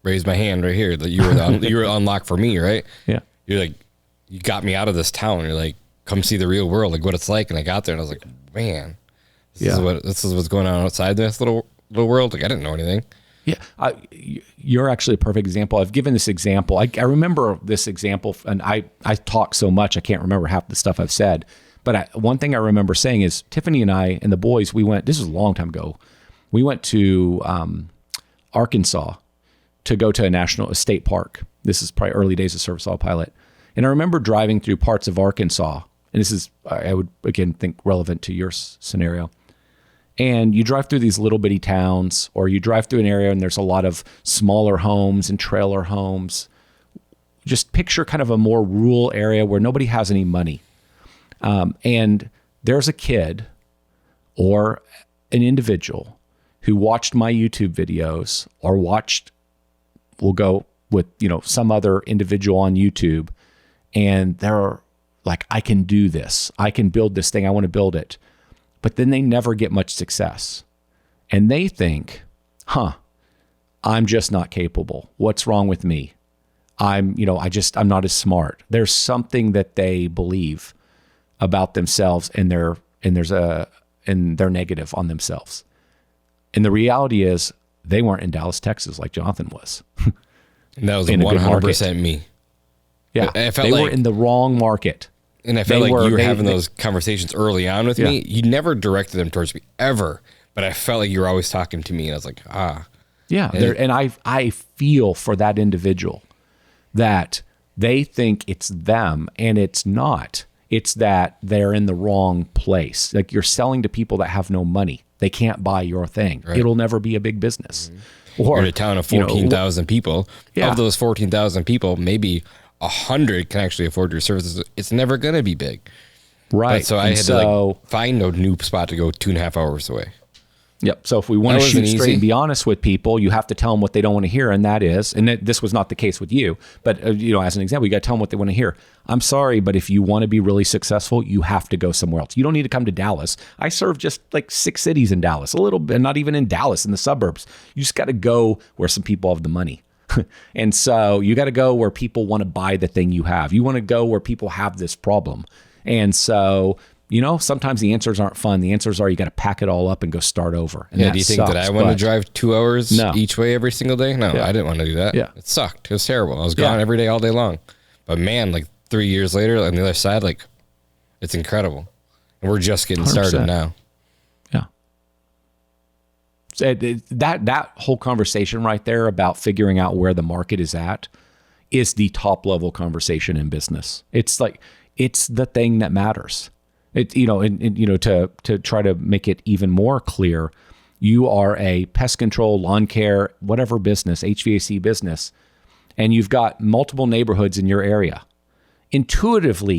raise my hand right here that you were unlock for me, right? Yeah. You're like, you got me out of this town. You're like, come see the real world, like what it's like. And I got there and I was like, man, this is what's going on outside this little world. Like I didn't know anything. Yeah. You're actually a perfect example. I've given this example. I remember this example, and I talk so much, I can't remember half the stuff I've said. But one thing I remember saying is Tiffany and I and the boys, this was a long time ago. We went to Arkansas to go to a state park. This is probably early days of Service Autopilot. And I remember driving through parts of Arkansas, and this is, I would again think relevant to your scenario. And you drive through these little bitty towns, or you drive through an area and there's a lot of smaller homes and trailer homes. Just picture kind of a more rural area where nobody has any money. And there's a kid or an individual who watched my YouTube videos or we'll go with, some other individual on YouTube, and they're like, I can do this. I can build this thing. I want to build it. But then they never get much success. And they think, I'm just not capable. What's wrong with me? I'm not as smart. There's something that they believe about themselves and they're negative on themselves. And the reality is they weren't in Dallas, Texas like Jonathan was. And that was 100% me. Yeah. They were in the wrong market. And I felt like you were having those conversations early on with me. You never directed them towards me ever, but I felt like you were always talking to me. And I was like, Yeah. And I feel for that individual that they think it's them and it's not. It's that they're in the wrong place. Like you're selling to people that have no money. They can't buy your thing. Right. It'll never be a big business. Or you're in a town of 14,000 people. Yeah. Of those 14,000 people, maybe 100 can actually afford your services. It's never going to be big. Right. But so I had to find a new spot to go 2.5 hours away. Yep. So if we want to shoot straight and be honest with people, you have to tell them what they don't want to hear. And that is, this was not the case with you, but as an example, you got to tell them what they want to hear. I'm sorry, but if you want to be really successful, you have to go somewhere else. You don't need to come to Dallas. I serve just like 6 cities in Dallas, a little bit, not even in Dallas, in the suburbs. You just got to go where some people have the money. And so you got to go where people want to buy the thing you have. You want to go where people have this problem. And so, sometimes the answers aren't fun. The answers are you got to pack it all up and go start over. And do you think that I want to drive 2 hours each way every single day? No, I didn't want to do that. Yeah. It sucked. It was terrible. I was gone every day, all day long. But man, like 3 years later on the other side, like it's incredible. And we're just getting 100%. Started now. Yeah. So that whole conversation right there about figuring out where the market is at is the top level conversation in business. It's like, it's the thing that matters. To try to make it even more clear, you are a pest control, lawn care, whatever business, HVAC business, and you've got multiple neighborhoods in your area. Intuitively,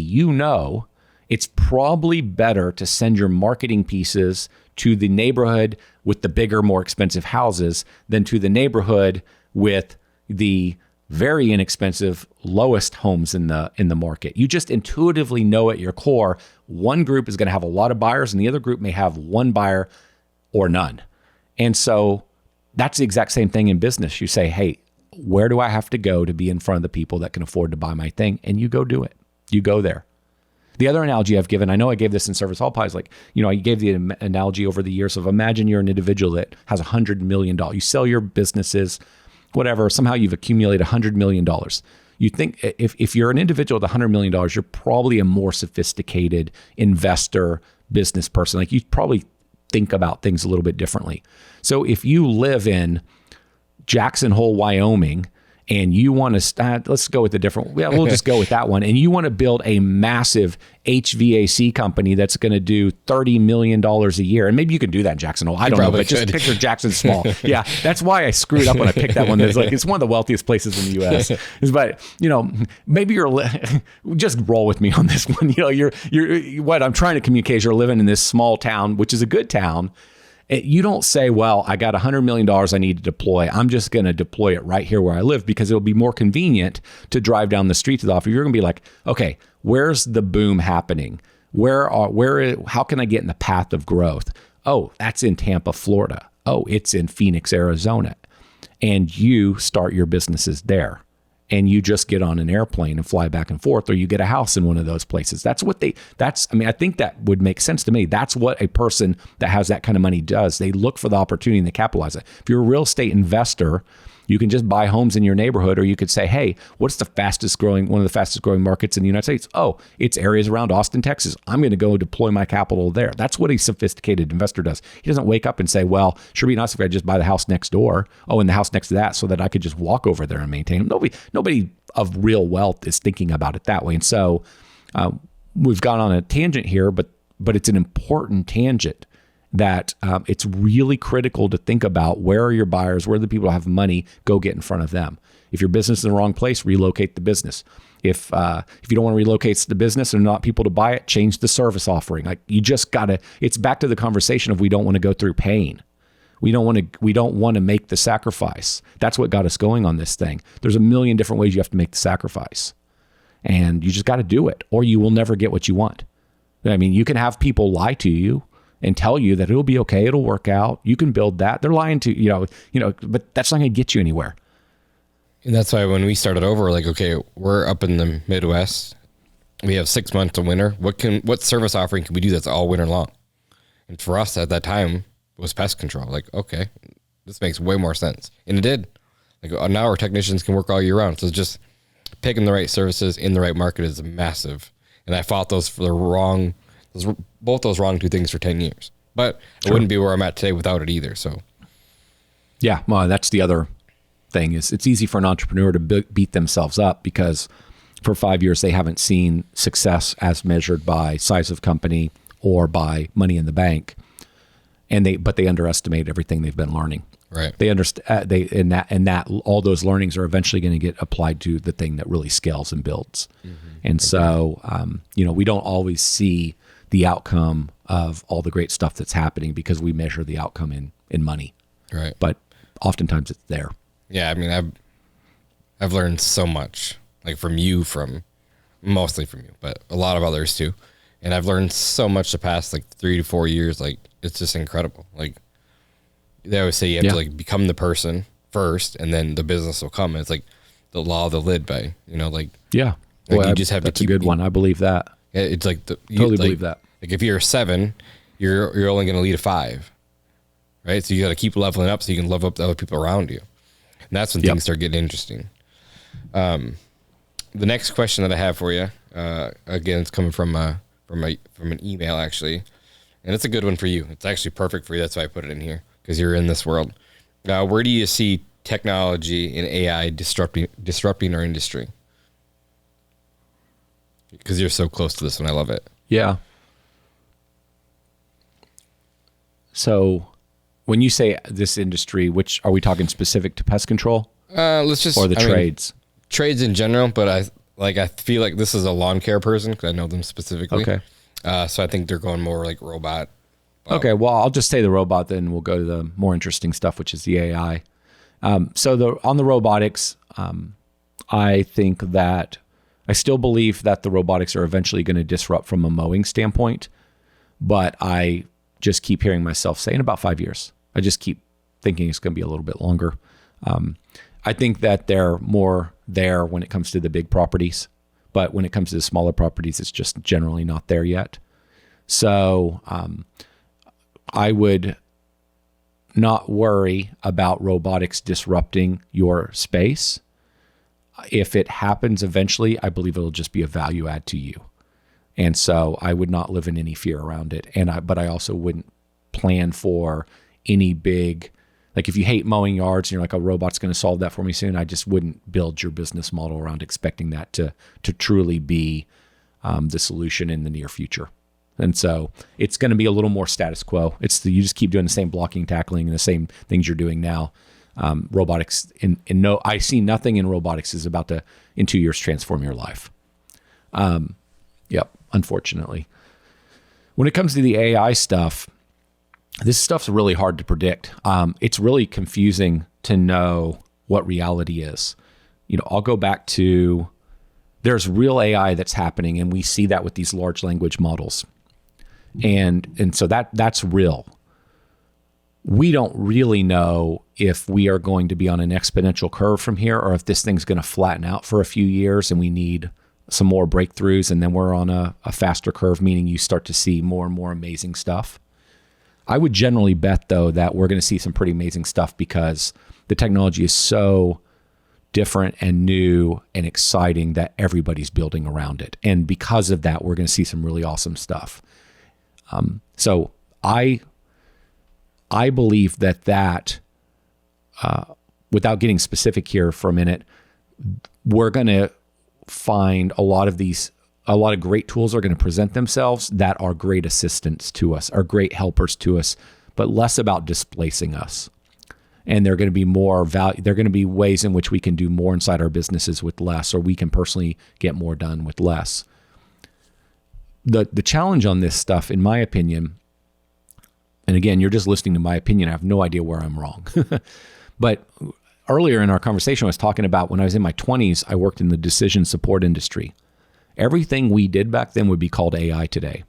it's probably better to send your marketing pieces to the neighborhood with the bigger, more expensive houses than to the neighborhood with the very inexpensive, lowest homes in the market. You just intuitively know at your core, one group is going to have a lot of buyers and the other group may have one buyer or none. And so that's the exact same thing in business. You say, hey, where do I have to go to be in front of the people that can afford to buy my thing? And you go do it. You go there. The other analogy I've given, I know I gave this in Service All Pies, I gave the analogy over the years of imagine you're an individual that has $100 million. You sell your businesses, whatever, somehow you've accumulated $100 million. You think if you're an individual with $100 million, you're probably a more sophisticated investor, business person. Like you probably think about things a little bit differently. So if you live in Jackson Hole, Wyoming, and you want to start, let's go with a different, we'll just go with that one. And you want to build a massive HVAC company that's going to do $30 million a year. And maybe you can do that in Jackson Hole. I don't know, but just picture Jackson small. Yeah. That's why I screwed up when I picked that one. It's one of the wealthiest places in the U.S. But, maybe just roll with me on this one. You're what I'm trying to communicate is you're living in this small town, which is a good town. You don't say, well, I got $100 million I need to deploy. I'm just going to deploy it right here where I live because it'll be more convenient to drive down the street to the office. You're going to be like, okay, where's the boom happening? How can I get in the path of growth? Oh, that's in Tampa, Florida. Oh, it's in Phoenix, Arizona. And you start your businesses there. And you just get on an airplane and fly back and forth, or you get a house in one of those places. I think that would make sense to me. That's what a person that has that kind of money does. They look for the opportunity and they capitalize it. If you're a real estate investor, you can just buy homes in your neighborhood, or you could say, hey, what's one of the fastest growing markets in the United States? Oh, it's areas around Austin, Texas. I'm going to go deploy my capital there. That's what a sophisticated investor does. He doesn't wake up and say, well, sure be nice if I just buy the house next door. Oh, and the house next to that so that I could just walk over there and maintain them. Nobody of real wealth is thinking about it that way. And so we've gone on a tangent here, but it's an important tangent that it's really critical to think about where are your buyers, where are the people who have money, go get in front of them. If your business is in the wrong place, relocate the business. If you don't want to relocate the business and not people to buy it, change the service offering. Like you just gotta, it's back to the conversation of we don't want to go through pain. We don't want to make the sacrifice. That's what got us going on this thing. There's a million different ways you have to make the sacrifice. And you just got to do it, or you will never get what you want. I mean, you can have people lie to you and tell you that it'll be okay, it'll work out, you can build that. They're lying to you, but that's not going to get you anywhere. And that's why when we started over, like, okay, we're up in the Midwest. We have 6 months of winter. What service offering can we do that's all winter long? And for us at that time was pest control. Like, okay, this makes way more sense. And it did. Like now our technicians can work all year round. So just picking the right services in the right market is massive. And I fought both those wrong two things for 10 years. But I wouldn't be where I'm at today without it either. So yeah, well, that's the other thing is it's easy for an entrepreneur to beat themselves up because for 5 years they haven't seen success as measured by size of company or by money in the bank, but they underestimate everything they've been learning. Right. They understand that all those learnings are eventually going to get applied to the thing that really scales and builds. Mm-hmm. And so we don't always see the outcome of all the great stuff that's happening because we measure the outcome in money. Right. But oftentimes it's there. Yeah, I mean, I've learned so much, like mostly from you, but a lot of others too. And I've learned so much the past like 3 to 4 years. Like it's just incredible. Like they always say you have to like become the person first, and then the business will come. And it's like the law of the lid, yeah. Like you just have that's a good one. I believe that. It's like believe that. Like if you're a 7, you're only going to lead a 5, right? So you got to keep leveling up so you can level up the other people around you. And that's when things start getting interesting. The next question that I have for you, again, it's coming from an email actually, and it's a good one for you. It's actually perfect for you. That's why I put it in here because you're in this world. Where do you see technology and AI disrupting our industry? Because you're so close to this one. I love it. Yeah. So when you say this industry, which are we talking specific to pest control? Let's just or the trades. Trades in general, but I feel like this is a lawn care person because I know them specifically. Okay. So I think they're going more like robot. Okay. Well, I'll just say the robot, then we'll go to the more interesting stuff, which is the AI. So on the robotics, I think that I still believe that the robotics are eventually going to disrupt from a mowing standpoint, but I just keep hearing myself say in about 5 years. I just keep thinking it's going to be a little bit longer. I think that they're more there when it comes to the big properties, but when it comes to the smaller properties, it's just generally not there yet. So I would not worry about robotics disrupting your space. If it happens eventually, I believe it'll just be a value add to you. And so I would not live in any fear around it. But I also wouldn't plan for any big, Like if you hate mowing yards and you're like, a robot's going to solve that for me soon, I just wouldn't build your business model around expecting that to truly be the solution in the near future. And so it's going to be a little more status quo. You just keep doing the same blocking, tackling, and the same things you're doing now. Robotics, I see nothing in robotics is about to, in 2 years, transform your life. Yep, unfortunately. When it comes to the AI stuff, this stuff's really hard to predict. It's really confusing to know what reality is. I'll go back to, there's real AI that's happening, and we see that with these large language models. And so that's real. We don't really know if we are going to be on an exponential curve from here, or if this thing's going to flatten out for a few years and we need some more breakthroughs, and then we're on a faster curve, meaning you start to see more and more amazing stuff. I would generally bet, though, that we're going to see some pretty amazing stuff because the technology is so different and new and exciting that everybody's building around it. And because of that, we're going to see some really awesome stuff. So I believe that without getting specific here for a minute, we're going to find a lot of great tools are going to present themselves that are great assistants to us, are great helpers to us, but less about displacing us. And they're going to be more value. They're going to be ways in which we can do more inside our businesses with less, or we can personally get more done with less. The challenge on this stuff, in my opinion, and again, you're just listening to my opinion, I have no idea where I'm wrong. But earlier in our conversation, I was talking about when I was in my 20s, I worked in the decision support industry. Everything we did back then would be called AI today.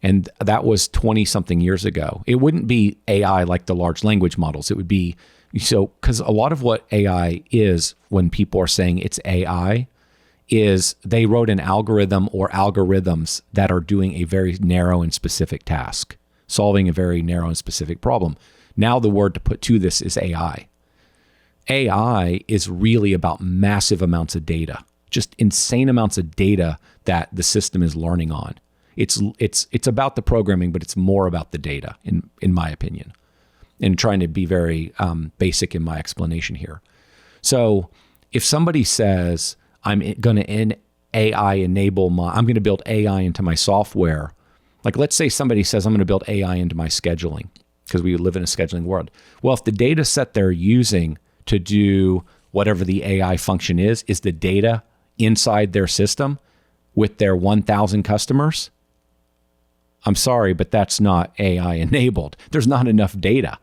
And that was 20 something years ago. It wouldn't be AI like the large language models. It would be, because a lot of what AI is, when people are saying it's AI, is they wrote an algorithm or algorithms that are doing a very narrow and specific task, solving a very narrow and specific problem. Now the word to put to this is AI. AI is really about massive amounts of data, just insane amounts of data that the system is learning on. It's about the programming, but it's more about the data, in my opinion, and trying to be very basic in my explanation here. So if somebody says, I'm going to I'm going to build AI into my software. Like, let's say somebody says, I'm going to build AI into my scheduling, because we live in a scheduling world. Well, if the data set they're using to do whatever the AI function is the data inside their system with their 1,000 customers, I'm sorry, but that's not AI enabled. There's not enough data.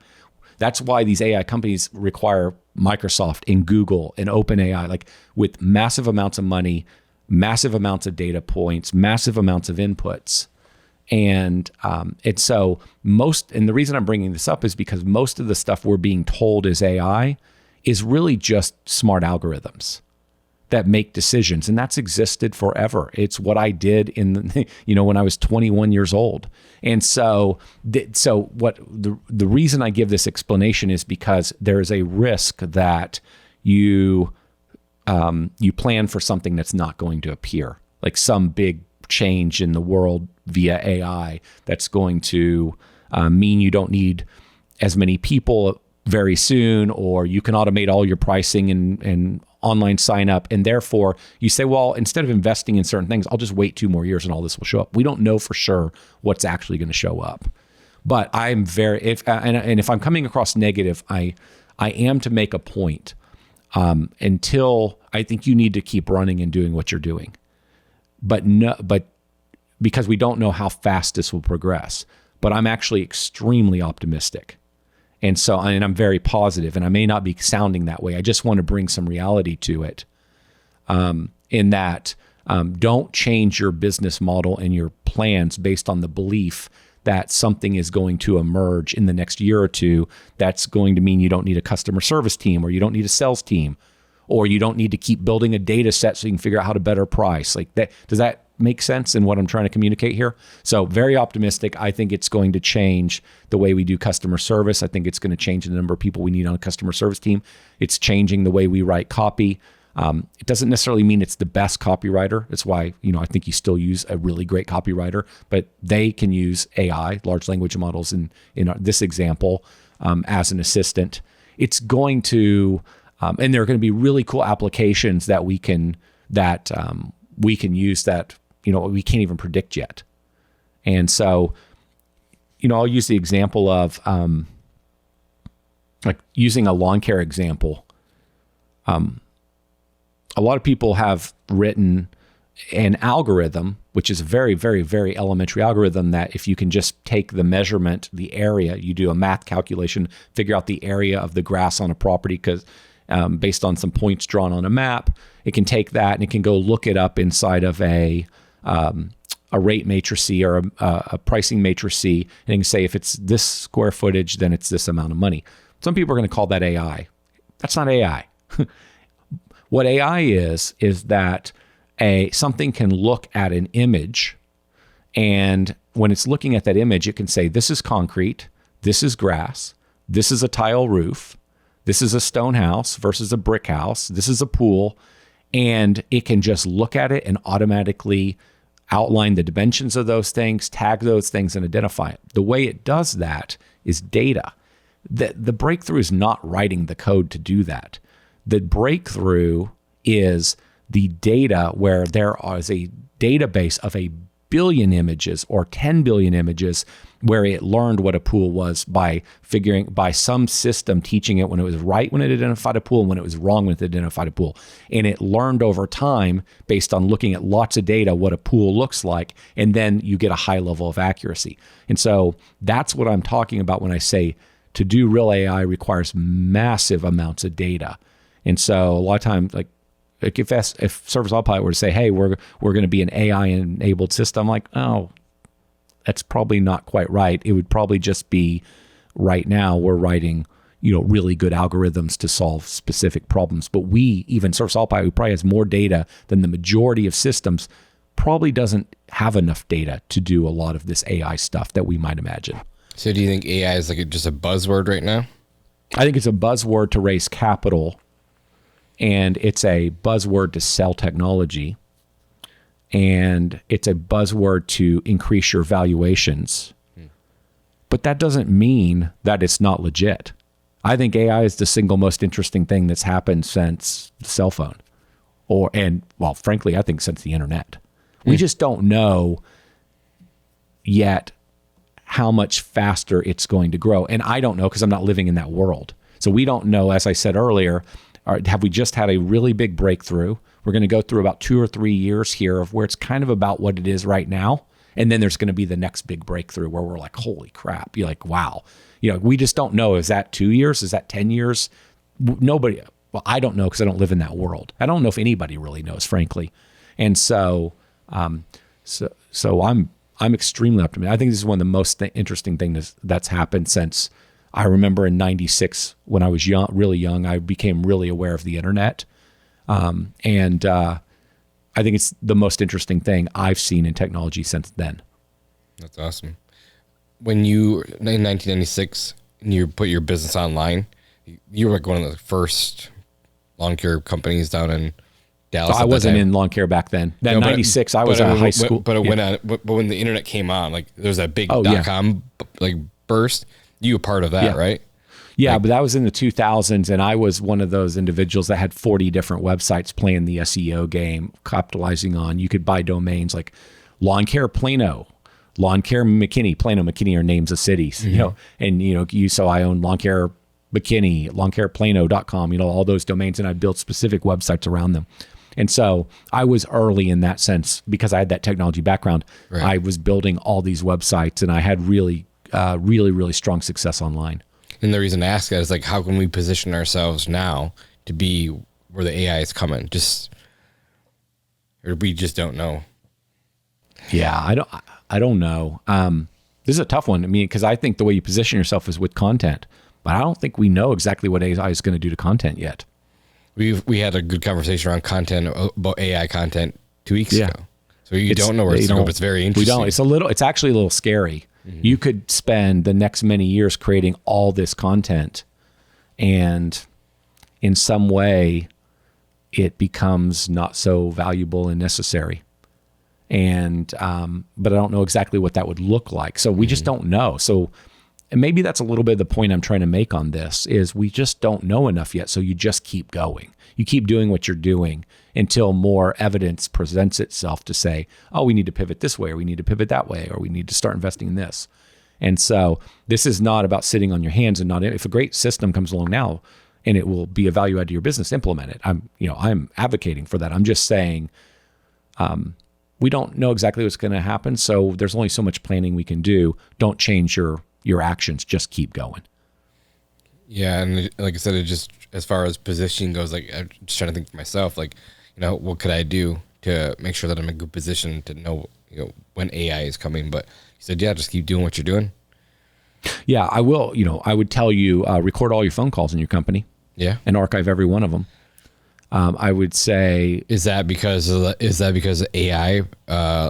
That's why these AI companies require Microsoft and Google and OpenAI, like with massive amounts of money, massive amounts of data points, massive amounts of inputs. And the reason I'm bringing this up is because most of the stuff we're being told is AI is really just smart algorithms that make decisions. And that's existed forever. It's what I did when I was 21 years old. And so the reason I give this explanation is because there is a risk that you plan for something that's not going to appear, like some big change in the world via AI that's going to mean you don't need as many people very soon, or you can automate all your pricing and online sign up. And therefore you say, well, instead of investing in certain things, I'll just wait 2 more years and all this will show up. We don't know for sure what's actually going to show up. But I'm if I'm coming across negative, I am to make a point until I think you need to keep running and doing what you're doing. But because we don't know how fast this will progress, but I'm actually extremely optimistic. And I'm very positive, and I may not be sounding that way. I just want to bring some reality to it. In that, don't change your business model and your plans based on the belief that something is going to emerge in the next year or two that's going to mean you don't need a customer service team, or you don't need a sales team, or you don't need to keep building a data set so you can figure out how to better price. Like that, does that make sense in what I'm trying to communicate here? So very optimistic. I think it's going to change the way we do customer service. I think it's going to change the number of people we need on a customer service team. It's changing the way we write copy. It doesn't necessarily mean it's the best copywriter. That's why, I think you still use a really great copywriter, but they can use AI, large language models in this example, as an assistant. It's going to, and there are going to be really cool applications that we can use that, we can't even predict yet. And so, I'll use the example of, like using a Lawncare example. A lot of people have written an algorithm, which is a very, very, very elementary algorithm that if you can just take the measurement, the area, you do a math calculation, figure out the area of the grass on a property because based on some points drawn on a map, it can take that and it can go look it up inside of a rate matrix or a pricing matrix, and it can say if it's this square footage, then it's this amount of money. Some people are going to call that AI. That's not AI. What AI is that something can look at an image, and when it's looking at that image, it can say, this is concrete, this is grass, this is a tile roof, this is a stone house versus a brick house, this is a pool, and it can just look at it and automatically outline the dimensions of those things, tag those things, and identify it. The way it does that is data. The breakthrough is not writing the code to do that. The breakthrough is the data where there is a database of 1 billion images or 10 billion images where it learned what a pool was by some system teaching it when it was right when it identified a pool and when it was wrong when it identified a pool. And it learned over time based on looking at lots of data what a pool looks like, and then you get a high level of accuracy. And so that's what I'm talking about when I say to do real AI requires massive amounts of data. And so a lot of times, like if Service Autopilot were to say, hey, we're going to be an AI-enabled system, I'm like, oh, that's probably not quite right. It would probably just be right now we're writing, really good algorithms to solve specific problems. But even Service Autopilot, who probably has more data than the majority of systems, probably doesn't have enough data to do a lot of this AI stuff that we might imagine. So do you think AI is like just a buzzword right now? I think it's a buzzword to raise capital, and it's a buzzword to sell technology, and it's a buzzword to increase your valuations. But that doesn't mean that it's not legit. I think AI is the single most interesting thing that's happened since the cell phone, frankly, I think since the internet. We just don't know yet how much faster it's going to grow. And I don't know because I'm not living in that world. So we don't know, as I said earlier, have we just had a really big breakthrough? We're going to go through about 2 or 3 years here of where it's kind of about what it is right now. And then there's going to be the next big breakthrough where we're like, holy crap. You're like, wow. We just don't know. Is that 2 years? Is that 10 years? Nobody. Well, I don't know because I don't live in that world. I don't know if anybody really knows, frankly. And so, so I'm extremely optimistic. I think this is one of the most interesting things that's happened since I remember in '96 when I was really young, I became really aware of the internet. And I think it's the most interesting thing I've seen in technology since then. That's awesome. When you, in 1996, you put your business online, you were like one of the first lawn care companies down in Dallas. So I wasn't in lawn care back then. That 96, I was at high school. But it went on. But when the internet came on, like there was that big .com like burst. You were part of that, right? Yeah, but that was in the 2000s, and I was one of those individuals that had 40 different websites playing the SEO game, capitalizing on. You could buy domains like Lawncare Plano, Lawncare McKinney. Plano, McKinney are names of cities, and so I own Lawncare McKinney, LawncarePlano.com, all those domains, and I built specific websites around them. And so I was early in that sense because I had that technology background. Right. I was building all these websites, and I had really strong success online. And the reason I ask that is like, how can we position ourselves now to be where the AI is coming? Or we just don't know. Yeah, I don't know. This is a tough one. I mean, because I think the way you position yourself is with content, but I don't think we know exactly what AI is going to do to content yet. We had a good conversation around content, about AI content 2 weeks ago. So you don't know where it's going, but it's very interesting. We don't. It's actually a little scary. Mm-hmm. You could spend the next many years creating all this content, and in some way it becomes not so valuable and necessary. And but I don't know exactly what that would look like. So we just don't know. So And maybe that's a little bit of the point I'm trying to make on this is we just don't know enough yet. So you just keep going. You keep doing what you're doing until more evidence presents itself to say, oh, we need to pivot this way, or we need to pivot that way, or we need to start investing in this. And so this is not about sitting on your hands and not, if a great system comes along now and it will be a value add to your business, implement it. I'm advocating for that. I'm just saying, we don't know exactly what's going to happen. So there's only so much planning we can do. Don't change your actions, just keep going. Yeah. And like I said, it just, as far as positioning goes, like I'm just trying to think for myself, like, what could I do to make sure that I'm in a good position to know, when AI is coming? But he said, yeah, just keep doing what you're doing. Yeah, I will. I would tell you, record all your phone calls in your company. Yeah. And archive every one of them. I would say, is that because of AI,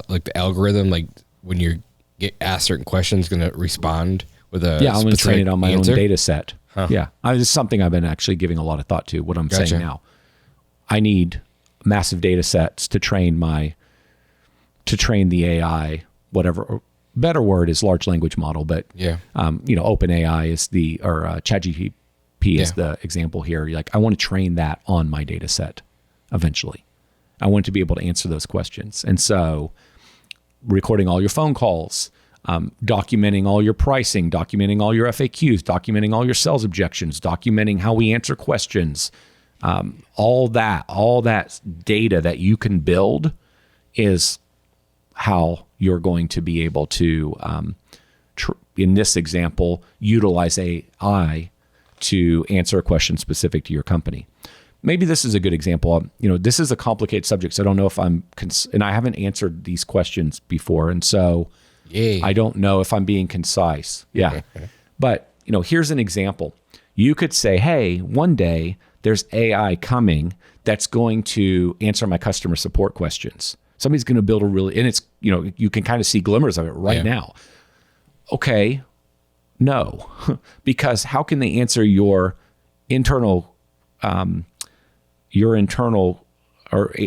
like the algorithm, like when you get asked certain questions, going to respond with a I'm going to train it on my answer? own data set. Huh. Yeah, it's something I've been actually giving a lot of thought to. What I'm saying now, I need massive data sets to train the AI. Whatever better word is large language model, but OpenAI is ChatGPT is the example here. Like I want to train that on my data set eventually. I want to be able to answer those questions. And so recording all your phone calls, documenting all your pricing, documenting all your FAQs, documenting all your sales objections, documenting how we answer questions, all that data that you can build is how you're going to be able to, in this example, utilize AI to answer a question specific to your company. Maybe this is a good example. This is a complicated subject, so I don't know if and I haven't answered these questions before, and so I don't know if I'm being concise. Yeah, but here's an example. You could say, hey, one day there's AI coming that's going to answer my customer support questions. Somebody's going to build and it's, you can kind of see glimmers of it right now. Okay, no, because how can they answer your internal, or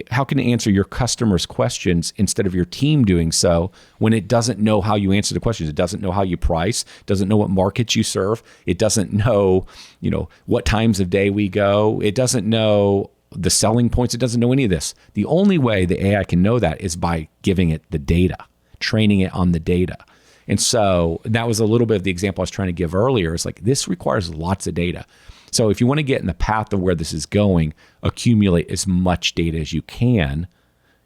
how can it answer your customers' questions instead of your team doing so when it doesn't know how you answer the questions? It doesn't know how you price, doesn't know what markets you serve. It doesn't know, what times of day we go. It doesn't know the selling points. It doesn't know any of this. The only way the AI can know that is by giving it the data, training it on the data. And so that was a little bit of the example I was trying to give earlier. It's like, this requires lots of data. So if you want to get in the path of where this is going, accumulate as much data as you can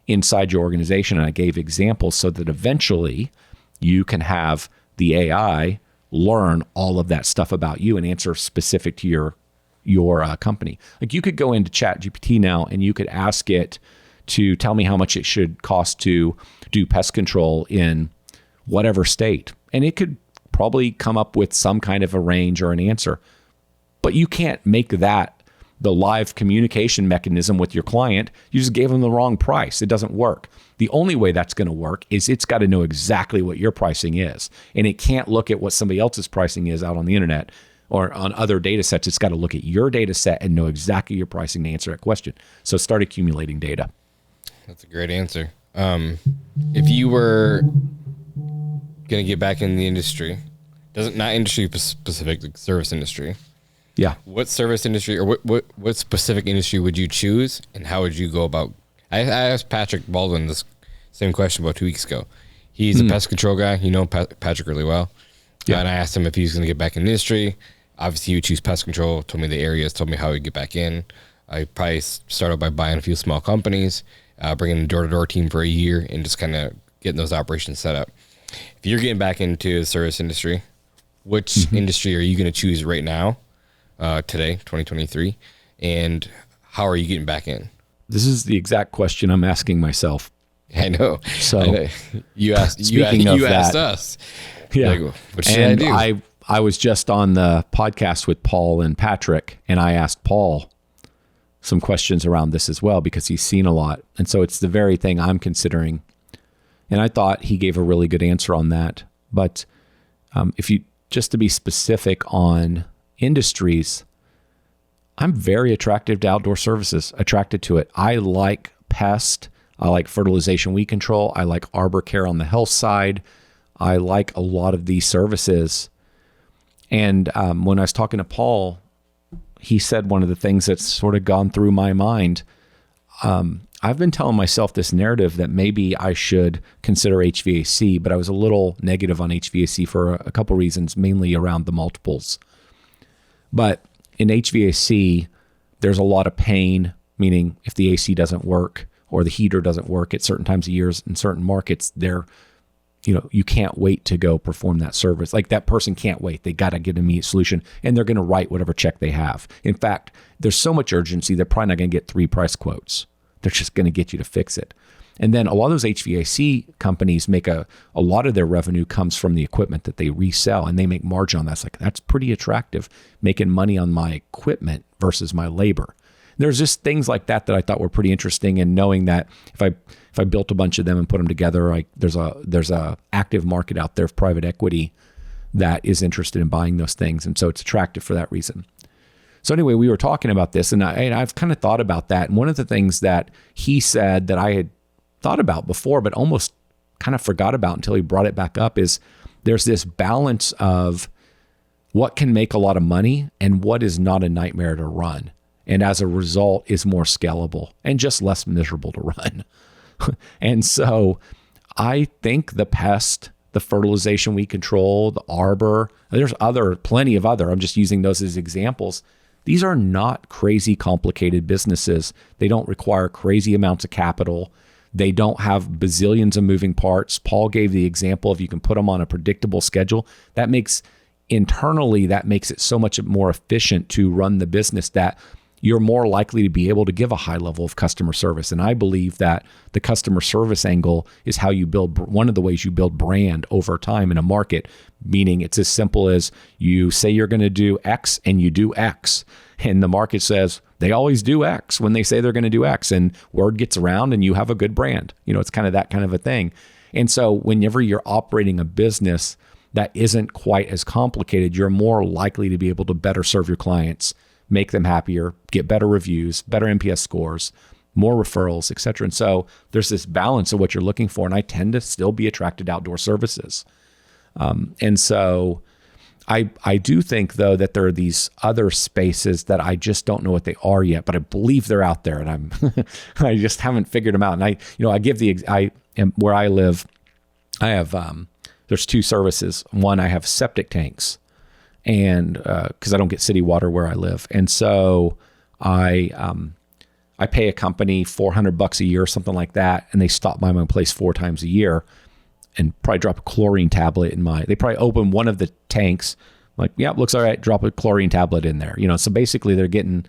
inside your organization. And I gave examples so that eventually you can have the AI learn all of that stuff about you and answer specific to your company. Like you could go into ChatGPT now and you could ask it to tell me how much it should cost to do pest control in whatever state. And it could probably come up with some kind of a range or an answer. But you can't make that the live communication mechanism with your client. You just gave them the wrong price. It doesn't work. The only way that's going to work is it's got to know exactly what your pricing is. And it can't look at what somebody else's pricing is out on the internet or on other data sets. It's got to look at your data set and know exactly your pricing to answer that question. So start accumulating data. That's a great answer. If you were going to get back in the industry, not industry specific, like service industry. Yeah. What service industry or what specific industry would you choose, and how would you go about? I asked Patrick Baldwin this same question about 2 weeks ago. He's a pest control guy. Patrick really well. Yeah. And I asked him if he was going to get back in the industry. Obviously, he would choose pest control. Told me the areas. Told me how he'd get back in. I probably started by buying a few small companies, bringing a door-to-door team for a year, and just kind of getting those operations set up. If you're getting back into the service industry, which industry are you going to choose right now, today, 2023, and how are you getting back in? This is the exact question I'm asking myself. I know. So I know. You asked us. Yeah. Like, what should I do? I was just on the podcast with Paul and Patrick, and I asked Paul some questions around this as well because he's seen a lot. And so it's the very thing I'm considering. And I thought he gave a really good answer on that. But if you, just to be specific on industries, I'm very attracted to outdoor services, attracted to it. I like pest. I like fertilization weed control. I like arbor care on the health side. I like a lot of these services. And when I was talking to Paul, he said one of the things that's sort of gone through my mind. I've been telling myself this narrative that maybe I should consider HVAC, but I was a little negative on HVAC for a couple reasons, mainly around the multiples. But in HVAC, there's a lot of pain, meaning if the AC doesn't work or the heater doesn't work at certain times of years in certain markets, you can't wait to go perform that service. Like that person can't wait. They got to get an immediate solution, and they're going to write whatever check they have. In fact, there's so much urgency, they're probably not going to get 3 price quotes. They're just going to get you to fix it. And then a lot of those HVAC companies make a lot of their revenue comes from the equipment that they resell, and they make margin on that. It's like, that's pretty attractive, making money on my equipment versus my labor. There's just things like that I thought were pretty interesting, and knowing that if I built a bunch of them and put them together, like there's a active market out there of private equity that is interested in buying those things, and so it's attractive for that reason. So anyway, we were talking about this, and I've kind of thought about that. And one of the things that he said that I had thought about before, but almost kind of forgot about until he brought it back up, is there's this balance of what can make a lot of money and what is not a nightmare to run. And as a result is more scalable and just less miserable to run. And so I think the pest, the fertilization weed control, the arbor, there's plenty of other, I'm just using those as examples. These are not crazy complicated businesses. They don't require crazy amounts of capital. They don't have bazillions of moving parts. Paul gave the example of you can put them on a predictable schedule. That makes it so much more efficient to run the business that you're more likely to be able to give a high level of customer service. And I believe that the customer service angle is how you build, one of the ways you build brand over time in a market, meaning it's as simple as you say you're going to do X and you do X. And the market says they always do X when they say they're going to do X, and word gets around and you have a good brand. It's kind of that kind of a thing. And so whenever you're operating a business that isn't quite as complicated, you're more likely to be able to better serve your clients, make them happier, get better reviews, better NPS scores, more referrals, et cetera. And so there's this balance of what you're looking for. And I tend to still be attracted to outdoor services. And so I do think, though, that there are these other spaces that I just don't know what they are yet, but I believe they're out there, and I just haven't figured them out. And where I live, I have, there's 2 services. One, I have septic tanks, and because I don't get city water where I live. And so I pay a company $400 a year or something like that, and they stop by my place 4 times a year and probably drop a chlorine tablet they probably open one of the tanks, like, yeah, looks all right, drop a chlorine tablet in there. So basically they're getting,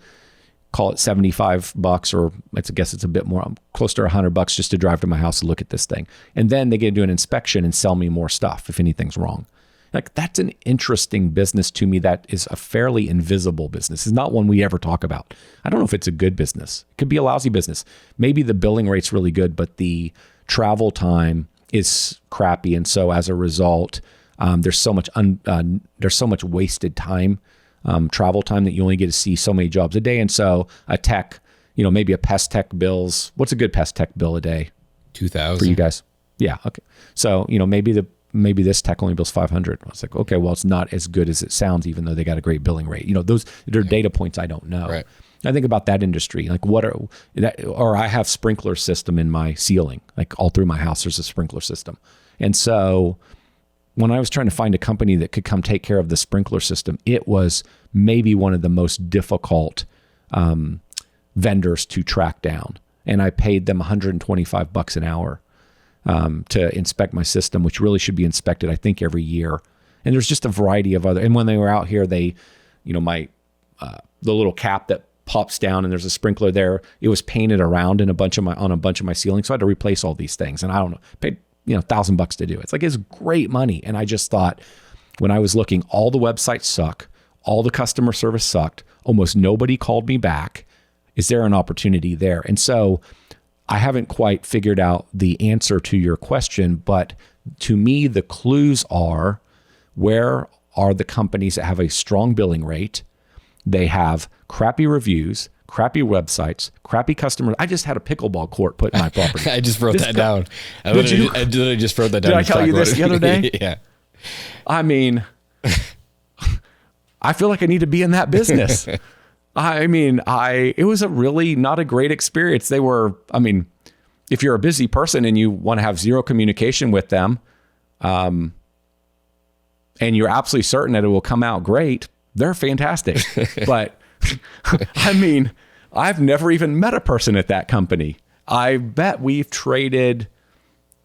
call it $75, or I guess it's a bit more, close to $100 just to drive to my house to look at this thing. And then they get to do an inspection and sell me more stuff if anything's wrong. Like, that's an interesting business to me. That is a fairly invisible business. It's not one we ever talk about. I don't know if it's a good business. It could be a lousy business. Maybe the billing rate's really good, but the travel time is crappy. And so as a result, there's so much wasted time, travel time, that you only get to see so many jobs a day. And so a tech, maybe a pest tech bills. What's a good pest tech bill a day? 2,000 for you guys. Yeah. Okay. So, maybe this tech only bills 500. I was like, okay, well, it's not as good as it sounds, even though they got a great billing rate. Those are data points I don't know. Right. I think about that industry, like or I have sprinkler system in my ceiling, like all through my house, there's a sprinkler system. And so when I was trying to find a company that could come take care of the sprinkler system, it was maybe one of the most difficult vendors to track down. And I paid them $125 an hour to inspect my system, which really should be inspected, I think, every year. And there's just a variety of other, and when they were out here, they, the little cap that pops down and there's a sprinkler there, it was painted around on a bunch of my ceilings. So I had to replace all these things. And I don't know, paid, $1,000 to do it. It's like, it's great money. And I just thought, when I was looking, all the websites suck. All the customer service sucked. Almost nobody called me back. Is there an opportunity there? And so I haven't quite figured out the answer to your question, but to me, the clues are, where are the companies that have a strong billing rate? They have crappy reviews, crappy websites, crappy customers. I just had a pickleball court put in my property. I just wrote that down. I literally just wrote that down. Did I tell you this the other day? Yeah. I mean, I feel like I need to be in that business. I mean, it was a really not a great experience. They were, I mean, if you're a busy person and you want to have zero communication with them, and you're absolutely certain that it will come out great, they're fantastic. But I mean, I've never even met a person at that company. I bet we've traded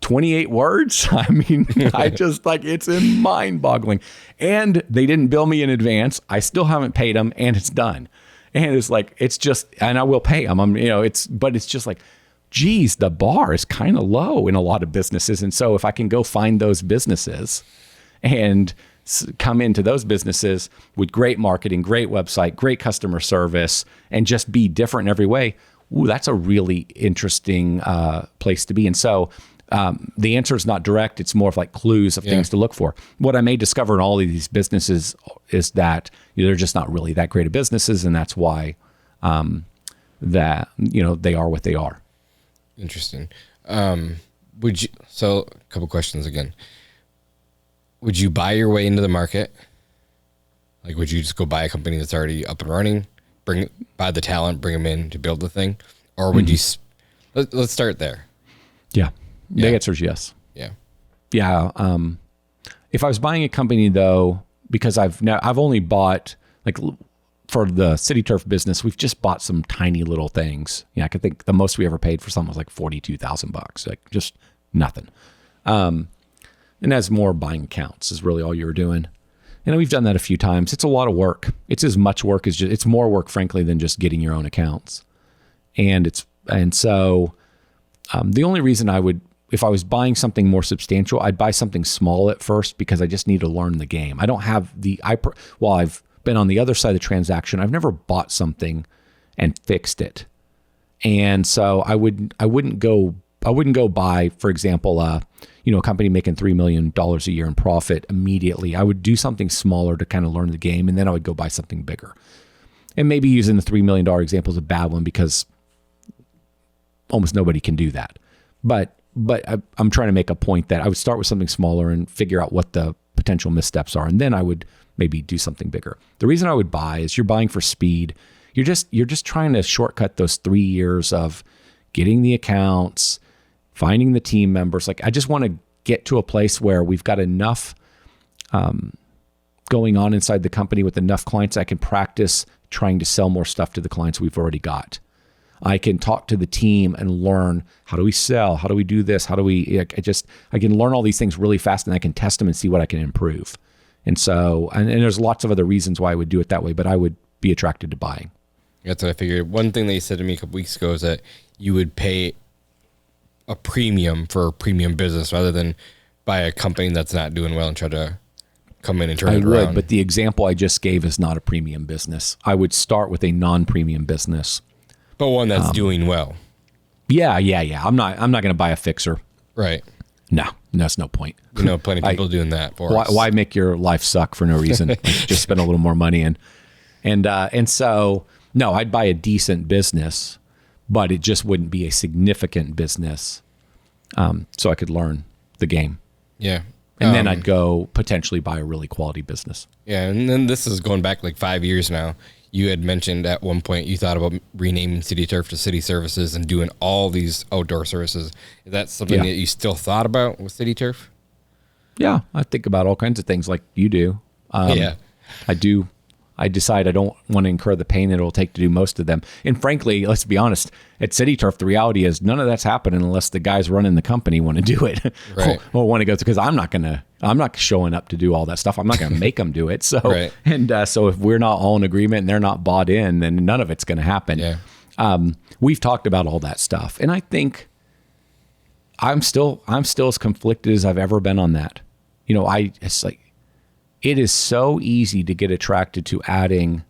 28 words. I mean, I just like, it's mind boggling. And they didn't bill me in advance. I still haven't paid them, and it's done. And it's like, it's just, and I will pay them. But it's just like, geez, the bar is kind of low in a lot of businesses. And so if I can go find those businesses and come into those businesses with great marketing, great website, great customer service, and just be different in every way, ooh, that's a really interesting place to be. And so the answer is not direct. It's more of like clues of things to look for. What I may discover in all of these businesses is that they're just not really that great of businesses. And that's why that, they are what they are. Interesting. So a couple questions again. Would you buy your way into the market? Like, would you just go buy a company that's already up and running, buy the talent, bring them in to build the thing? Or would you, let's start there. Yeah. The answer is yes. Yeah. Yeah. If I was buying a company though, because I've only bought, like, for the City Turf business, we've just bought some tiny little things. Yeah. I could think the most we ever paid for something was like $42,000, like just nothing. And as more buying accounts is really all you were doing. And we've done that a few times. It's a lot of work. It's as much work as it's more work, frankly, than just getting your own accounts. And so the only reason if I was buying something more substantial, I'd buy something small at first because I just need to learn the game. I don't have while I've been on the other side of the transaction, I've never bought something and fixed it. And so I wouldn't go buy, for example, a company making $3 million a year in profit immediately. I would do something smaller to kind of learn the game, and then I would go buy something bigger. And maybe using the $3 million example is a bad one because almost nobody can do that. But I'm trying to make a point that I would start with something smaller and figure out what the potential missteps are, and then I would maybe do something bigger. The reason I would buy is you're buying for speed. You're just trying to shortcut those 3 years of getting the accounts, finding the team members. Like, I just want to get to a place where we've got enough going on inside the company with enough clients I can practice trying to sell more stuff to the clients we've already got. I can talk to the team and learn, how do we sell? How do we do this? I can learn all these things really fast, and I can test them and see what I can improve. And so, and there's lots of other reasons why I would do it that way, but I would be attracted to buying. That's what I figured. One thing that you said to me a couple weeks ago is that you would pay a premium for a premium business rather than buy a company that's not doing well and try to come in and turn it around. But the example I just gave is not a premium business. I would start with a non-premium business. But one that's doing well. Yeah. I'm not going to buy a fixer. Right. No, that's no point. Plenty of people doing that for us. Why make your life suck for no reason? Just spend a little more money and so no, I'd buy a decent business, but it just wouldn't be a significant business. So I could learn the game. Yeah. And then I'd go potentially buy a really quality business. Yeah. And then this is going back like 5 years now. You had mentioned at one point you thought about renaming City Turf to City Services and doing all these outdoor services. Is that something that you still thought about with City Turf? Yeah, I think about all kinds of things like you do. Yeah. I do. I decide I don't want to incur the pain that it'll take to do most of them. And frankly, let's be honest, at City Turf, the reality is none of that's happening unless the guys running the company want to do it. Right. or want to go through, because I'm not showing up to do all that stuff. I'm not going to make them do it. So, right. So if we're not all in agreement and they're not bought in, then none of it's going to happen. Yeah. We've talked about all that stuff. And I think I'm still as conflicted as I've ever been on that. It's like, it is so easy to get attracted to adding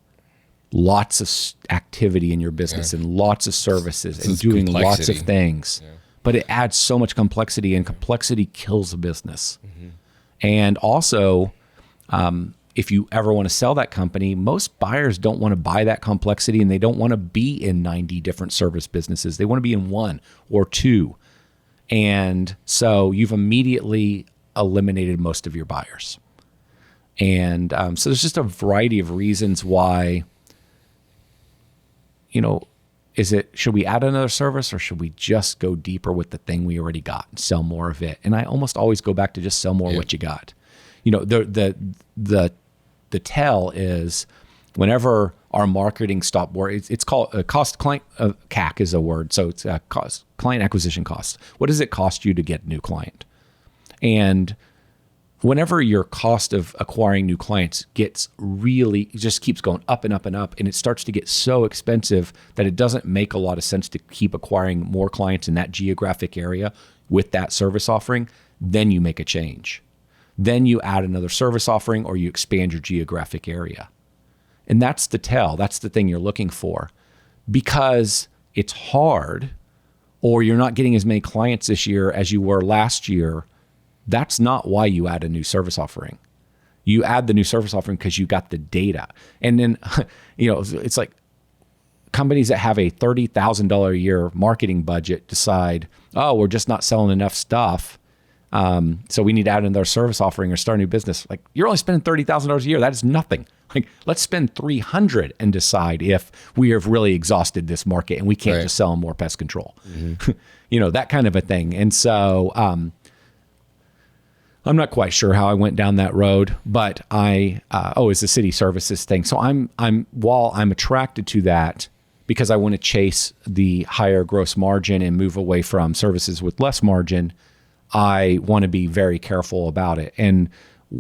lots of activity in your business and lots of services and doing lots of things, but it adds so much complexity, and complexity kills a business. Mm-hmm. And also, if you ever want to sell that company, most buyers don't want to buy that complexity, and they don't want to be in 90 different service businesses. They want to be in one or two. And so you've immediately eliminated most of your buyers. And so there's just a variety of reasons why, should we add another service or should we just go deeper with the thing we already got and sell more of it? And I almost always go back to just sell more of what you got. The tell is whenever our marketing stop work, it's called a cost client, CAC is a word. So it's a cost, client acquisition cost. What does it cost you to get a new client? And whenever your cost of acquiring new clients it just keeps going up and up and up, and it starts to get so expensive that it doesn't make a lot of sense to keep acquiring more clients in that geographic area with that service offering, then you make a change. Then you add another service offering or you expand your geographic area. And that's the tell. That's the thing you're looking for. Because it's hard or you're not getting as many clients this year as you were last year, that's not why you add a new service offering. You add the new service offering because you got the data. And then, it's like companies that have a $30,000 a year marketing budget decide, oh, we're just not selling enough stuff. So we need to add another service offering or start a new business. Like, you're only spending $30,000 a year. That is nothing. Like, let's spend $300 and decide if we have really exhausted this market and we can't just sell them more pest control. Mm-hmm. That kind of a thing. And so, I'm not quite sure how I went down that road, but it's the city services thing. So while I'm attracted to that because I want to chase the higher gross margin and move away from services with less margin, I want to be very careful about it. And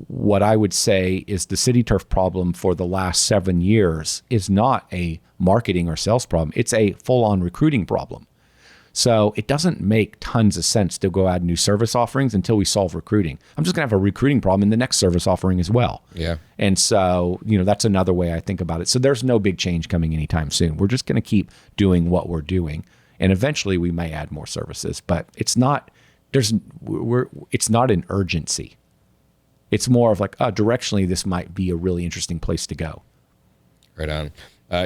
what I would say is the city turf problem for the last 7 years is not a marketing or sales problem. It's a full-on recruiting problem. So it doesn't make tons of sense to go add new service offerings until we solve recruiting. I'm just going to have a recruiting problem in the next service offering as well. Yeah. And so, that's another way I think about it. So there's no big change coming anytime soon. We're just going to keep doing what we're doing. And eventually we may add more services, but it's not an urgency. It's more of like, directionally, this might be a really interesting place to go. Right on.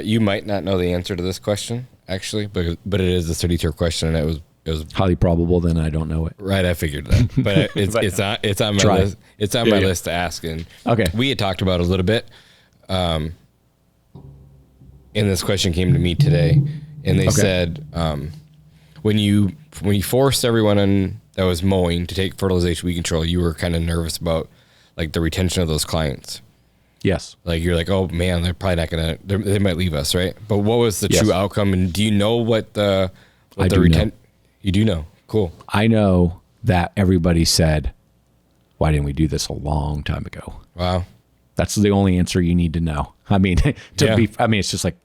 You might not know the answer to this question, actually, but it is a city tour question, and it was highly probable. Then I don't know it. Right, I figured that, but it's on my list. It's on my list to ask. And we had talked about it a little bit. And this question came to me today, and they said, when you forced everyone that was mowing to take fertilization weed control, you were kind of nervous about like the retention of those clients. Yes. Like, you're like, oh man, they're probably not going to, they might leave us, right? But what was the true outcome? And do you know what the retention? You do know. Cool. I know that everybody said, why didn't we do this a long time ago? Wow. That's the only answer you need to know. I mean, it's just like,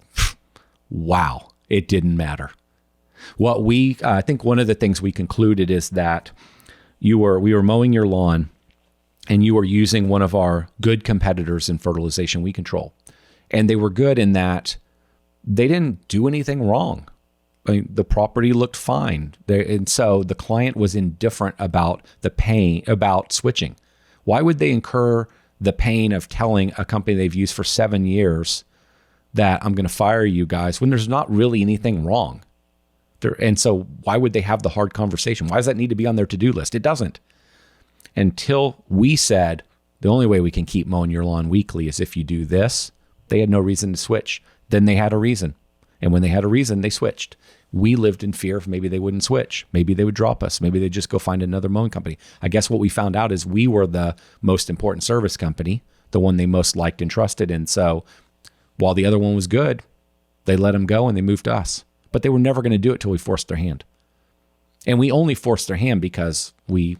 wow, it didn't matter. I think one of the things we concluded is that we were mowing your lawn and you were using one of our good competitors in fertilization weed control. And they were good in that they didn't do anything wrong. I mean, the property looked fine. And so the client was indifferent about the pain, about switching. Why would they incur the pain of telling a company they've used for 7 years that I'm going to fire you guys when there's not really anything wrong? And so why would they have the hard conversation? Why does that need to be on their to-do list? It doesn't. Until we said, the only way we can keep mowing your lawn weekly is if you do this, they had no reason to switch. Then they had a reason. And when they had a reason, they switched. We lived in fear of maybe they wouldn't switch. Maybe they would drop us. Maybe they'd just go find another mowing company. I guess what we found out is we were the most important service company, the one they most liked and trusted. And so while the other one was good, they let them go and they moved to us. But they were never going to do it till we forced their hand. And we only forced their hand because we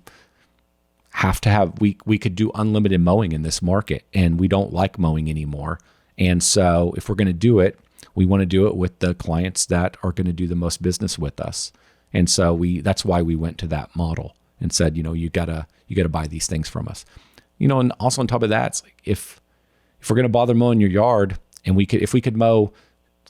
could do unlimited mowing in this market, and we don't like mowing anymore. And so if we're going to do it, we want to do it with the clients that are going to do the most business with us. And so that's why we went to that model and said, you gotta buy these things from us. And also on top of that, it's like if we're going to bother mowing your yard, and if we could mow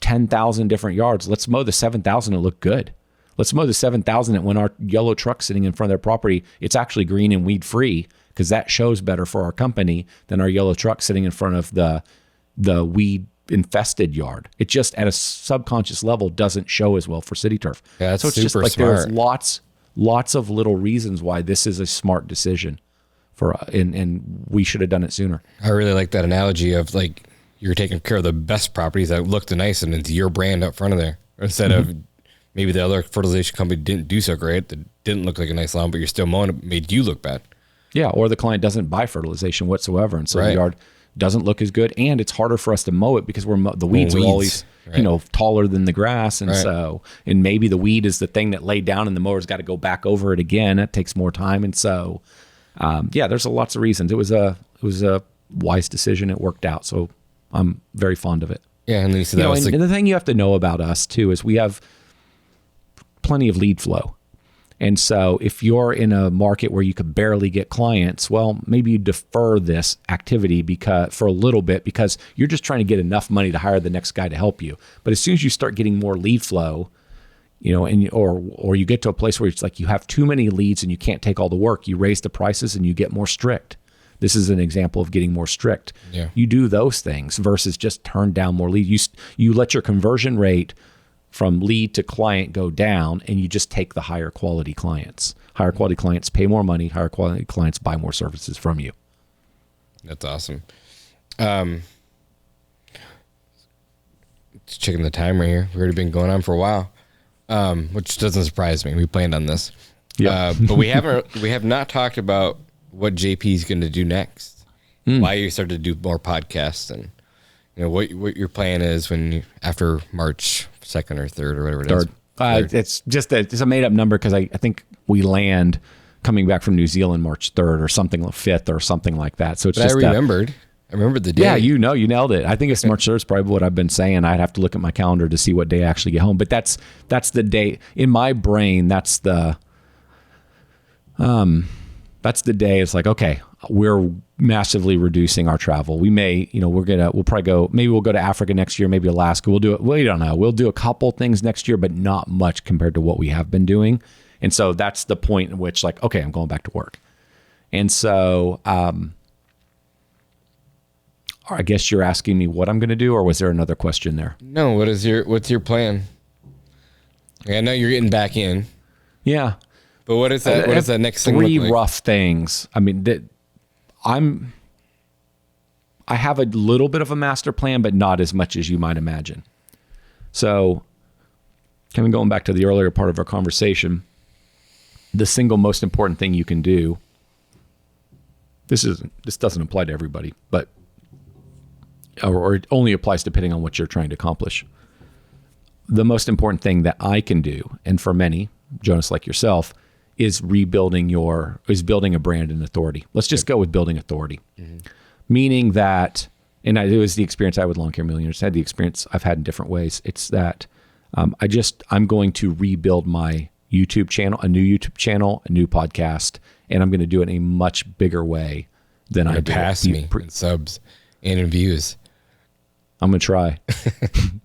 10,000 different yards, let's mow the 7,000 and look good. Let's mow the 7,000 and when our yellow truck's sitting in front of their property, it's actually green and weed free, because that shows better for our company than our yellow truck sitting in front of the weed infested yard. It just at a subconscious level doesn't show as well for city turf. Yeah, that's so it's super just like smart. There's lots of little reasons why this is a smart decision. and we should have done it sooner. I really like that analogy of like you're taking care of the best properties that look the nice and it's your brand up front of there instead of maybe the other fertilization company didn't do so great. That didn't look like a nice lawn, but you're still mowing it, made you look bad. Yeah. Or the client doesn't buy fertilization whatsoever. And so the yard doesn't look as good. And it's harder for us to mow it because the weeds are always, taller than the grass. And and maybe the weed is the thing that laid down and the mower's got to go back over it again. It takes more time. And so, there's lots of reasons. It was a wise decision. It worked out. So I'm very fond of it. Yeah. And then and the thing you have to know about us too, is we have plenty of lead flow. And so if you're in a market where you could barely get clients, well, maybe you defer this activity for a little bit because you're just trying to get enough money to hire the next guy to help you. But as soon as you start getting more lead flow, or you get to a place where it's like you have too many leads and you can't take all the work, you raise the prices and you get more strict. This is an example of getting more strict. Yeah. You do those things versus just turn down more leads. You let your conversion rate from lead to client go down, and you just take the higher quality clients. Higher quality clients pay more money. Higher quality clients buy more services from you. That's awesome. Just checking the time right here. We've already been going on for a while, which doesn't surprise me. We planned on this. Yeah. But we have not talked about what JP is going to do next. Why you started to do more podcasts, and what your plan is after March 2nd or 3rd or whatever it is. Third. It's a made up number because I think we land coming back from New Zealand March 3rd or something, 5th or something like that. So it's but just I remembered the day. Yeah, you nailed it. I think it's March 3rd is probably what I've been saying. I'd have to look at my calendar to see what day I actually get home. But that's the day in my brain. That's the day. It's like, okay, we're massively reducing our travel. We may, we'll probably go, maybe we'll go to Africa next year, maybe Alaska. We'll do it. We don't know. We'll do a couple things next year, but not much compared to what we have been doing. And so that's the point in which like, okay, I'm going back to work. And so, I guess you're asking me what I'm going to do, or was there another question there? No. What's your plan? I know you're getting back in. Yeah. But what is that? What is that next thing? Three look like? rough things. I mean, I have a little bit of a master plan, but not as much as you might imagine. So, kind of going back to the earlier part of our conversation, the single most important thing you can do. This doesn't apply to everybody, but or it only applies depending on what you're trying to accomplish. The most important thing that I can do, and for many, Jonas, like yourself, is building a brand and authority. Let's just go with building authority. Mm-hmm. Meaning that, and it was the experience I had with Lawncare Millionaires, had the experience I've had in different ways. It's that I'm going to rebuild my YouTube channel, a new YouTube channel, a new podcast, and I'm going to do it in a much bigger way than I did. Pass me in subs and in views. I'm going to try.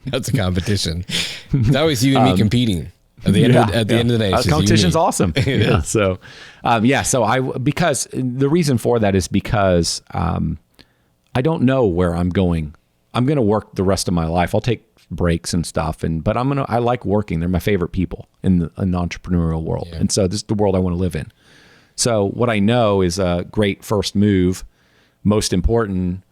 That's a competition. It's always you and me competing. At the end of the day, competition's awesome. Yeah. So, because the reason for that is because I don't know where I'm going. I'm going to work the rest of my life. I'll take breaks and stuff, but I like working. They're my favorite people in the entrepreneurial world, and so this is the world I want to live in. So, what I know is a great first move, most important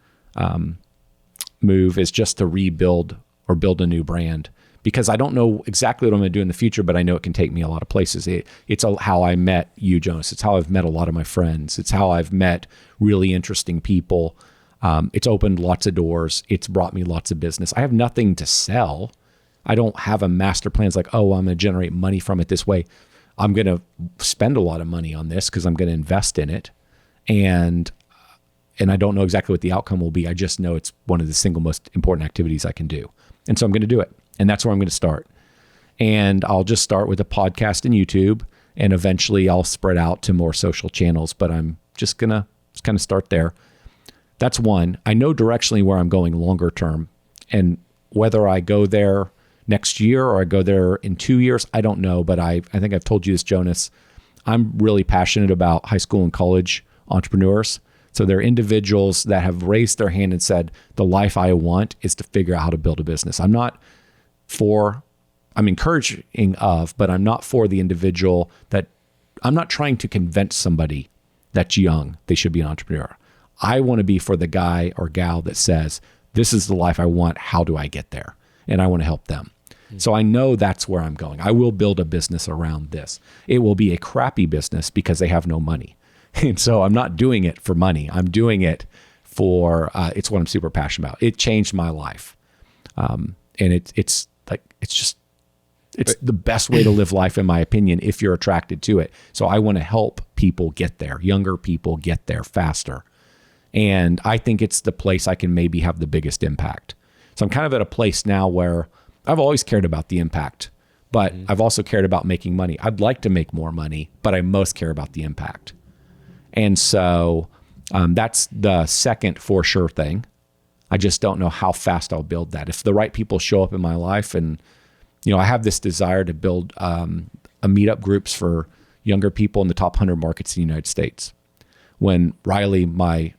move is just to rebuild or build a new brand. Because I don't know exactly what I'm going to do in the future, but I know it can take me a lot of places. It's how I met you, Jonas. It's how I've met a lot of my friends. It's how I've met really interesting people. It's opened lots of doors. It's brought me lots of business. I have nothing to sell. I don't have a master plan. It's like, oh, I'm going to generate money from it this way. I'm going to spend a lot of money on this because I'm going to invest in it. And I don't know exactly what the outcome will be. I just know it's one of the single most important activities I can do. And so I'm going to do it. And that's where I'm going to start. And I'll just start with a podcast and YouTube, and eventually I'll spread out to more social channels, but I'm just going to kind of start there. That's one. I know directionally where I'm going longer term, and whether I go there next year or I go there in 2 years, I don't know, but I think I've told you this, Jonas. I'm really passionate about high school and college entrepreneurs. So they're individuals that have raised their hand and said, the life I want is to figure out how to build a business. I'm encouraging of, but I'm not for the individual that I'm not trying to convince somebody that's young, they should be an entrepreneur. I want to be for the guy or gal that says, this is the life I want. How do I get there? And I want to help them. So I know that's where I'm going. I will build a business around this. It will be a crappy business because they have no money. And so I'm not doing it for money. I'm doing it for, it's what I'm super passionate about. It changed my life. And it's the best way to live life, in my opinion, if you're attracted to it. So I want to help people get there, younger people get there faster. And I think it's the place I can maybe have the biggest impact. So I'm kind of at a place now where I've always cared about the impact, but I've also cared about making money. I'd like to make more money, but I most care about the impact. And so that's the second for sure thing. I just don't know how fast I'll build that. If the right people show up in my life, and I have this desire to build a meetup groups for younger people in the top 100 markets in the United States. When Riley, my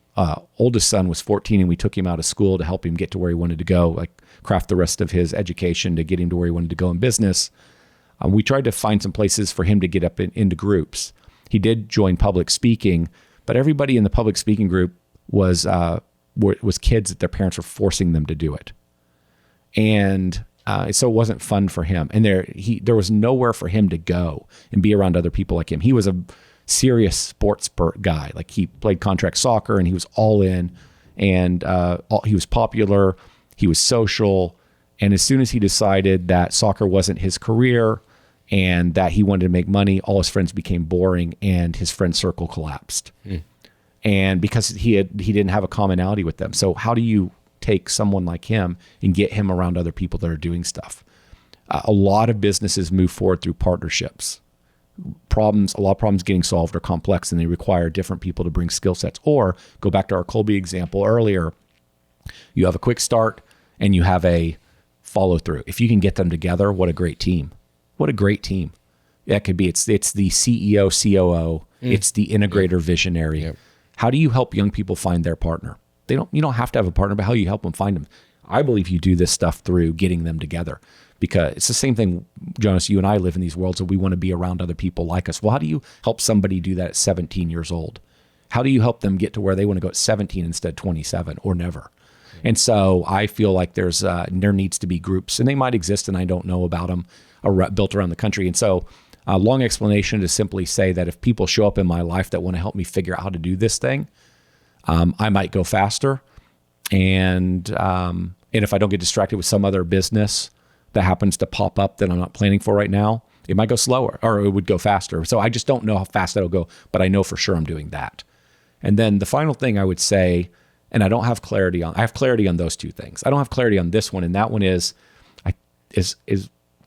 oldest son, was 14 and we took him out of school to help him get to where he wanted to go, like craft the rest of his education to get him to where he wanted to go in business. We tried to find some places for him to get up into groups. He did join public speaking, but everybody in the public speaking group was kids that their parents were forcing them to do it. And so it wasn't fun for him. And there was nowhere for him to go and be around other people like him. He was a serious sports guy. Like, he played contract soccer and he was all in, and he was popular. He was social. And as soon as he decided that soccer wasn't his career and that he wanted to make money, all his friends became boring and his friend circle collapsed. And because he didn't have a commonality with them. So how do you take someone like him and get him around other people that are doing stuff? A lot of businesses move forward through partnerships. A lot of problems getting solved are complex and they require different people to bring skill sets. Or go back to our Colby example earlier, you have a quick start and you have a follow through. If you can get them together, what a great team. What a great team. That could be, it's the CEO, COO, it's the integrator, visionary. Yep. How do you help young people find their partner? You don't have to have a partner, but how you help them find them. I believe you do this stuff through getting them together, because it's the same thing, Jonas, you and I live in these worlds and we want to be around other people like us. Well, how do you help somebody do that at 17 years old? How do you help them get to where they want to go at 17 instead of 27 or never? And so I feel like there needs to be groups, and they might exist and I don't know about them, built around the country. And so a long explanation to simply say that if people show up in my life that want to help me figure out how to do this thing, I might go faster. And if I don't get distracted with some other business that happens to pop up that I'm not planning for right now, it might go slower, or it would go faster. So I just don't know how fast that'll go, but I know for sure I'm doing that. And then the final thing I would say, and I have clarity on those two things. I don't have clarity on this one. And that one is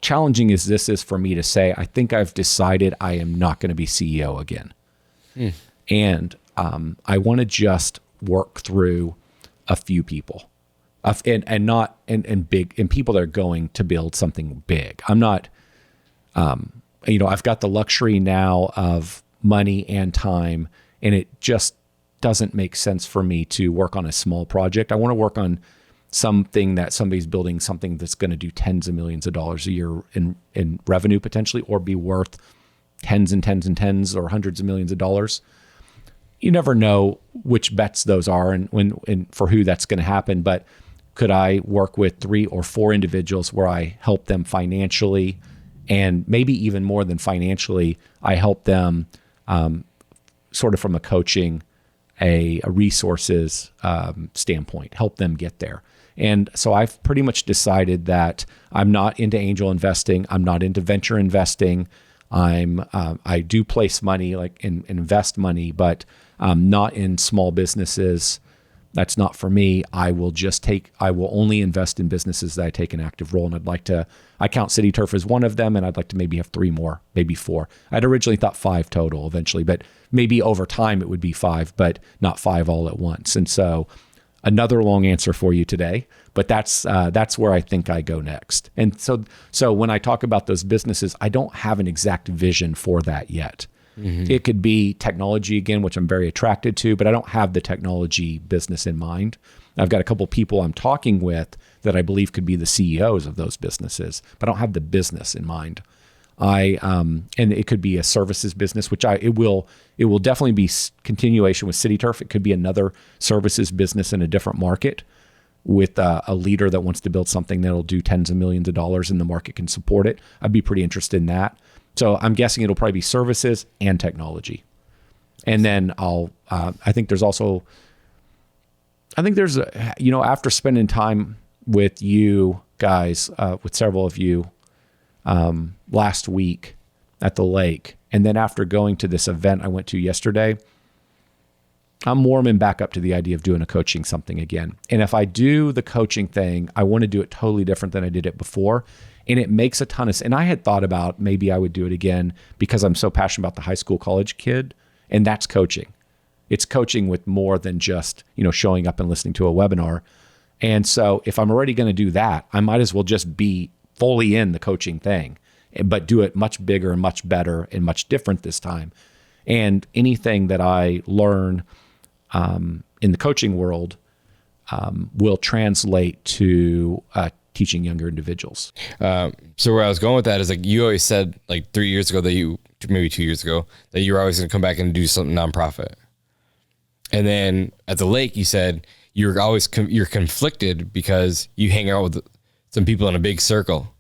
challenging as this is for me to say, I think I've decided I am not going to be CEO again. And I want to just work through a few people and people that are going to build something big. I'm not, I've got the luxury now of money and time, and it just doesn't make sense for me to work on a small project. I want to work on something that somebody's building, something that's going to do tens of millions of dollars a year in revenue potentially, or be worth tens and tens and tens or hundreds of millions of dollars. You never know which bets those are and for who that's going to happen. But could I work with 3 or 4 individuals where I help them financially, and maybe even more than financially, I help them sort of from a coaching, a resources standpoint, help them get there. And so I've pretty much decided that I'm not into angel investing. I'm not into venture investing. I do place money, like and invest money, but not in small businesses. That's not for me. I will only invest in businesses that I take an active role. And I count City Turf as one of them, and I'd like to maybe have 3 more, maybe 4. I'd originally thought 5 total eventually, but maybe over time it would be 5, but not 5 all at once. And so another long answer for you today, but that's where I think I go next. And so when I talk about those businesses, I don't have an exact vision for that yet. Mm-hmm. It could be technology again, which I'm very attracted to, but I don't have the technology business in mind. I've got a couple people I'm talking with that I believe could be the CEOs of those businesses, but I don't have the business in mind. and it could be a services business, which it will definitely be continuation with City Turf. It could be another services business in a different market with a leader that wants to build something that'll do tens of millions of dollars and the market can support it. I'd be pretty interested in that. So I'm guessing it'll probably be services and technology. And then I think there's after spending time with you guys, with several of you last week at the lake, and then after going to this event I went to yesterday, I'm warming back up to the idea of doing a coaching something again. And if I do the coaching thing, I want to do it totally different than I did it before. And it makes a ton of sense. And I had thought about maybe I would do it again because I'm so passionate about the high school, college kid. And that's coaching. It's coaching with more than just, showing up and listening to a webinar. And so if I'm already going to do that, I might as well just be fully in the coaching thing, but do it much bigger and much better and much different this time. And anything that I learn in the coaching world will translate to teaching younger individuals. So where I was going with that is like you always said like 3 years ago maybe 2 years ago, that you were always going to come back and do something nonprofit. And then at the lake, you said you're conflicted because you hang out with some people in a big circle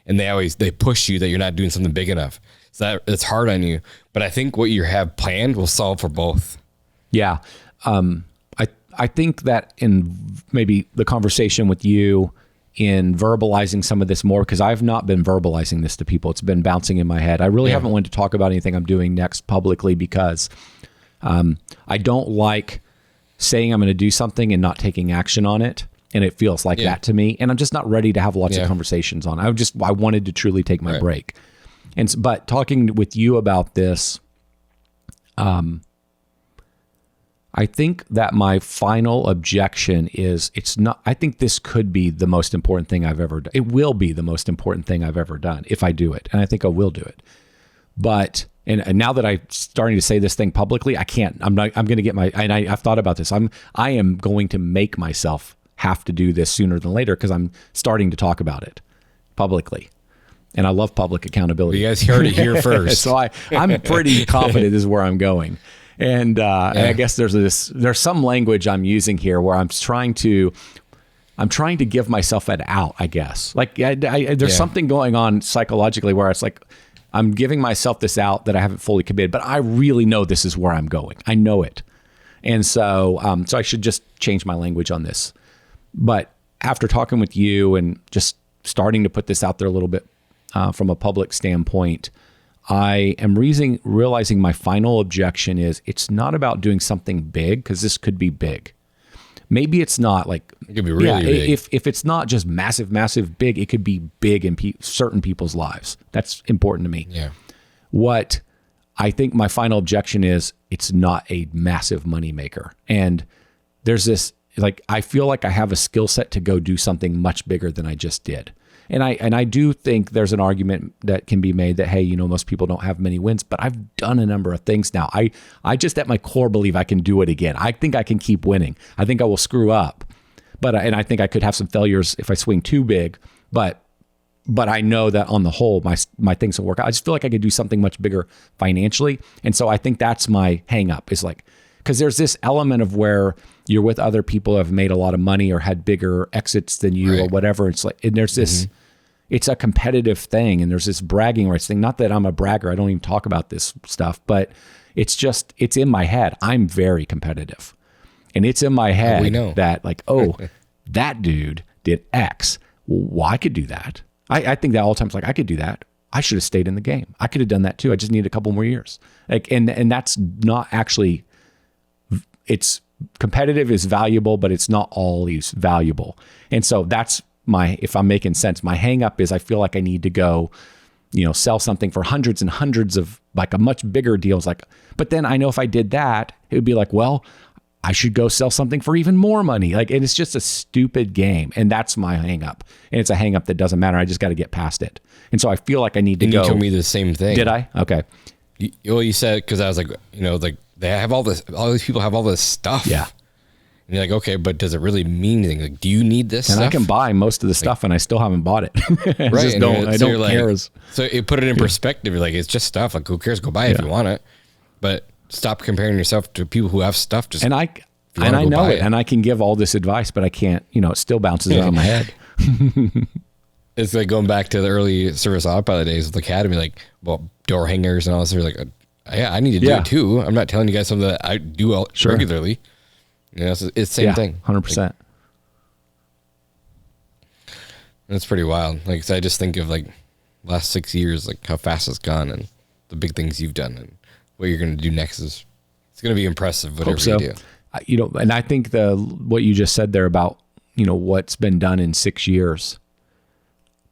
and they push you that you're not doing something big enough. So that's hard on you. But I think what you have planned will solve for both. Yeah. I think that in maybe the conversation with you in verbalizing some of this more, because I've not been verbalizing this to people. It's been bouncing in my head. I really haven't wanted to talk about anything I'm doing next publicly because I don't like saying I'm going to do something and not taking action on it. And it feels like that to me. And I'm just not ready to have lots of conversations on it. I wanted to truly take my break. But talking with you about this, I think that my final objection is I think this could be the most important thing I've ever done. It will be the most important thing I've ever done if I do it. And I think I will do it. But, and now that I'm starting to say this thing publicly, I can't, I'm going to get I've thought about this. I am going to make myself have to do this sooner than later because I'm starting to talk about it publicly. And I love public accountability. You guys heard it here first. So I'm pretty confident this is where I'm going. And I guess there's some language I'm using here where I'm trying to give myself an out, I guess. Like there's something going on psychologically where it's like, I'm giving myself this out that I haven't fully committed, but I really know this is where I'm going. I know it. And so I should just change my language on this. But after talking with you and just starting to put this out there a little bit from a public standpoint, I am realizing my final objection is it's not about doing something big, because this could be big. Maybe it's not like, it could be really big. If it's not just massive big, it could be big in certain people's lives. That's important to me. Yeah. What I think my final objection is, it's not a massive money maker. And there's this, like, I feel like I have a skill set to go do something much bigger than I just did. And I do think there's an argument that can be made that, hey, most people don't have many wins, but I've done a number of things now. I just at my core believe I can do it again. I think I can keep winning. I think I will screw up, and I think I could have some failures if I swing too big, but I know that on the whole, my things will work out. I just feel like I could do something much bigger financially. And so I think that's my hang up, is like, because there's this element of where you're with other people who have made a lot of money or had bigger exits than you or whatever. It's like, and there's this, it's a competitive thing, and there's this bragging rights thing. Not that I'm a bragger. I don't even talk about this stuff, but it's just, it's in my head. I'm very competitive, and it's in my head that like, oh, that dude did X. Well, I could do that. I think that all the time. It's like, I could do that. I should have stayed in the game. I could have done that too. I just need a couple more years. Like, and that's not actually, it's competitive is valuable, but it's not always valuable. And so that's if I'm making sense, my hang up is I feel like I need to go, sell something for hundreds and hundreds of, like, a much bigger deal. It's like, but then I know if I did that, it would be like, well, I should go sell something for even more money. Like, and it's just a stupid game. And that's my hang up. And it's a hang up that doesn't matter. I just got to get past it. And so I feel like I need to go. You told me the same thing. Did I? Okay. You said, because I was like, like they have all these people have all this stuff. Yeah. And you're like, okay, but does it really mean anything? Like, do you need this And stuff? I can buy most of the stuff and I still haven't bought it. I Right. just don't, I don't care. So it put it in perspective. You're like, it's just stuff. Like, who cares? Go buy it if you want it. But stop comparing yourself to people who have stuff. Just and I know it, and I can give all this advice, but I can't, it still bounces around my head. It's like going back to the early service autopilot days with Academy, like, well, door hangers and all this. You're like, yeah, I need to do it too. I'm not telling you guys something that I do regularly. It's the same thing. 100%. That's pretty wild. Like, so I just think of like last 6 years, like how fast it's gone and the big things you've done and what you're going to do next is, it's going to be impressive, whatever you do. And I think what you just said there about, what's been done in 6 years,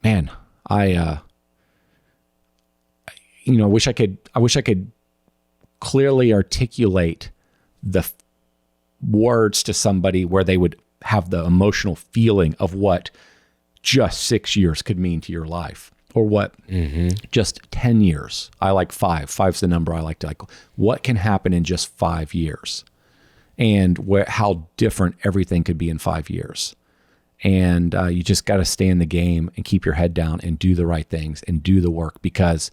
man, I wish I could clearly articulate the words to somebody where they would have the emotional feeling of what just 6 years could mean to your life, or what just 10 years. I like 5. 5's the number I like to like. What can happen in just 5 years, and how different everything could be in 5 years. And you just got to stay in the game and keep your head down and do the right things and do the work, because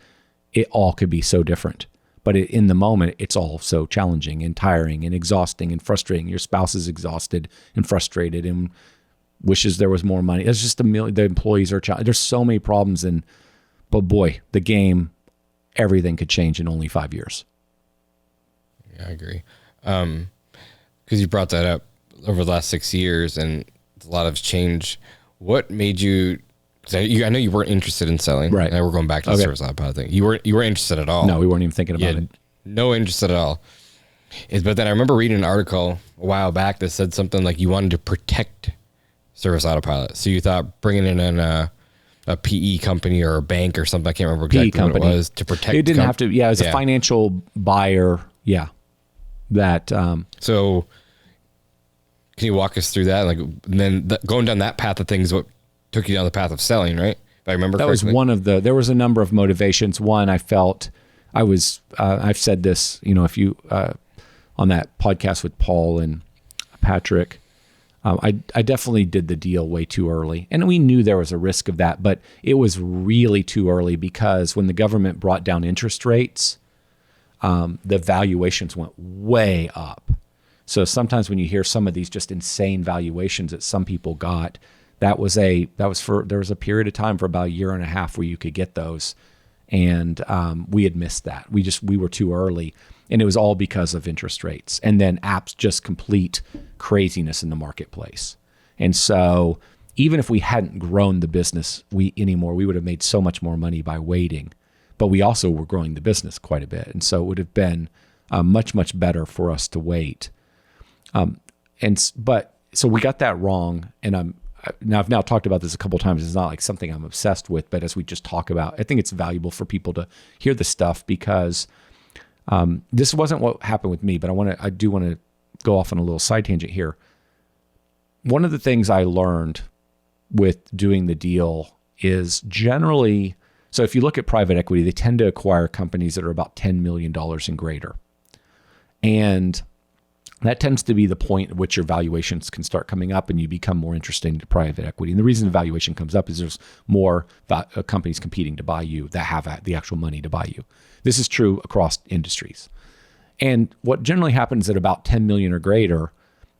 it all could be so different. But in the moment, it's all so challenging and tiring and exhausting and frustrating. Your spouse is exhausted and frustrated and wishes there was more money. It's just the employees are there's so many problems. But boy, the game, everything could change in only 5 years. Yeah, I agree. Because you brought that up over the last 6 years and a lot of change. What made you? I know you weren't interested in selling. Right. And we're going back to the service autopilot thing. You weren't interested at all. No, we weren't even thinking about it. No interest at all. But then I remember reading an article a while back that said something like you wanted to protect service autopilot. So you thought bringing in a PE company or a bank or something, I can't remember exactly what it was, to protect. It didn't have to. Yeah, it was a financial buyer. Yeah. That. So can you walk us through that? Like, and then going down that path of things, what took you down the path of selling, right? If I remember correctly. That was one of there was a number of motivations. One, I felt I've said this, if you, on that podcast with Paul and Patrick, I definitely did the deal way too early. And we knew there was a risk of that, but it was really too early, because when the government brought down interest rates, the valuations went way up. So sometimes when you hear some of these just insane valuations that some people got, there was a period of time for about a year and a half where you could get those. And we had missed that. We were too early. And it was all because of interest rates. And then apps, just complete craziness in the marketplace. And so even if we hadn't grown the business anymore, we would have made so much more money by waiting. But we also were growing the business quite a bit. And so it would have been much, much better for us to wait. So we got that wrong. And I've now talked about this a couple of times. It's not like something I'm obsessed with, but as we just talk about, I think it's valuable for people to hear this stuff, because this wasn't what happened with me, but I do want to go off on a little side tangent here. One of the things I learned with doing the deal is generally, so if you look at private equity, they tend to acquire companies that are about $10 million and greater. And that tends to be the point at which your valuations can start coming up and you become more interesting to private equity. And the reason the valuation comes up is there's more companies competing to buy you that have the actual money to buy you. This is true across industries. And what generally happens at about 10 million or greater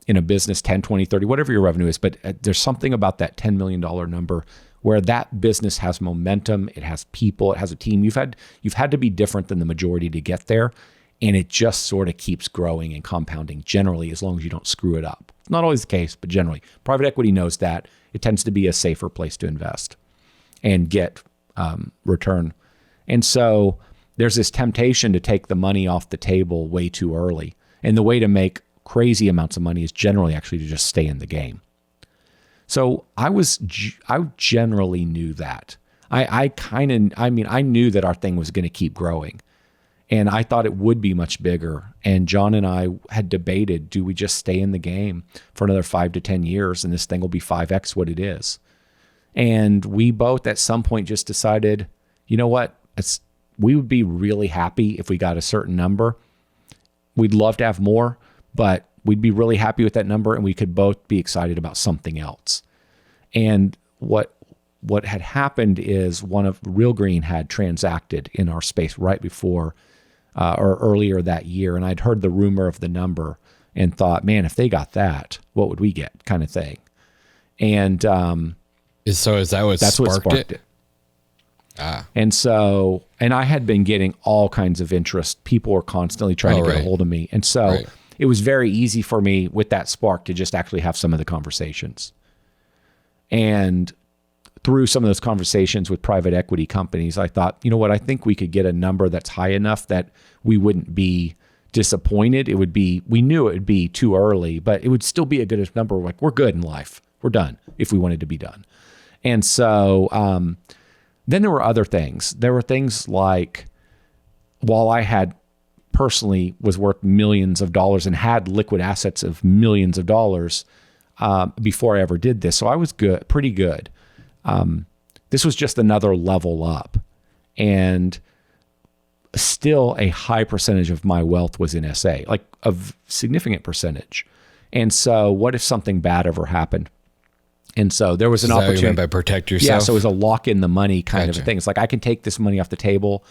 in a business, 10, 20, 30, whatever your revenue is, but there's something about that $10 million number where that business has momentum, it has people, it has a team. You've had to be different than the majority to get there. And it just sort of keeps growing and compounding generally, as long as you don't screw it up. It's not always the case, but generally. Private equity knows that. It tends to be a safer place to invest and get return. And so there's this temptation to take the money off the table way too early. And the way to make crazy amounts of money is generally actually to just stay in the game. So I generally knew that. I knew that our thing was going to keep growing. And I thought it would be much bigger. And John and I had debated, do we just stay in the game for another 5 to 10 years and this thing will be 5x what it is? And we both at some point just decided, you know what? We would be really happy if we got a certain number. We'd love to have more, but we'd be really happy with that number, and we could both be excited about something else. And what had happened is one of Real Green had transacted in our space right before or earlier that year. And I'd heard the rumor of the number and thought, man, if they got that, what would we get, kind of thing. And is that what that's what sparked it. And so, and I had been getting all kinds of interest. People were constantly trying to get a hold of me. And so it was very easy for me with that spark to just actually have some of the conversations. And through some of those conversations with private equity companies, I thought, you know what, I think we could get a number that's high enough that we wouldn't be disappointed. We knew it would be too early, but it would still be a good number. Like, we're good in life. We're done if we wanted to be done. And so then there were other things. There were things like, while I had personally was worth millions of dollars and had liquid assets of millions of dollars before I ever did this. So I was pretty good. This was just another level up, and still a high percentage of my wealth was in SA, like a significant percentage. And so what if something bad ever happened? And so there was an opportunity. Is that what you meant by protect yourself? Yeah, so it was a lock in the money kind of a thing. It's like, I can take this money off the table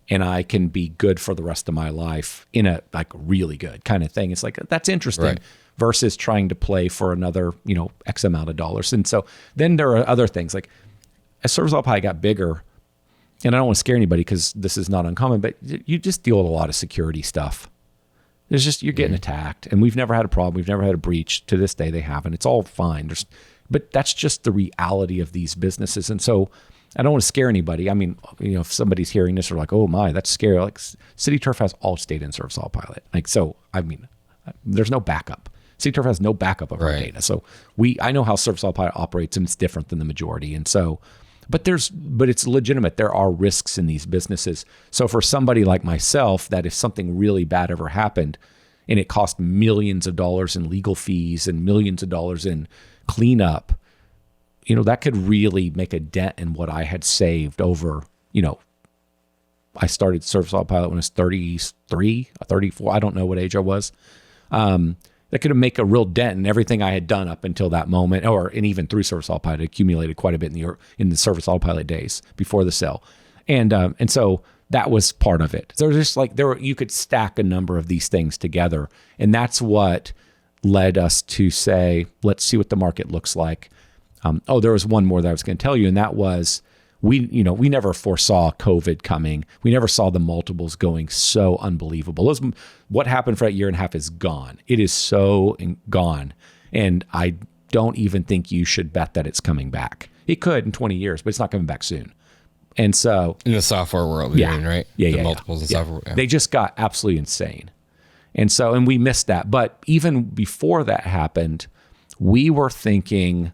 and I can be good for the rest of my life in a like really good kind of thing. It's like, that's interesting versus trying to play for another, X amount of dollars. And so then there are other things like, as Service Autopilot got bigger, and I don't want to scare anybody because this is not uncommon, but you just deal with a lot of security stuff. There's just, you're getting attacked, and we've never had a problem. We've never had a breach. To this day, they haven't. It's all fine. But that's just the reality of these businesses. And so I don't want to scare anybody. I mean, if somebody's hearing this, they're like, oh my, that's scary. Like, City Turf has all state in Service Autopilot. Like, so, I mean, there's no backup. City Turf has no backup of our data. So I know how Service Autopilot operates, and it's different than the majority. And so, but it's legitimate. There are risks in these businesses. So for somebody like myself, that if something really bad ever happened and it cost millions of dollars in legal fees and millions of dollars in cleanup, that could really make a dent in what I had saved over, I started Service Autopilot when I was 33, 34. I don't know what age I was. That could make a real dent in everything I had done up until that moment, and even through Service Autopilot, accumulated quite a bit in the Service Autopilot days before the sale, and so that was part of it. So just like you could stack a number of these things together, and that's what led us to say, let's see what the market looks like. There was one more that I was going to tell you, and that was we never foresaw COVID coming. We never saw the multiples going so unbelievable. What happened for that year and a half is gone. It is so gone. And I don't even think you should bet that it's coming back. It could in 20 years, but it's not coming back soon. And so in the software world, right? The multiples in software. Yeah. They just got absolutely insane. And so, and we missed that. But even before that happened, we were thinking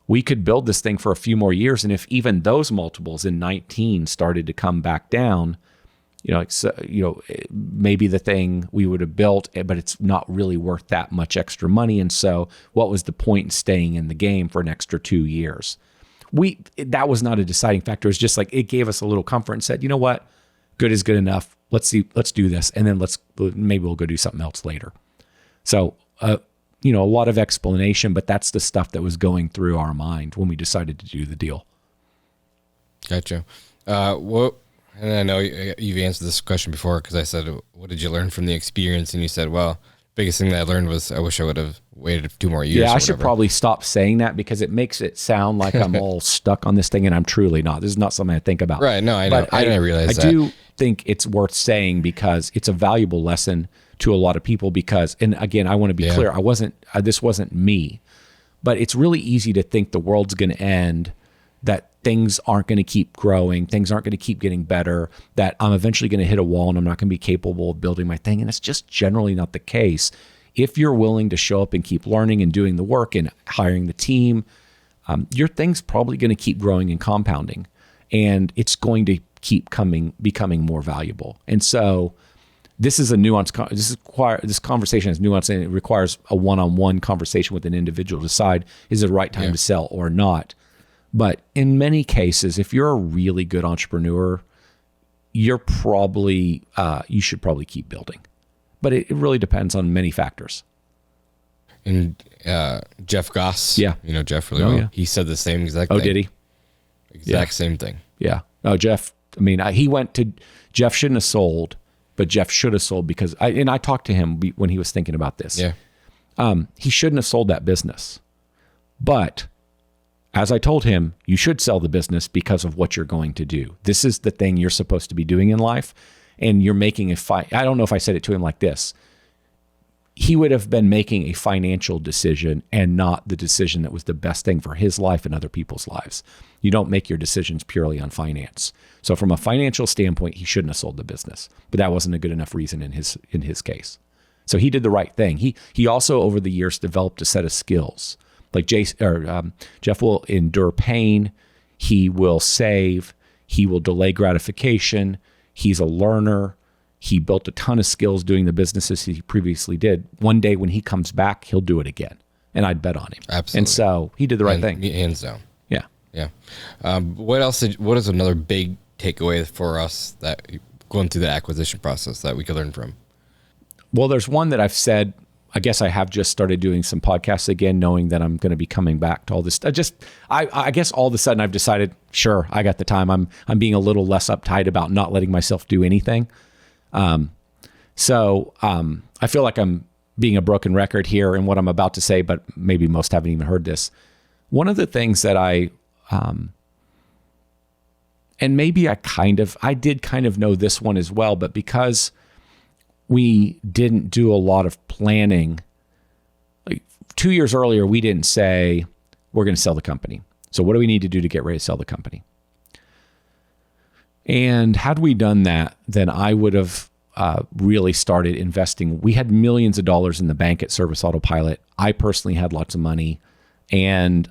we could build this thing for a few more years. And if even those multiples in 19 started to come back down, maybe the thing we would have built, but it's not really worth that much extra money. And so what was the point in staying in the game for an extra 2 years? That was not a deciding factor. It's just like, it gave us a little comfort and said, you know what, good is good enough. Let's do this. And then maybe we'll go do something else later. So, a lot of explanation, but that's the stuff that was going through our mind when we decided to do the deal. Gotcha. And I know you've answered this question before, because I said, what did you learn from the experience? And you said, well, biggest thing that I learned was I wish I would have waited 2 more years. Yeah, I should probably stop saying that, because it makes it sound like I'm all stuck on this thing, and I'm truly not. This is not something I think about. Right. No, I know. I didn't realize that. I do think it's worth saying, because it's a valuable lesson to a lot of people, because, and again, I want to be clear, this wasn't me, but it's really easy to think the world's going to end, that things aren't going to keep growing, things aren't going to keep getting better, that I'm eventually going to hit a wall and I'm not going to be capable of building my thing. And it's just generally not the case. If you're willing to show up and keep learning and doing the work and hiring the team, your thing's probably going to keep growing and compounding, and it's going to keep becoming more valuable. And so this is a nuanced, this conversation is nuanced, and it requires a one-on-one conversation with an individual to decide, is it the right time to sell or not? But in many cases, if you're a really good entrepreneur, you should probably keep building. But it really depends on many factors. And Jeff Goss, Yeah. you know Jeff really well. Yeah. He said the same exact thing. Oh, did he? Exact same thing. Yeah. Oh, Jeff. I mean, Jeff shouldn't have sold, but Jeff should have sold because I talked to him when he was thinking about this. Yeah. He shouldn't have sold that business. But as I told him, you should sell the business because of what you're going to do. This is the thing you're supposed to be doing in life. And you're making I don't know if I said it to him like this. He would have been making a financial decision and not the decision that was the best thing for his life and other people's lives. You don't make your decisions purely on finance. So from a financial standpoint, he shouldn't have sold the business, but that wasn't a good enough reason in his case. So he did the right thing. He also over the years developed a set of skills. Like Jeff will endure pain. He will save. He will delay gratification. He's a learner. He built a ton of skills doing the businesses he previously did. One day when he comes back, he'll do it again. And I'd bet on him. Absolutely. And so he did the right thing. Hands down. Yeah. Yeah. What is another big takeaway for us that going through the acquisition process that we could learn from? Well, there's one that I've said, I guess I have just started doing some podcasts again, knowing that I'm going to be coming back to all this. I guess all of a sudden I've decided, sure, I got the time. I'm being a little less uptight about not letting myself do anything. So I feel like I'm being a broken record here in what I'm about to say, but maybe most haven't even heard this. One of the things that and maybe I did kind of know this one as well, but because we didn't do a lot of planning, like 2 years earlier, we didn't say we're going to sell the company. So what do we need to do to get ready to sell the company? And had we done that, then I would have really started investing. We had millions of dollars in the bank at Service Autopilot. I personally had lots of money. And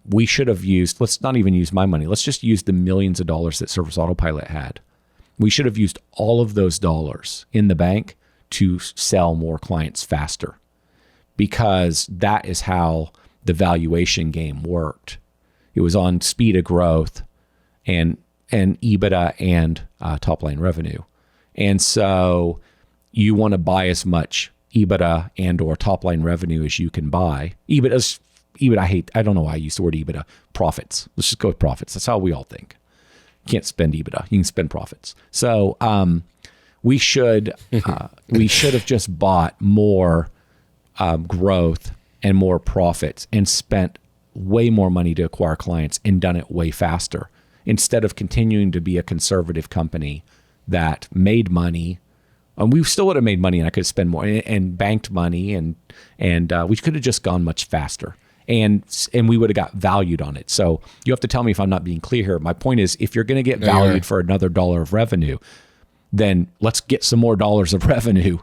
we should have let's not even use my money. Let's just use the millions of dollars that Service Autopilot had. We should have used all of those dollars in the bank to sell more clients faster, because that is how the valuation game worked. It was on speed of growth and EBITDA and top line revenue. And so you want to buy as much EBITDA and or top line revenue as you can buy. EBITDA, I don't know why I use the word EBITDA. Profits. Let's just go with profits. That's how we all think. You can't spend EBITDA. You can spend profits. So we should have just bought more growth and more profits and spent way more money to acquire clients and done it way faster, instead of continuing to be a conservative company that made money. We still would have made money, and I could spend more and banked money, and we could have just gone much faster. And we would have got valued on it. So you have to tell me if I'm not being clear here. My point is, if you're going to get valued for another dollar of revenue, then let's get some more dollars of revenue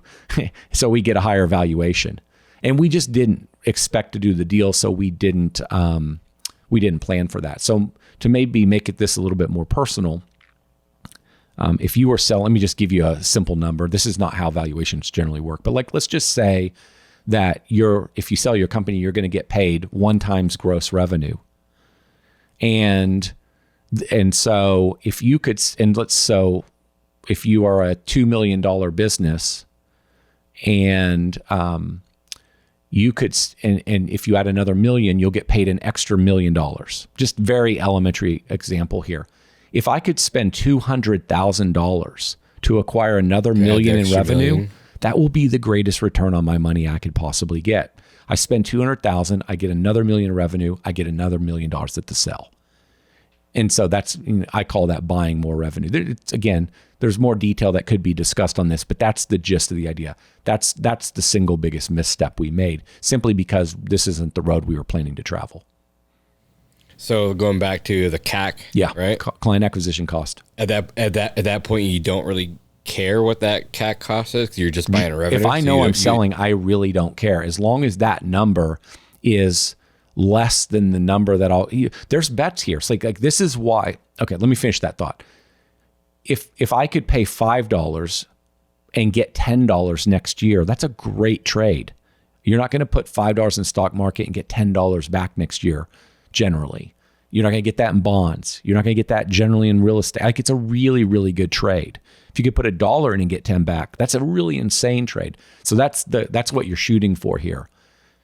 so we get a higher valuation. And we just didn't expect to do the deal, so we didn't plan for that. So to maybe make this a little bit more personal, if you were selling, let me just give you a simple number. This is not how valuations generally work, but let's just say that if you sell your company, you're going to get paid 1 times gross revenue. And so if you could, if you are a $2 million business and you could, and if you add another $1 million, you'll get paid an extra $1 million. Just very elementary example here. If I could spend $200,000 to acquire another $1 million in revenue, that will be the greatest return on my money I could possibly get. I spend $200,000, I get another $1 million in revenue, I get another $1 million at the sell. And so I call that buying more revenue. Again, there's more detail that could be discussed on this, but that's the gist of the idea. That's the single biggest misstep we made, simply because this isn't the road we were planning to travel. So going back to the CAC, right? Client acquisition cost. At that point, you don't really care what that CAC cost is, 'cause you're just buying a revenue. If I know I'm selling, I really don't care. As long as that number is less than the number that there's bets here. It's like this is why. Okay, let me finish that thought. If I could pay $5 and get $10 next year, that's a great trade. You're not going to put $5 in stock market and get $10 back next year. Generally, you're not going to get that in bonds. You're not going to get that generally in real estate. Like, it's a really, really good trade. If you could put $1 in and get 10 back, that's a really insane trade. So that's what you're shooting for here.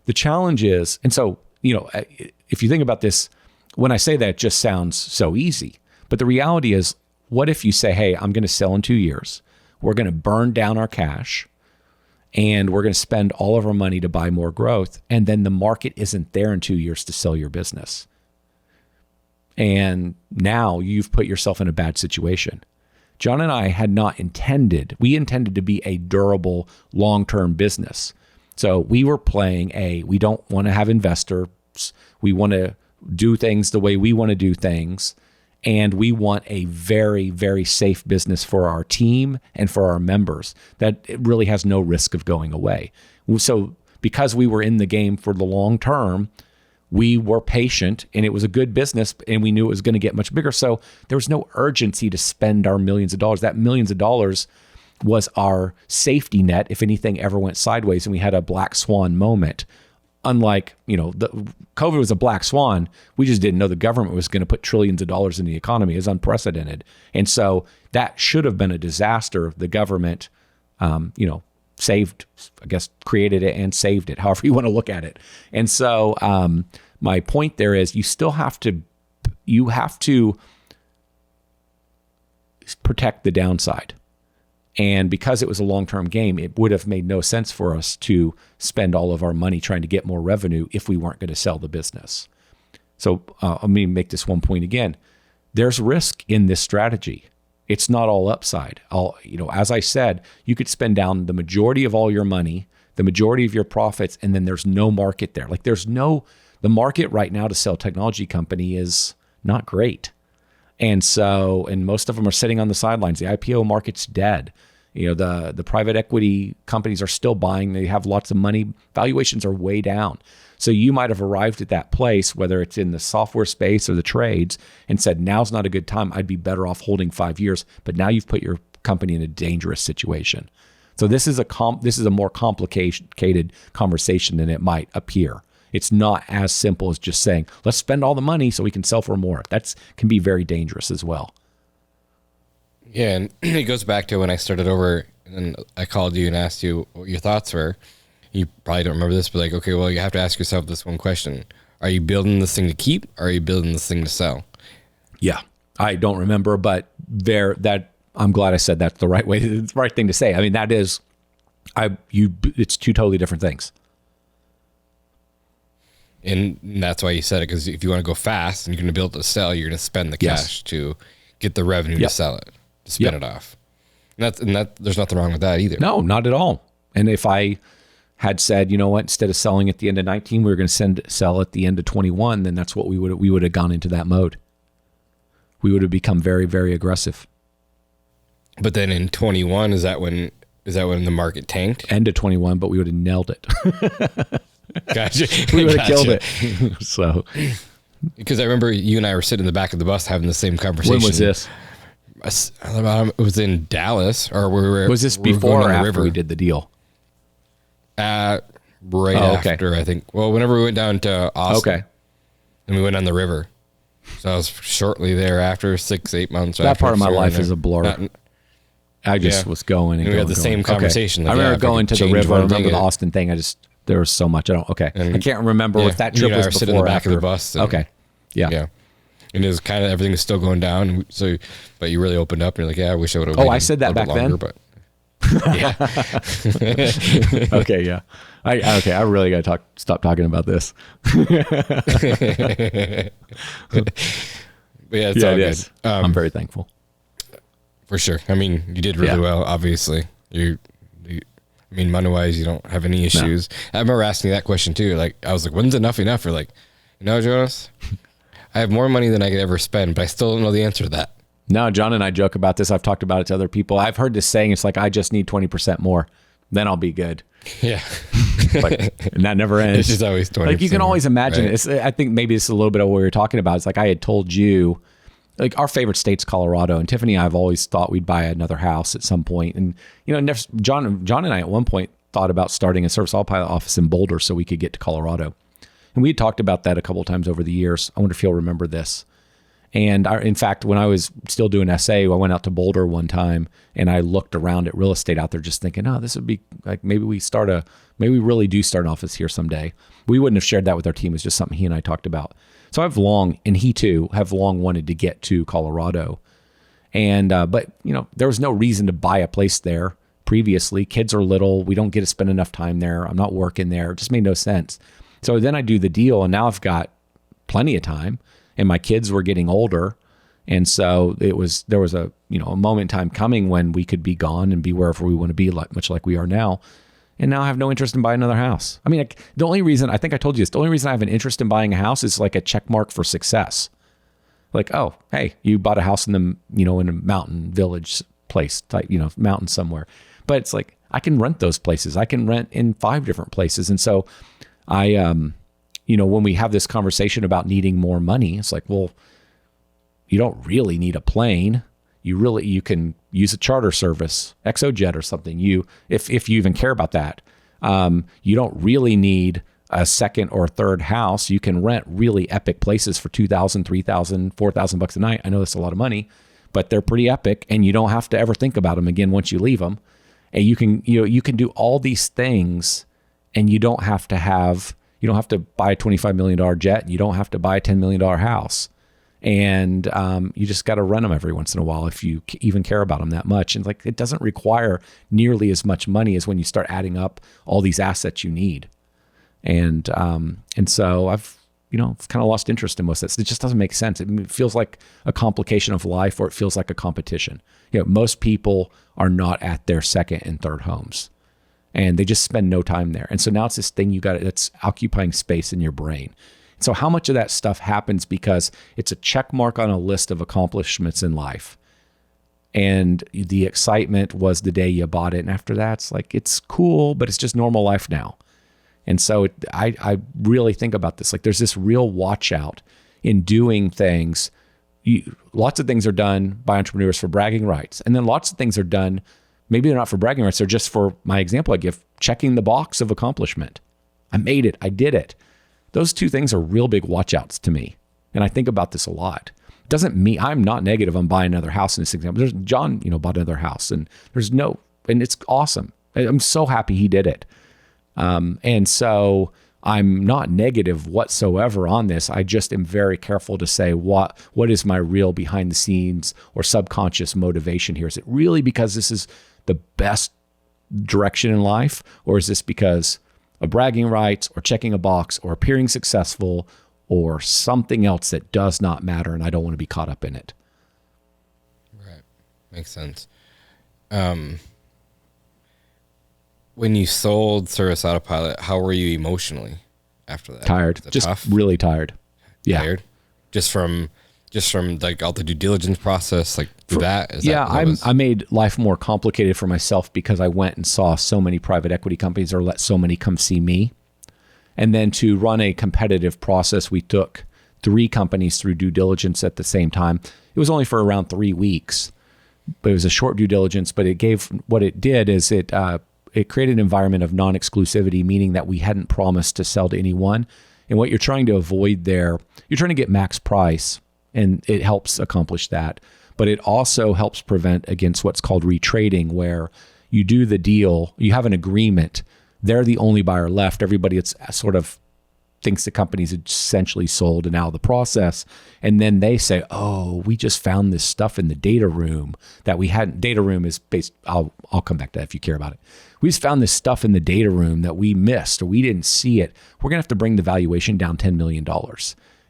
The challenge is, and so, if you think about this, when I say that, it just sounds so easy. But the reality is, what if you say, hey, I'm going to sell in 2 years. We're going to burn down our cash and we're going to spend all of our money to buy more growth. And then the market isn't there in 2 years to sell your business. And now you've put yourself in a bad situation. John and I had not intended, we intended to be a durable, long-term business. So we were playing we don't want to have investors. We want to do things the way we want to do things. And we want a very, very safe business for our team and for our members that it really has no risk of going away. So because we were in the game for the long term, we were patient and it was a good business and we knew it was going to get much bigger. So there was no urgency to spend our millions of dollars. That millions of dollars was our safety net if anything ever went sideways and we had a black swan moment. Unlike, COVID was a black swan. We just didn't know the government was going to put trillions of dollars in the economy. It's unprecedented. And so that should have been a disaster. The government, saved, I guess, created it and saved it, however you want to look at it. And so my point there is you have to protect the downside. And because it was a long-term game, it would have made no sense for us to spend all of our money trying to get more revenue if we weren't going to sell the business. So let me make this one point again. There's risk in this strategy. It's not all upside. As I said, you could spend down the majority of all your money, the majority of your profits, and then there's no market there. The market right now to sell technology company is not great. And most of them are sitting on the sidelines. The IPO market's dead. The private equity companies are still buying. They have lots of money. Valuations are way down. So you might have arrived at that place, whether it's in the software space or the trades, and said, now's not a good time. I'd be better off holding 5 years. But now you've put your company in a dangerous situation. So this is a more complicated conversation than it might appear. It's not as simple as just saying, let's spend all the money so we can sell for more. That can be very dangerous as well. Yeah, and it goes back to when I started over and I called you and asked you what your thoughts were. You probably don't remember this, but okay, well, you have to ask yourself this one question. Are you building this thing to keep or are you building this thing to sell? Yeah. I don't remember, but I'm glad I said that's the right thing to say. I mean, it's two totally different things. And that's why you said it, because if you want to go fast and you're going to build it to sell, you're going to spend the cash to get the revenue to sell it, to spin it off. And there's nothing wrong with that either. No, not at all. And if I had said, instead of selling at the end of 19, we were going to sell at the end of 21, then that's what we would have gone into that mode. We would have become very, very aggressive. But then in 21, is that when the market tanked? End of 21, but we would have nailed it. Gotcha. We would have killed it. So, because I remember you and I were sitting in the back of the bus having the same conversation. When was this? It was in Dallas, or was this before or after we did the deal? After, I think. Well, whenever we went down to Austin, and we went on the river, so I was shortly thereafter, 6-8 months. That part of my life is a blur. I just was going, and we had the same conversation. I remember going to the river. I remember the Austin thing. There was so much. I can't remember if that trip was before sitting in the back or after. Of the bus. Yeah. And it was kind of, everything was still going down. But you really opened up and you're like, I wish I would have. Oh, I said that back then. But Okay. Yeah. I really got to stop talking about this. But yeah, it's all good. I'm very thankful. For sure. I mean, you did really well, obviously. Money-wise, you don't have any issues. No. I remember asking that question too. I was like, when's enough? Or Jonas, I have more money than I could ever spend, but I still don't know the answer to that. No, John and I joke about this. I've talked about it to other people. I've heard this saying, it's like, I just need 20% more. Then I'll be good. Yeah. And that never ends. It's just always 20%. You can always imagine it. I think maybe this is a little bit of what we were talking about. It's like I had told you, our favorite state's Colorado, and Tiffany and I have always thought we'd buy another house at some point. And John and I at one point thought about starting a service Autopilot office in Boulder so we could get to Colorado. And we had talked about that a couple of times over the years. I wonder if you'll remember this. And in fact, when I was still doing SA, I went out to Boulder one time and I looked around at real estate out there just thinking, oh, this would be like, maybe we really do start an office here someday. We wouldn't have shared that with our team. It's just something he and I talked about. So and he too, have long wanted to get to Colorado. And, but there was no reason to buy a place there previously. Kids are little. We don't get to spend enough time there. I'm not working there. It just made no sense. So then I do the deal and now I've got plenty of time. And my kids were getting older. And so there was a moment in time coming when we could be gone and be wherever we want to be, much like we are now. And now I have no interest in buying another house. I mean, the only reason, I think I told you this, the only reason I have an interest in buying a house is like a check mark for success. Like, oh, hey, you bought a house in in a mountain village place, type, mountain somewhere. But it's like, I can rent those places. I can rent in 5 different places. And so when we have this conversation about needing more money, it's like, well, you don't really need a plane. You can use a charter service, ExoJet or something. If you even care about that, you don't really need a second or third house. You can rent really epic places for $2,000, $3,000, $4,000 a night. I know that's a lot of money, but they're pretty epic, and you don't have to ever think about them again once you leave them. And you can do all these things, and you don't have to buy a $25 million jet. You don't have to buy a $10 million house. And you just got to rent them every once in a while if you even care about them that much. And it doesn't require nearly as much money as when you start adding up all these assets you need. And so I've kind of lost interest in most of this. It just doesn't make sense. It feels like a complication of life, or it feels like a competition. Most people are not at their second and third homes, and they just spend no time there. And so now it's this thing that's occupying space in your brain. So how much of that stuff happens because it's a check mark on a list of accomplishments in life, and the excitement was the day you bought it, and after that, it's like, it's cool, but it's just normal life now. And so I really think about this. Like, there's this real watch out in doing things. Lots of things are done by entrepreneurs for bragging rights. And then lots of things are done, maybe they're not for bragging rights, they're just for my example I give, checking the box of accomplishment. I made it. I did it. Those two things are real big watch outs to me. And I think about this a lot. Doesn't mean I'm not negative on buying another house in this example. There's John, bought another house, and and it's awesome. I'm so happy he did it. And so I'm not negative whatsoever on this. I just am very careful to say what is my real behind the scenes or subconscious motivation here? Is it really because this is the best direction in life, or is this because of bragging rights or checking a box or appearing successful or something else that does not matter and I don't want to be caught up in it? Right. Makes sense. When you sold Service Autopilot, how were you emotionally after that? Tired. Just tough? Really tired. Yeah. Tired? Just from like all the due diligence process, like I made life more complicated for myself because I went and saw so many private equity companies or let so many come see me. And then to run a competitive process, we took 3 companies through due diligence at the same time. It was only for around 3 weeks, but it was a short due diligence, but what it did is it created an environment of non-exclusivity, meaning that we hadn't promised to sell to anyone. And what you're trying to avoid there, you're trying to get max price, and it helps accomplish that. But it also helps prevent against what's called retrading, where you do the deal, you have an agreement, they're the only buyer left. Everybody sort of thinks the company's essentially sold and out of the process. And then they say, oh, we just found this stuff in the data room that we hadn't. Data room is based, I'll come back to that if you care about it. We just found this stuff in the data room that we missed or we didn't see it. We're going to have to bring the valuation down $10 million.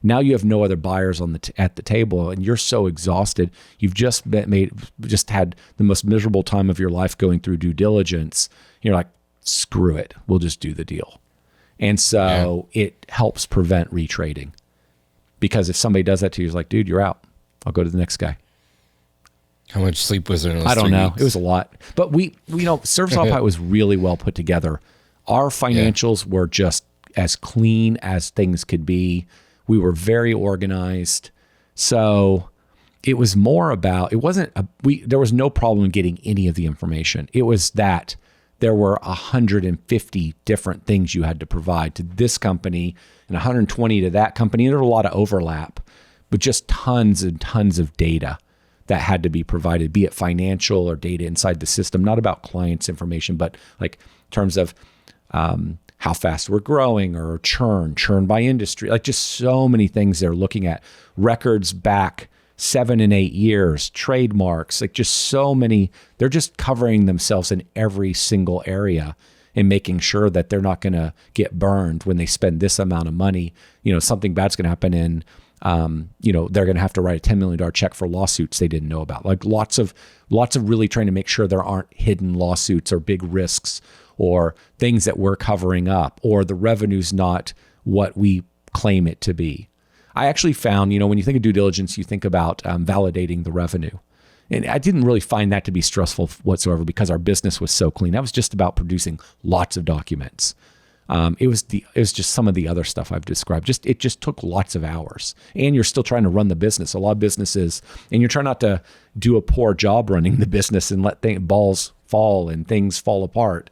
Now you have no other buyers at the table, and you're so exhausted. You've just had the most miserable time of your life going through due diligence. You're like, screw it. We'll just do the deal. And so it helps prevent retrading, because if somebody does that to you, it's like, dude, you're out. I'll go to the next guy. How much sleep was there in those I don't know. weeks? It was a lot. But Service Autopilot was really well put together. Our financials were just as clean as things could be. We were very organized. So it was more about, there was no problem getting any of the information. It was that there were 150 different things you had to provide to this company and 120 to that company. There was a lot of overlap, but just tons and tons of data that had to be provided, be it financial or data inside the system, not about clients' information, but like in terms of how fast we're growing or churn by industry, like just so many things they're looking at. Records back 7 and 8 years, trademarks, like just so many. They're just covering themselves in every single area and making sure that they're not going to get burned when they spend this amount of money. Something bad's going to happen and they're going to have to write a $10 million check for lawsuits they didn't know about. Like lots of really trying to make sure there aren't hidden lawsuits or big risks or things that we're covering up, or the revenue's not what we claim it to be. I actually found, when you think of due diligence, you think about validating the revenue. And I didn't really find that to be stressful whatsoever because our business was so clean. That was just about producing lots of documents. It was just some of the other stuff I've described. It just took lots of hours, and you're still trying to run the business. A lot of businesses, and you're trying not to do a poor job running the business and let balls fall and things fall apart,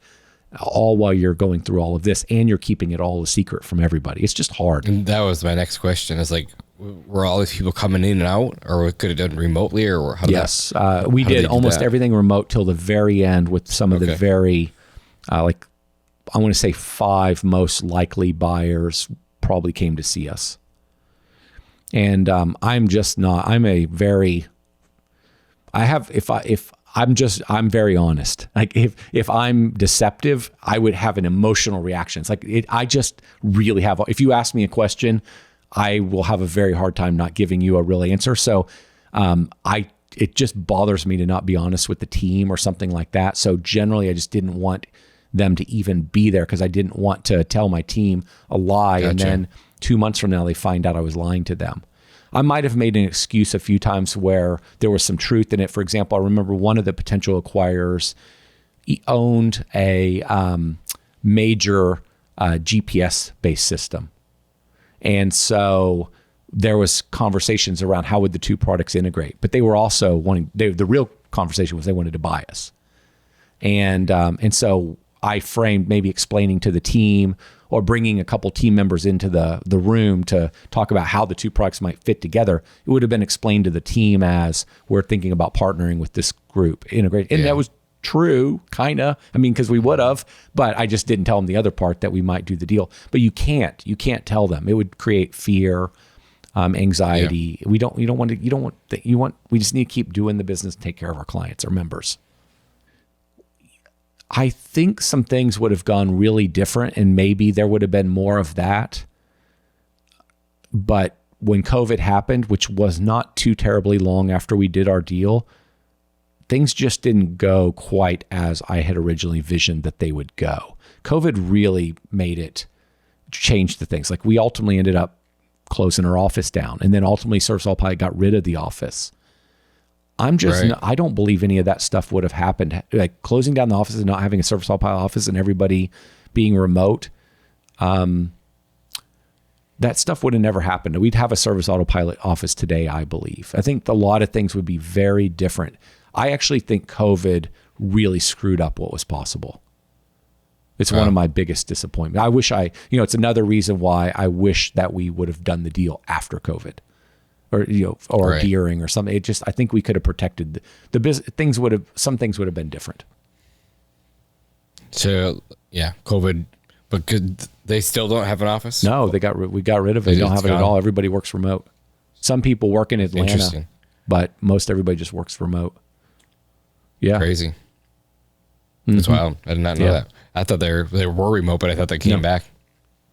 all while you're going through all of this, and you're keeping it all a secret from everybody. It's just hard. And that was my next question. It's like, were all these people coming in and out, or could have done remotely, or how? Yes, we did almost everything remote till the very end, with some of the very I want to say 5 most likely buyers probably came to see us. And I'm very honest. Like if I'm deceptive, I would have an emotional reaction. It's like, I just really have, if you ask me a question, I will have a very hard time not giving you a real answer. So it just bothers me to not be honest with the team or something like that. So generally I just didn't want them to even be there because I didn't want to tell my team a lie. Gotcha. And then 2 months from now, they find out I was lying to them. I might have made an excuse a few times where there was some truth in it. For example, I remember one of the potential acquirers, he owned a major GPS-based system. And so there was conversations around how would the two products integrate. But they were also the real conversation was they wanted to buy us. And so I framed maybe explaining to the team or bringing a couple team members into the room to talk about how the two products might fit together. It would have been explained to the team as we're thinking about partnering with this group, integrate. And that was true, kind of. I mean, because we would have, but I just didn't tell them the other part that we might do the deal. But you can't tell them. It would create fear, anxiety. Yeah. We just need to keep doing the business and take care of our clients, our members. I think some things would have gone really different, and maybe there would have been more of that. But when COVID happened, which was not too terribly long after we did our deal, things just didn't go quite as I had originally visioned that they would go. COVID really changed the things. Like we ultimately ended up closing our office down, and then ultimately Service Autopilot got rid of the office. I don't believe any of that stuff would have happened. Like closing down the office and not having a Service Autopilot office and everybody being remote, that stuff would have never happened. We'd have a Service Autopilot office today, I believe. I think a lot of things would be very different. I actually think COVID really screwed up what was possible. It's one of my biggest disappointments. I wish it's another reason why I wish that we would have done the deal after COVID. Or during or something. I think we could have protected the business. Some things would have been different. So COVID, but they still don't have an office? No, we got rid of it. They don't have it at all. Everybody works remote. Some people work in Atlanta, but most everybody just works remote. Yeah, crazy. That's wild. I did not know that. I thought they were remote, but I thought they came back.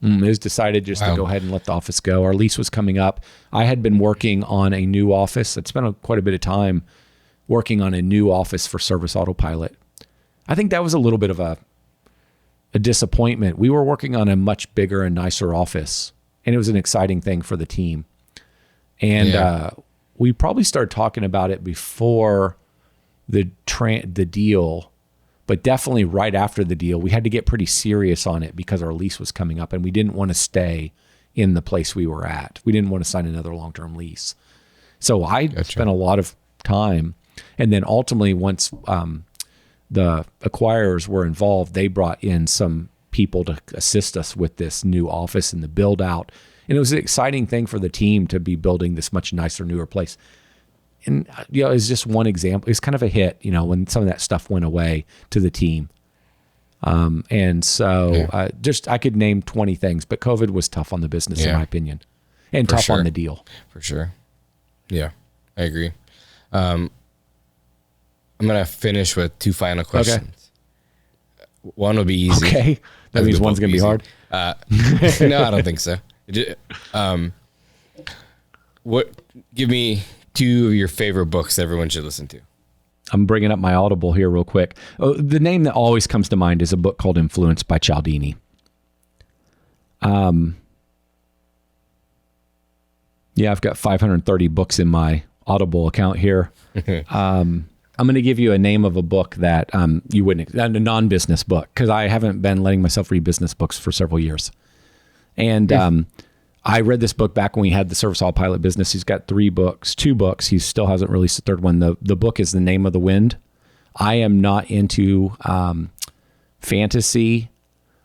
It was decided just to go ahead and let the office go. Our lease was coming up. I had been working on a new office. I'd spent quite a bit of time working on a new office for Service Autopilot. I think that was a little bit of a disappointment. We were working on a much bigger and nicer office, and it was an exciting thing for the team. And we probably started talking about it before the deal. But definitely right after the deal, we had to get pretty serious on it because our lease was coming up and we didn't want to stay in the place we were at. We didn't want to sign another long-term lease. So I spent a lot of time. And then ultimately, once the acquirers were involved, they brought in some people to assist us with this new office and the build out. And it was an exciting thing for the team to be building this much nicer, newer place. And, it's just one example. It's kind of a hit, when some of that stuff went away to the team. And so I could name 20 things, but COVID was tough on the business, in my opinion, and tough on the deal. For sure. Yeah, I agree. I'm going to finish with 2 final questions. Okay. One will be easy. Okay. That means one's going to be hard. No, I don't think so. Give me 2 of your favorite books everyone should listen to. I'm bringing up my Audible here real quick. Oh, the name that always comes to mind is a book called Influence by Cialdini. I've got 530 books in my Audible account here. I'm going to give you a name of a book that you wouldn't, a non-business book, because I haven't been letting myself read business books for several years. And I read this book back when we had the Service Autopilot business. He's got 2 books. He still hasn't released the third one. The book is The Name of the Wind. I am not into fantasy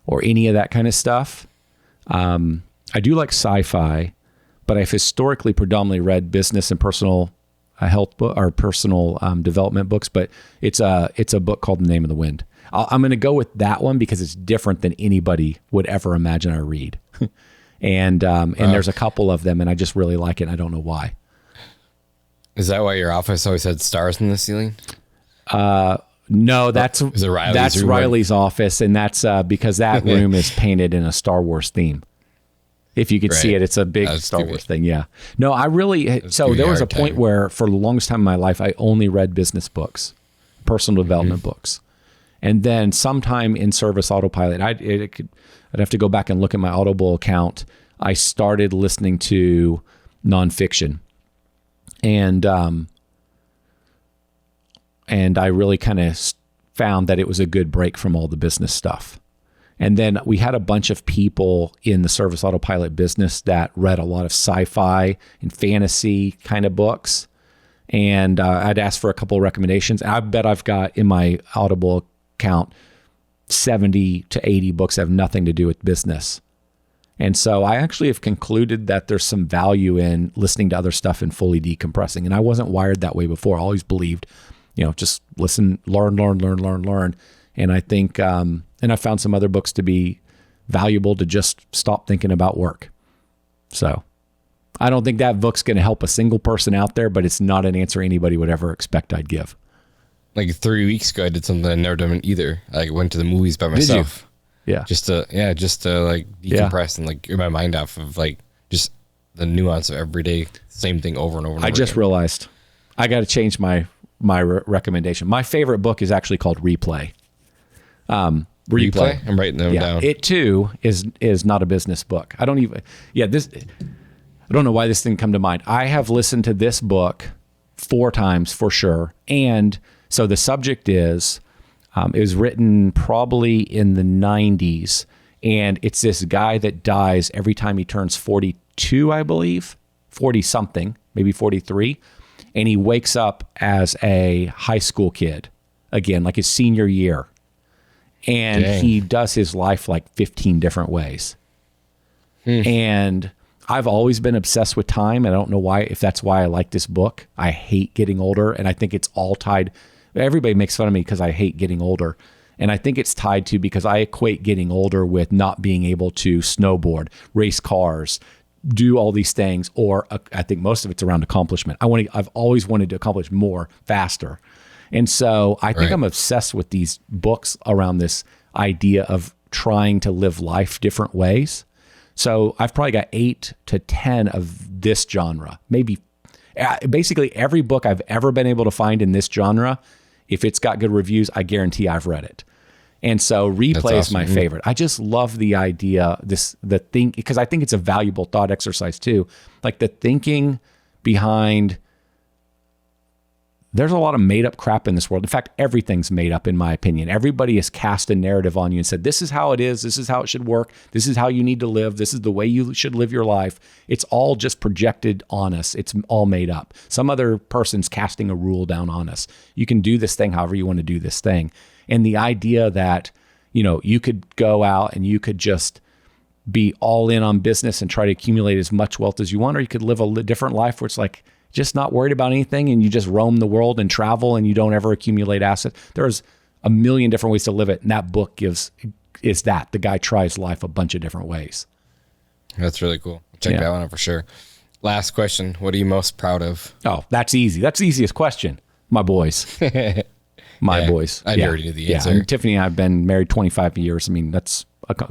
or any of that kind of stuff. I do like sci-fi, but I've historically predominantly read business and personal health book or personal development books. But it's a book called The Name of the Wind. I'm going to go with that one because it's different than anybody would ever imagine I read. And there's a couple of them, and I just really like it. And I don't know why. Is that why your office always had stars in the ceiling? No, that's Riley's Riley's office, and that's because that room is painted in a Star Wars theme. If you could see it, it's a big Star Wars thing. Yeah. No, I really. So there was a point where, for the longest time in my life, I only read business books, personal development books, and then sometime in Service Autopilot, I'd have to go back and look at my Audible account. I started listening to nonfiction, and I really kind of found that it was a good break from all the business stuff. And then we had a bunch of people in the Service Autopilot business that read a lot of sci-fi and fantasy kind of books, and I'd ask for a couple of recommendations. I bet I've got in my Audible account 70 to 80 books that have nothing to do with business. And so I actually have concluded that there's some value in listening to other stuff and fully decompressing. And I wasn't wired that way before. I always believed, just listen, learn. And I think, and I found some other books to be valuable to just stop thinking about work. So I don't think that book's going to help a single person out there, but it's not an answer anybody would ever expect I'd give. Like 3 weeks ago, I did something I'd never done either. I went to the movies by myself. Did you? Yeah. Just to like decompress and like get my mind off of like just the nuance of everyday same thing over and over. I just realized I got to change my recommendation. My favorite book is actually called Replay. Replay. I'm writing them down. It too is not a business book. I don't know why this didn't come to mind. I have listened to this book 4 times for sure, and so the subject is, it was written probably in the 90s, and it's this guy that dies every time he turns 42, I believe, 40 something, maybe 43, and he wakes up as a high school kid again, like his senior year, and he does his life like 15 different ways. And I've always been obsessed with time. I don't know why, if that's why I like this book. I hate getting older, and I think it's all tied. Everybody makes fun of me because I hate getting older. And I think it's tied to, because I equate getting older with not being able to snowboard, race cars, do all these things, or I think most of it's around accomplishment. I've always wanted to accomplish more faster. And so I think I'm obsessed with these books around this idea of trying to live life different ways. So I've probably got 8 to 10 of this genre, maybe basically every book I've ever been able to find in this genre. If it's got good reviews, I guarantee I've read it. And so Replay is my favorite. I just love the idea, because I think it's a valuable thought exercise too. Like the thinking behind, there's a lot of made up crap in this world. In fact, everything's made up in my opinion. Everybody has cast a narrative on you and said, this is how it is. This is how it should work. This is how you need to live. This is the way you should live your life. It's all just projected on us. It's all made up. Some other person's casting a rule down on us. You can do this thing however you want to do this thing. And the idea that, you could go out and you could just be all in on business and try to accumulate as much wealth as you want, or you could live a different life where it's like just not worried about anything and you just roam the world and travel and you don't ever accumulate assets. There's a million different ways to live it. And that book is that. The guy tries life a bunch of different ways. That's really cool. Check that one out for sure. Last question. What are you most proud of? Oh, that's easy. That's the easiest question. My boys. My boys. I already knew the answer. And Tiffany and I have been married 25 years. I mean,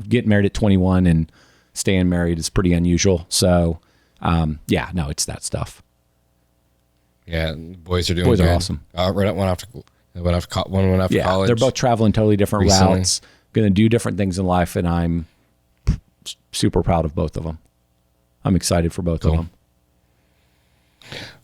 getting married at 21 and staying married is pretty unusual. So, it's that stuff. Yeah, boys are doing Boys good. are awesome. One after college. They're both traveling totally different Recently. routes, going to do different things in life, and I'm super proud of both of them. I'm excited for both of them.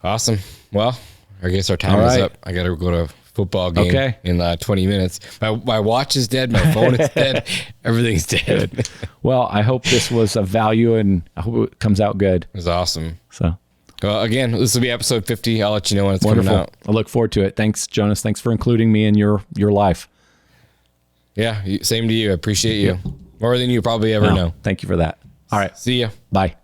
Awesome. Well, I guess our time is up. I got to go to a football game in 20 minutes. My watch is dead. My phone is dead. Everything's dead. Good. Well, I hope this was of value, and I hope it comes out good. It was awesome. So, well, again, this will be episode 50. I'll let you know when it's coming out. I look forward to it. Thanks, Jonas. Thanks for including me in your life. Yeah, same to you. I appreciate you. More than you probably ever know. Thank you for that. All right. See ya. Bye.